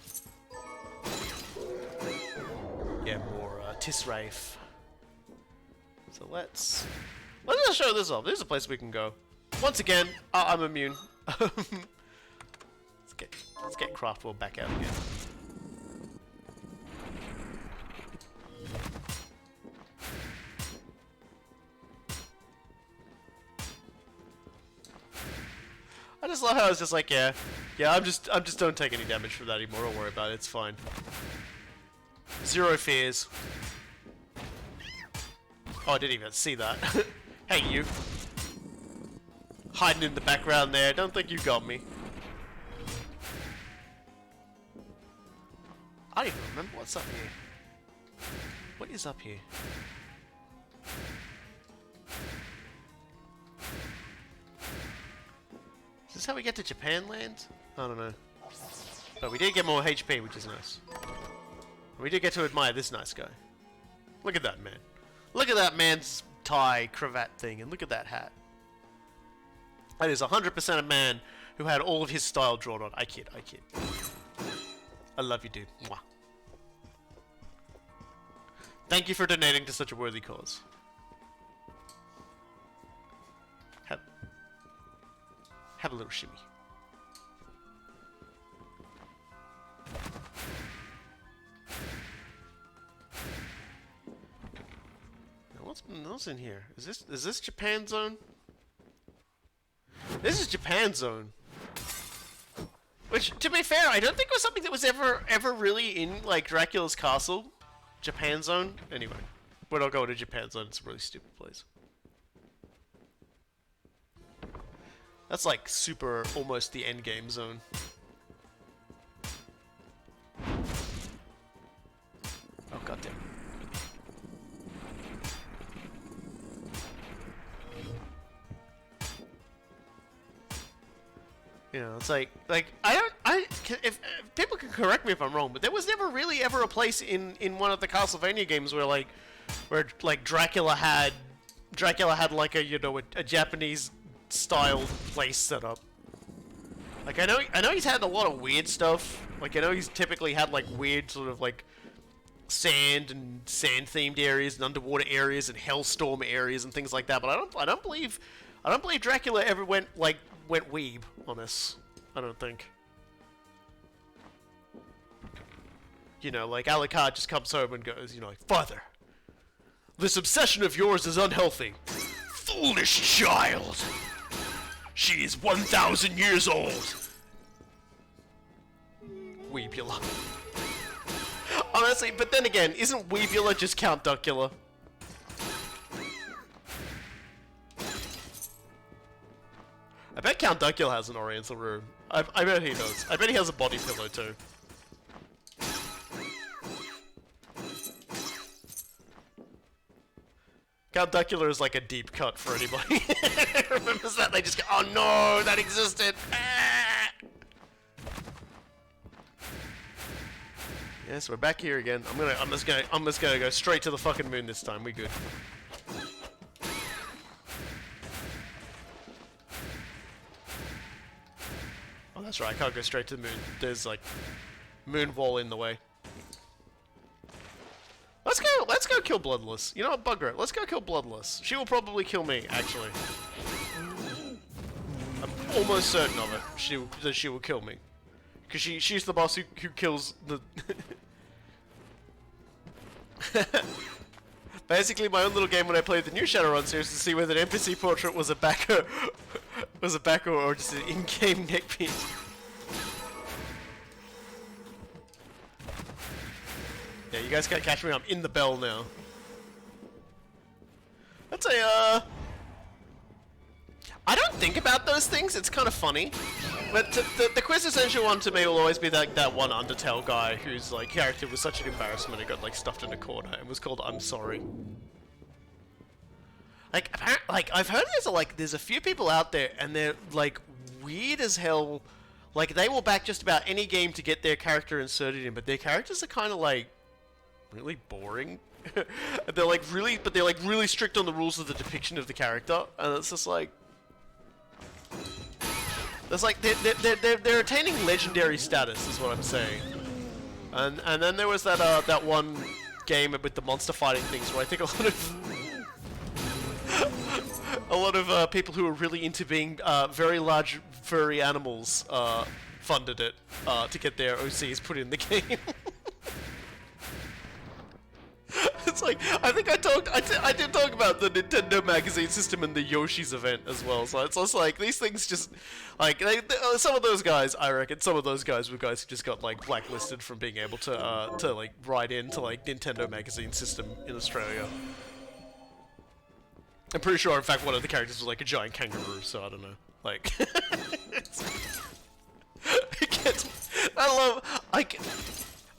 Tisrafe. So let's just show this off. There's a place we can go. Once again, I'm immune. let's get Craftworld back out again. I just love how it's just like, yeah, I'm just don't take any damage from that anymore. Don't worry about it. It's fine. Zero fears. Oh, I didn't even see that. Hey, you. Hiding in the background there. Don't think you got me. I don't even remember what's up here. What is up here? Is this how we get to Japan land? I don't know. But we did get more HP, which is nice. We did get to admire this nice guy. Look at that man. Look at that man's tie, cravat thing, and look at that hat. That is 100% a man who had all of his style drawn on. I kid, I kid. I love you, dude. Mwah. Thank you for donating to such a worthy cause. Have a little shimmy. Now what's in here? Is this Japan zone? This is Japan zone. Which, to be fair, I don't think was something that was ever really in like Dracula's castle. Japan zone. Anyway, we're not going to Japan zone. It's a really stupid place. That's like super, almost the end game zone. Oh goddamn! You know, it's like if people can correct me if I'm wrong, but there was never really ever a place in one of the Castlevania games where Dracula had like a Japanese style place set up. Like I know he's had a lot of weird stuff. Like I know he's typically had like weird sort of like sand themed areas and underwater areas and hellstorm areas and things like that. But I don't believe Dracula ever went weeb on us. I don't think. You know, like Alucard just comes home and goes, you know, like, Father, this obsession of yours is unhealthy. Foolish child. She is 1,000 years old. Weebula. Honestly, but then again, isn't Weebula just Count Duckula? I bet Count Duckula has an oriental room. I bet he does. I bet he has a body pillow too. Count Duckula is like a deep cut for anybody who remembers that. They just go, oh no, that existed. Ah! Yes, we're back here again. I'm just gonna go straight to the fucking moon this time. We good. Oh, that's right. I can't go straight to the moon. There's like moon wall in the way. Let's go kill Bloodless. You know what, bugger it. Let's go kill Bloodless. She will probably kill me, actually. I'm almost certain of it. That she will kill me. Because she's the boss who kills the... Basically, my own little game when I played the new Shadowrun series to see whether an NPC portrait was a backer, or just an in-game neckpiece. Yeah, you guys can't catch me. I'm in the bell now. That's a I don't think about those things. It's kind of funny, but the quintessential one to me will always be that one Undertale guy whose like character was such an embarrassment and got like stuffed in a corner and was called I'm Sorry. Like I've heard there's a few people out there and they're like weird as hell. Like they will back just about any game to get their character inserted in, but their characters are kind of like really boring. They're like really strict on the rules of the depiction of the character, and it's just like. There's like they're attaining legendary status, is what I'm saying. And then there was that one game with the monster fighting things where I think a lot of people who are really into being very large furry animals funded it to get their OCs put in the game. It's like, I think I did talk about the Nintendo Magazine system and the Yoshi's event as well, so it's just like, these things just, like, some of those guys, I reckon, some of those guys were guys who just got, like, blacklisted from being able to like, write into, like, Nintendo Magazine system in Australia. I'm pretty sure, in fact, one of the characters was, like, a giant kangaroo, so I don't know, like,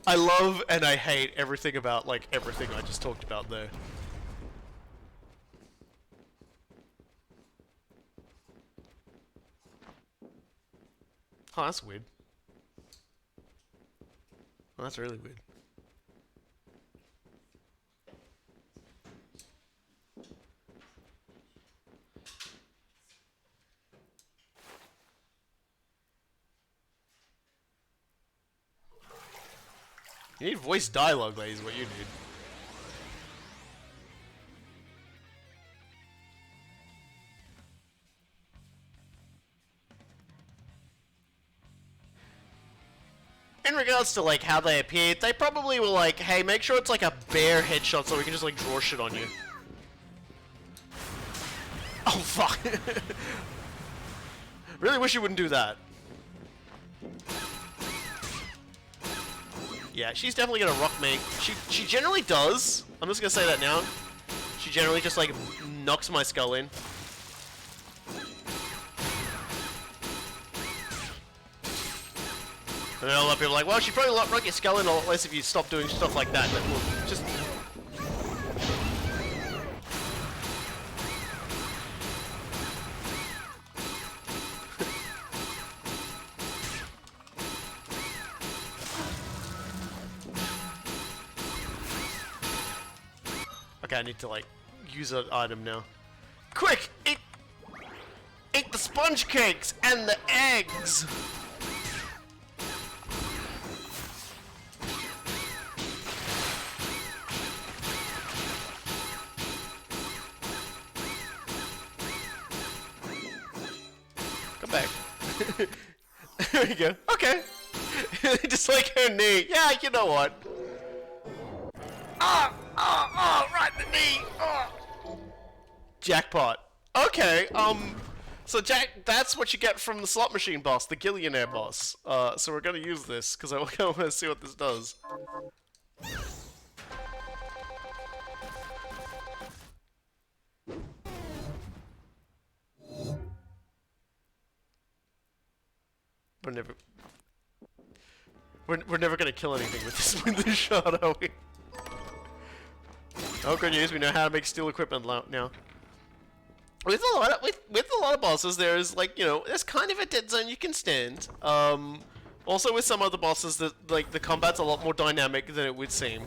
I love and I hate everything about, like, everything I just talked about there. Oh, that's weird. Oh, that's really weird. You need voice dialogue, that is what you need. In regards to like how they appeared, they probably were like, hey, make sure it's like a bare headshot so we can just like draw shit on you. Oh fuck. Really wish you wouldn't do that. Yeah, she's definitely gonna rock me. She generally does. I'm just gonna say that now. She generally just like knocks my skull in. And then a lot of people are like, well, she'd probably rock your skull in a lot less if you stop doing stuff like that. But look, just... Okay, I need to, like, use an item now. Quick! Eat the sponge cakes and the eggs! Come back. There we go. Okay. Just like her knee. Yeah, you know what? Right in the knee! Jackpot. Okay, so Jack, that's what you get from the slot machine boss, the Gillionaire boss. So we're gonna use this, because I want to see what this does. We're never gonna kill anything with this shot, are we? Oh, good news! We know how to make steel equipment now. With a lot of bosses, there's like, you know, there's kind of a dead zone you can stand. Or Also, with some other bosses, the combat's a lot more dynamic than it would seem.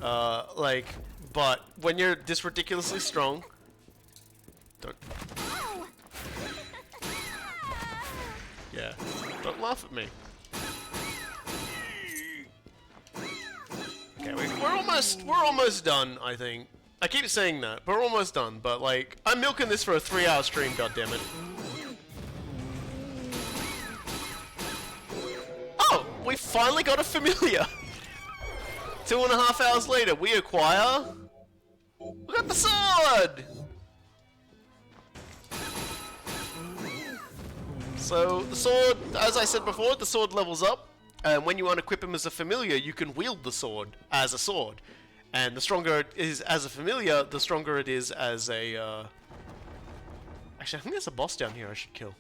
But when you're this ridiculously strong, don't. Yeah, don't laugh at me. Okay, we're almost done, I think. I keep saying that, but we're almost done. But like, I'm milking this for a 3-hour stream. Goddammit. Oh, we finally got a familiar. 2.5 hours later, we acquire. We got the sword. So the sword, as I said before, the sword levels up. And when you unequip him as a familiar, you can wield the sword as a sword. And the stronger it is as a familiar, the stronger it is as a, Actually, I think there's a boss down here I should kill.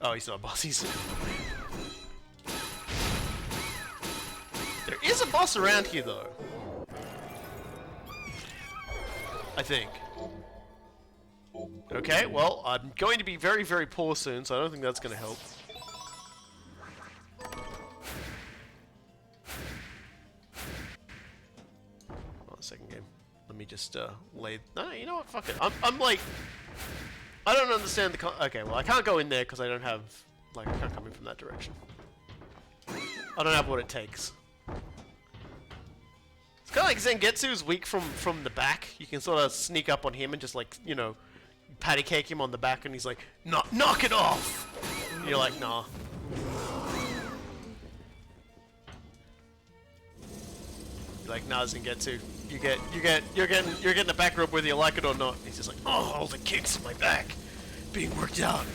Oh, he's not a boss, he's... There is a boss around here, though. I think. Okay, well, I'm going to be very, very poor soon, so I don't think that's going to help. Second game. Let me just lay. No, you know what? Fuck it. I'm like, I don't understand the. Okay, well I can't go in there because I don't have like I can't come in from that direction. I don't have what it takes. It's kind of like Zengetsu's weak from the back. You can sort of sneak up on him and just like patty cake him on the back, and he's like, knock it off. And you're like, nah. You're like, nah, Zengetsu. You're getting the back rub whether you like it or not. He's just like, oh, all the kicks in my back being worked out.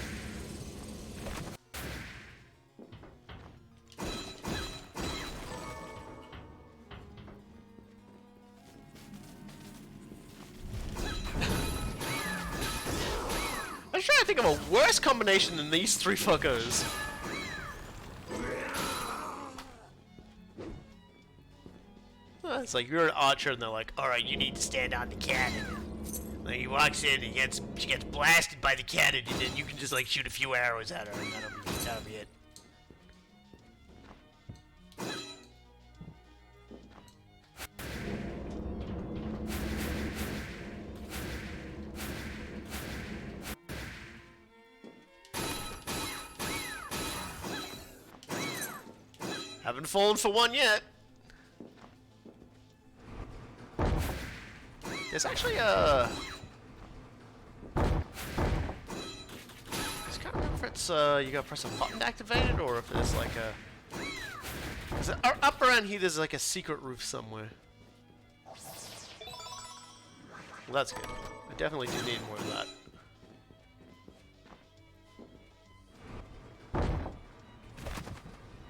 I'm trying to think of a worse combination than these three fuckers. It's like you're an archer and they're like, alright, you need to stand on the cannon. Like he walks in and she gets blasted by the cannon and then you can just like shoot a few arrows at her and that'll be it. Haven't fallen for one yet. There's actually a... I just can't remember if it's you gotta press a button to activate it or if it's like a... Is it, up around here there's like a secret roof somewhere. Well, that's good. I definitely do need more of that.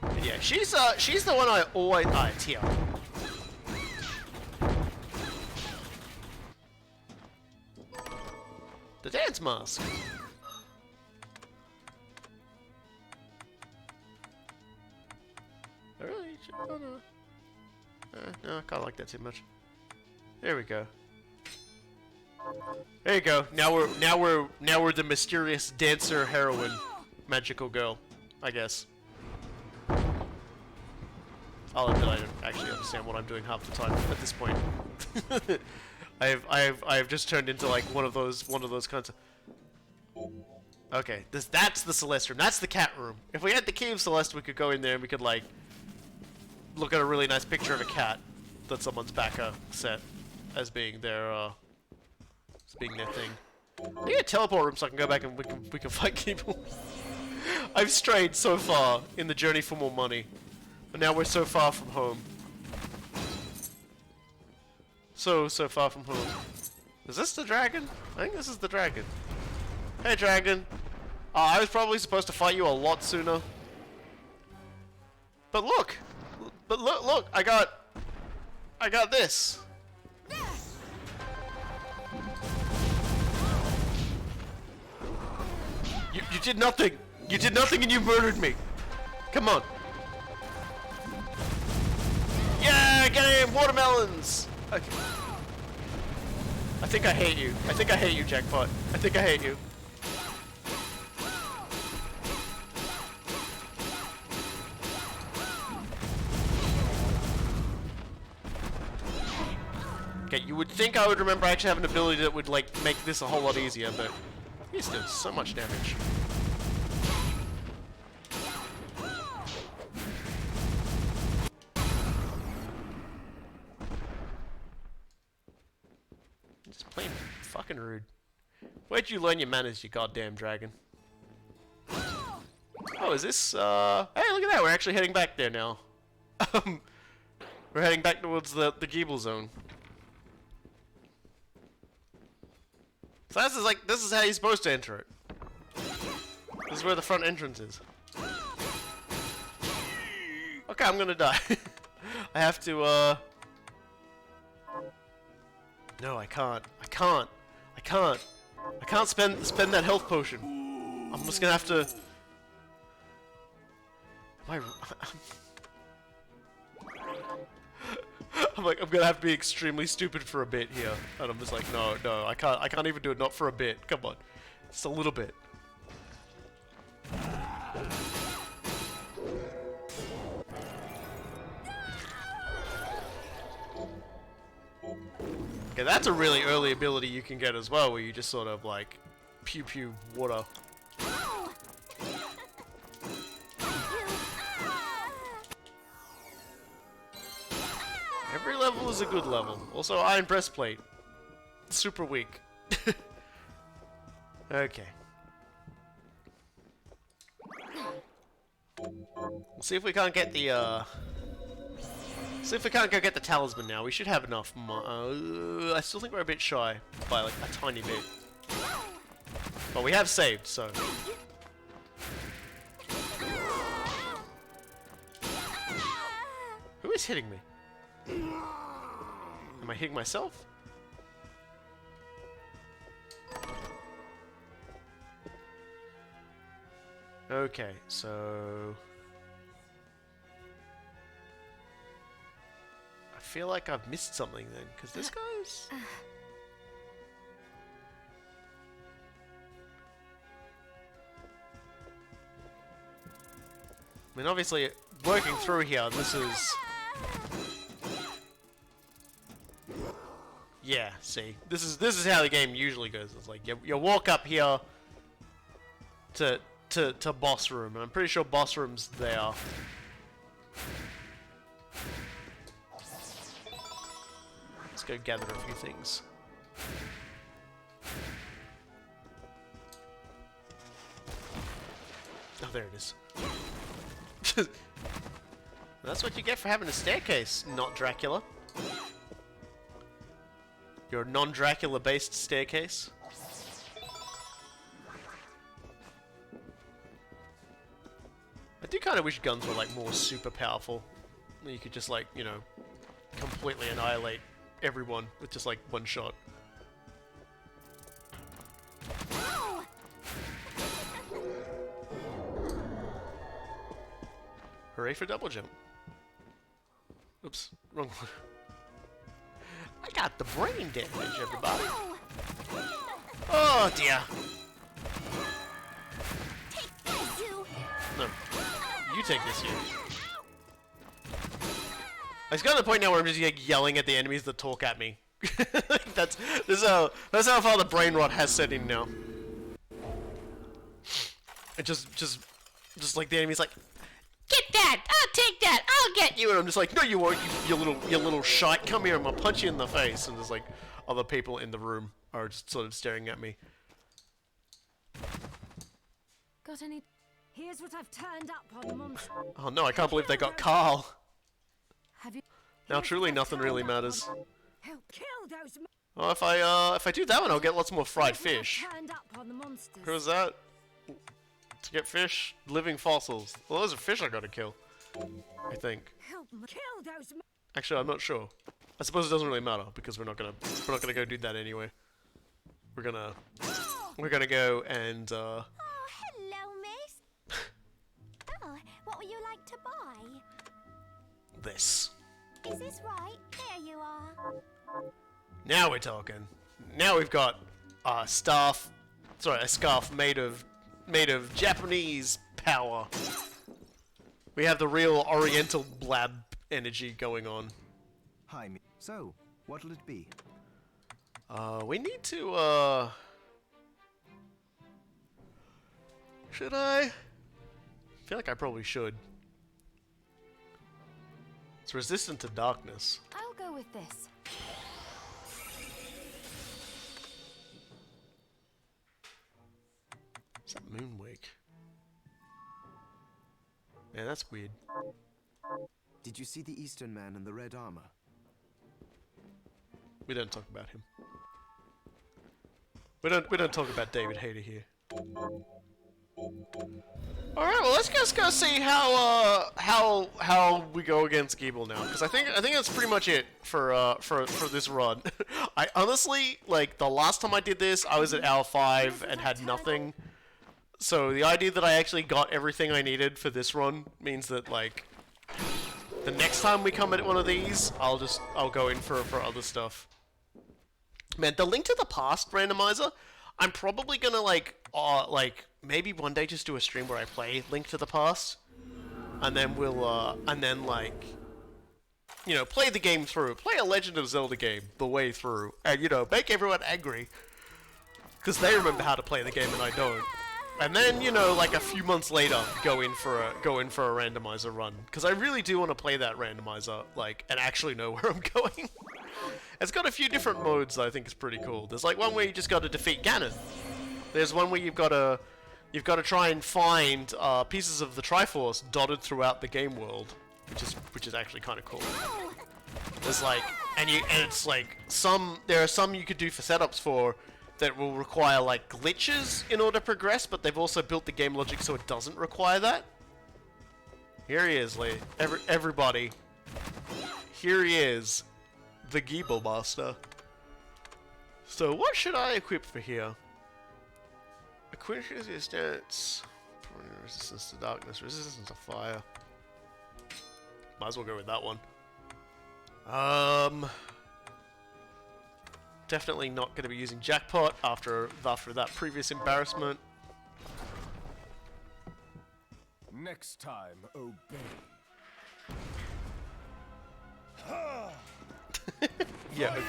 But yeah, she's the one I always... Ah, it's here. The dance mask. I really should... Oh, no. No, I can't like that too much. There we go. There you go. Now we're the mysterious dancer heroine, magical girl, I guess. I'll admit I don't actually understand what I'm doing half the time at this point. I've just turned into like one of those kinds of. Okay, that's the Celeste room. That's the cat room. If we had the key of Celeste, we could go in there and we could like look at a really nice picture of a cat that someone's backer set as being their thing. I need a teleport room so I can go back and we can fight people. I've strayed so far in the journey for more money, but now we're so far from home. So far from home. Is this the dragon? I think this is the dragon. Hey, dragon. I was probably supposed to fight you a lot sooner. But look! Look! I got this. You did nothing! You did nothing and you murdered me! Come on! Yeah! Get him! Watermelons! Okay. I think I hate you. I think I hate you, Jackpot. I think I hate you. Okay, you would think I would remember I actually have an ability that would, like, make this a whole lot easier, but he's doing so much damage. Just plain fucking rude. Where'd you learn your manners, you goddamn dragon? Oh, is this, hey, look at that, we're actually heading back there now. We're heading back towards the Gebel zone. So this is how you're supposed to enter it. This is where the front entrance is. Okay, I'm gonna die. I have to, no, I can't. I can't spend that health potion. I'm just gonna have to... I'm gonna have to be extremely stupid for a bit here, and I'm just like, no, I can't even do it, not for a bit. Come on, just a little bit. Okay, that's a really early ability you can get as well, where you just sort of like pew pew water. Every level is a good level. Also, iron breastplate. Super weak. Okay. We'll see if we can't get the, see if we can't go get the talisman now. We should have enough. I still think we're a bit shy by like a tiny bit. But we have saved, so. Who is hitting me? Am I hitting myself? Okay, so... I feel like I've missed something then, because this guy's... I mean, obviously, working through here, this is... Yeah, see, this is how the game usually goes. It's like you walk up here to boss room, and I'm pretty sure boss room's there. Let's go gather a few things. Oh, there it is. That's what you get for having a staircase, not Dracula. Your non-Dracula based staircase. I do kind of wish guns were like more super powerful. You could just like, you know, completely annihilate everyone with just like one shot. Hooray for double jump. Oops, wrong one. I got the brain damage, everybody. Oh dear. No, you take this here. It's got to the point now where I'm just like yelling at the enemies that talk at me. that's how far the brain rot has set in now. It just like the enemy's like, get that! I'll take that! I'll get you! And I'm just like, no you won't, you little shite, come here, I'm gonna punch you in the face. And there's like, other people in the room are just sort of staring at me. Got any? Here's what I've turned up on, monster. Oh no, I can't believe they got Carl. Have you? Now truly nothing really matters. Help kill those. Oh, if I do that one, I'll get lots more fried fish. Turned up on the monsters. Who's that? To get fish? Living fossils. Well, those are fish I gotta kill. I think. Help kill those. Actually, I'm not sure. I suppose it doesn't really matter because we're not gonna go do that anyway. We're gonna go and Oh, hello, miss. Oh, what would you like to buy? this. Is this right? There you are. Now we're talking. now we've got a scarf made of Japanese power. We have the real Oriental blab energy going on. Hi, so, what'll it be? We need to, should I? Feel like I probably should. It's resistant to darkness. I'll go with this. What's that Moonwake? Man, that's weird. Did you see the Eastern man in the red armor? We don't talk about him. We don't talk about David Hayter here. All right, well let's just go see how we go against Gebel now, because I think that's pretty much it for this run. I honestly, like, the last time I did this, I was at hour 5 and had nothing. So the idea that I actually got everything I needed for this run means that, like, the next time we come at one of these, I'll go in for other stuff. Man, the Link to the Past randomizer, I'm probably gonna like maybe one day just do a stream where I play Link to the Past, and then we'll like, you know, play the game through, play a Legend of Zelda game the way through, and, you know, make everyone angry because they remember how to play the game and I don't. And then, you know, like a few months later, go in for a randomizer run, because I really do want to play that randomizer, like, and actually know where I'm going. It's got a few different modes that I think is pretty cool. There's like one where you just got to defeat Ganon. There's one where you've got to try and find pieces of the Triforce dotted throughout the game world, which is actually kind of cool. There's like, and it's like there are some you could do for setups for that will require like glitches in order to progress, but they've also built the game logic so it doesn't require that. Here he is, Lee. Everybody. Here he is. The Gebel Master. So what should I equip for here? Equip resistance, resistance to darkness, resistance to fire. Might as well go with that one. Definitely not going to be using Jackpot after that previous embarrassment. Next time, obey. Yeah, okay.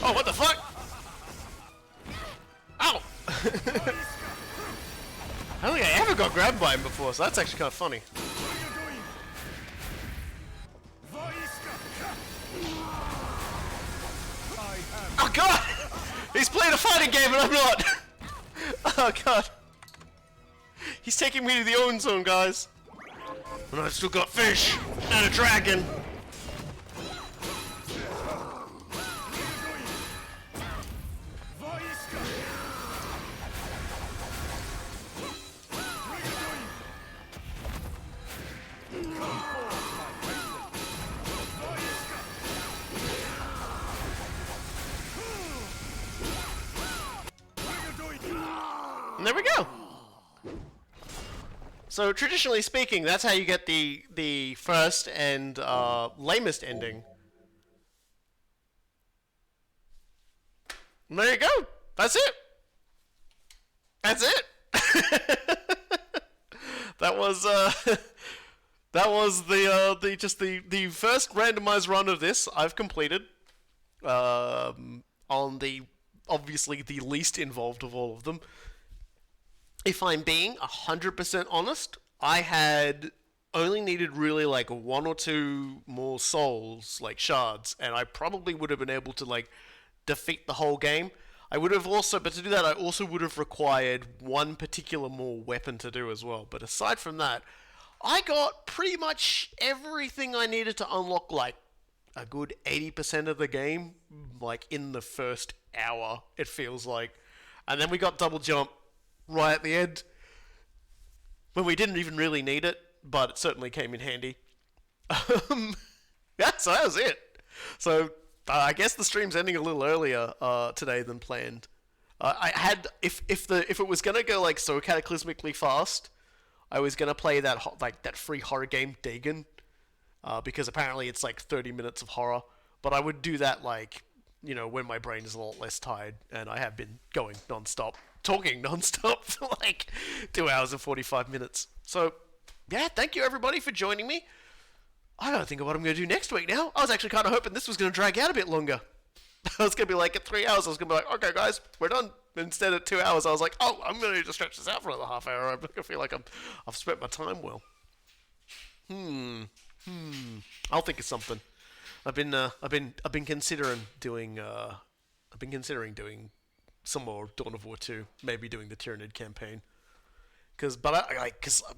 Oh, what the fuck? Ow! I don't think I ever got grabbed by him before, so that's actually kind of funny. Oh god! He's playing a fighting game and I'm not! Oh god. He's taking me to the own zone, guys. And I've still got fish and a dragon. And there we go. So traditionally speaking, that's how you get the first and lamest ending. And there you go. That's it. That's it. That was the first randomized run of this I've completed. On the obviously the least involved of all of them. If I'm being 100% honest, I had only needed really like 1 or 2 more souls, like shards, and I probably would have been able to like defeat the whole game. I would have also, but to do that, I also would have required one particular more weapon to do as well. But aside from that, I got pretty much everything I needed to unlock like a good 80% of the game, like in the first hour, it feels like. And then we got double jump right at the end, when we didn't even really need it, but it certainly came in handy. Yeah, so that was it. So I guess the stream's ending a little earlier today than planned. I had if it was gonna go like so cataclysmically fast, I was gonna play that free horror game Dagon, because apparently it's like 30 minutes of horror. But I would do that like, you know, when my brain is a lot less tired, and I have been going non-stop, talking non-stop for like 2 hours and 45 minutes. So yeah, thank you everybody for joining me. I gotta think of what I'm gonna do next week now. I was actually kind of hoping this was gonna drag out a bit longer. I was gonna be like, at 3 hours, I was gonna be like, okay guys, we're done. Instead of 2 hours, I was like, oh, I'm gonna need to stretch this out for another half hour. I feel like I've spent my time well. I'll think of something. I've been considering doing some more Dawn of War 2. Maybe doing the Tyranid campaign. Because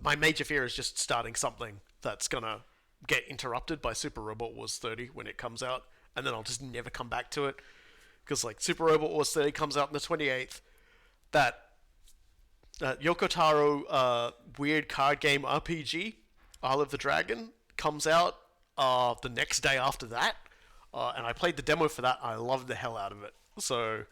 my major fear is just starting something that's gonna get interrupted by Super Robot Wars 30 when it comes out, and then I'll just never come back to it. Because like Super Robot Wars 30 comes out on the 28th, that Yoko Taro weird card game RPG, Isle of the Dragon, comes out the next day after that, and I played the demo for that. I loved the hell out of it. So,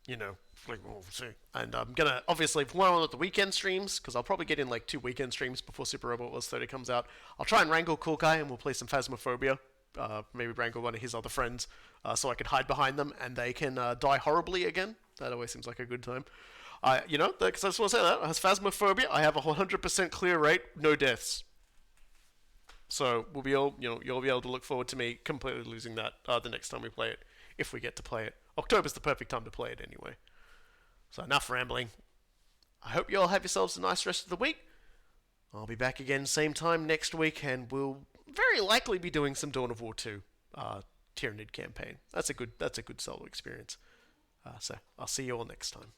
you know, like, we'll see. And I'm gonna obviously from now on at the weekend streams, because I'll probably get in like 2 weekend streams before Super Robot Wars 30 comes out. I'll try and wrangle Cool Guy, and we'll play some Phasmophobia. Maybe wrangle one of his other friends, so I can hide behind them and they can die horribly again. That always seems like a good time. You know, because I just want to say that as Phasmophobia, I have a 100% clear rate, no deaths. So we'll be all, you'll be able to look forward to me completely losing that the next time we play it, if we get to play it. October's the perfect time to play it anyway. So enough rambling. I hope you all have yourselves a nice rest of the week. I'll be back again same time next week, and we'll very likely be doing some Dawn of War 2 Tyranid campaign. That's a good solo experience. So I'll see you all next time.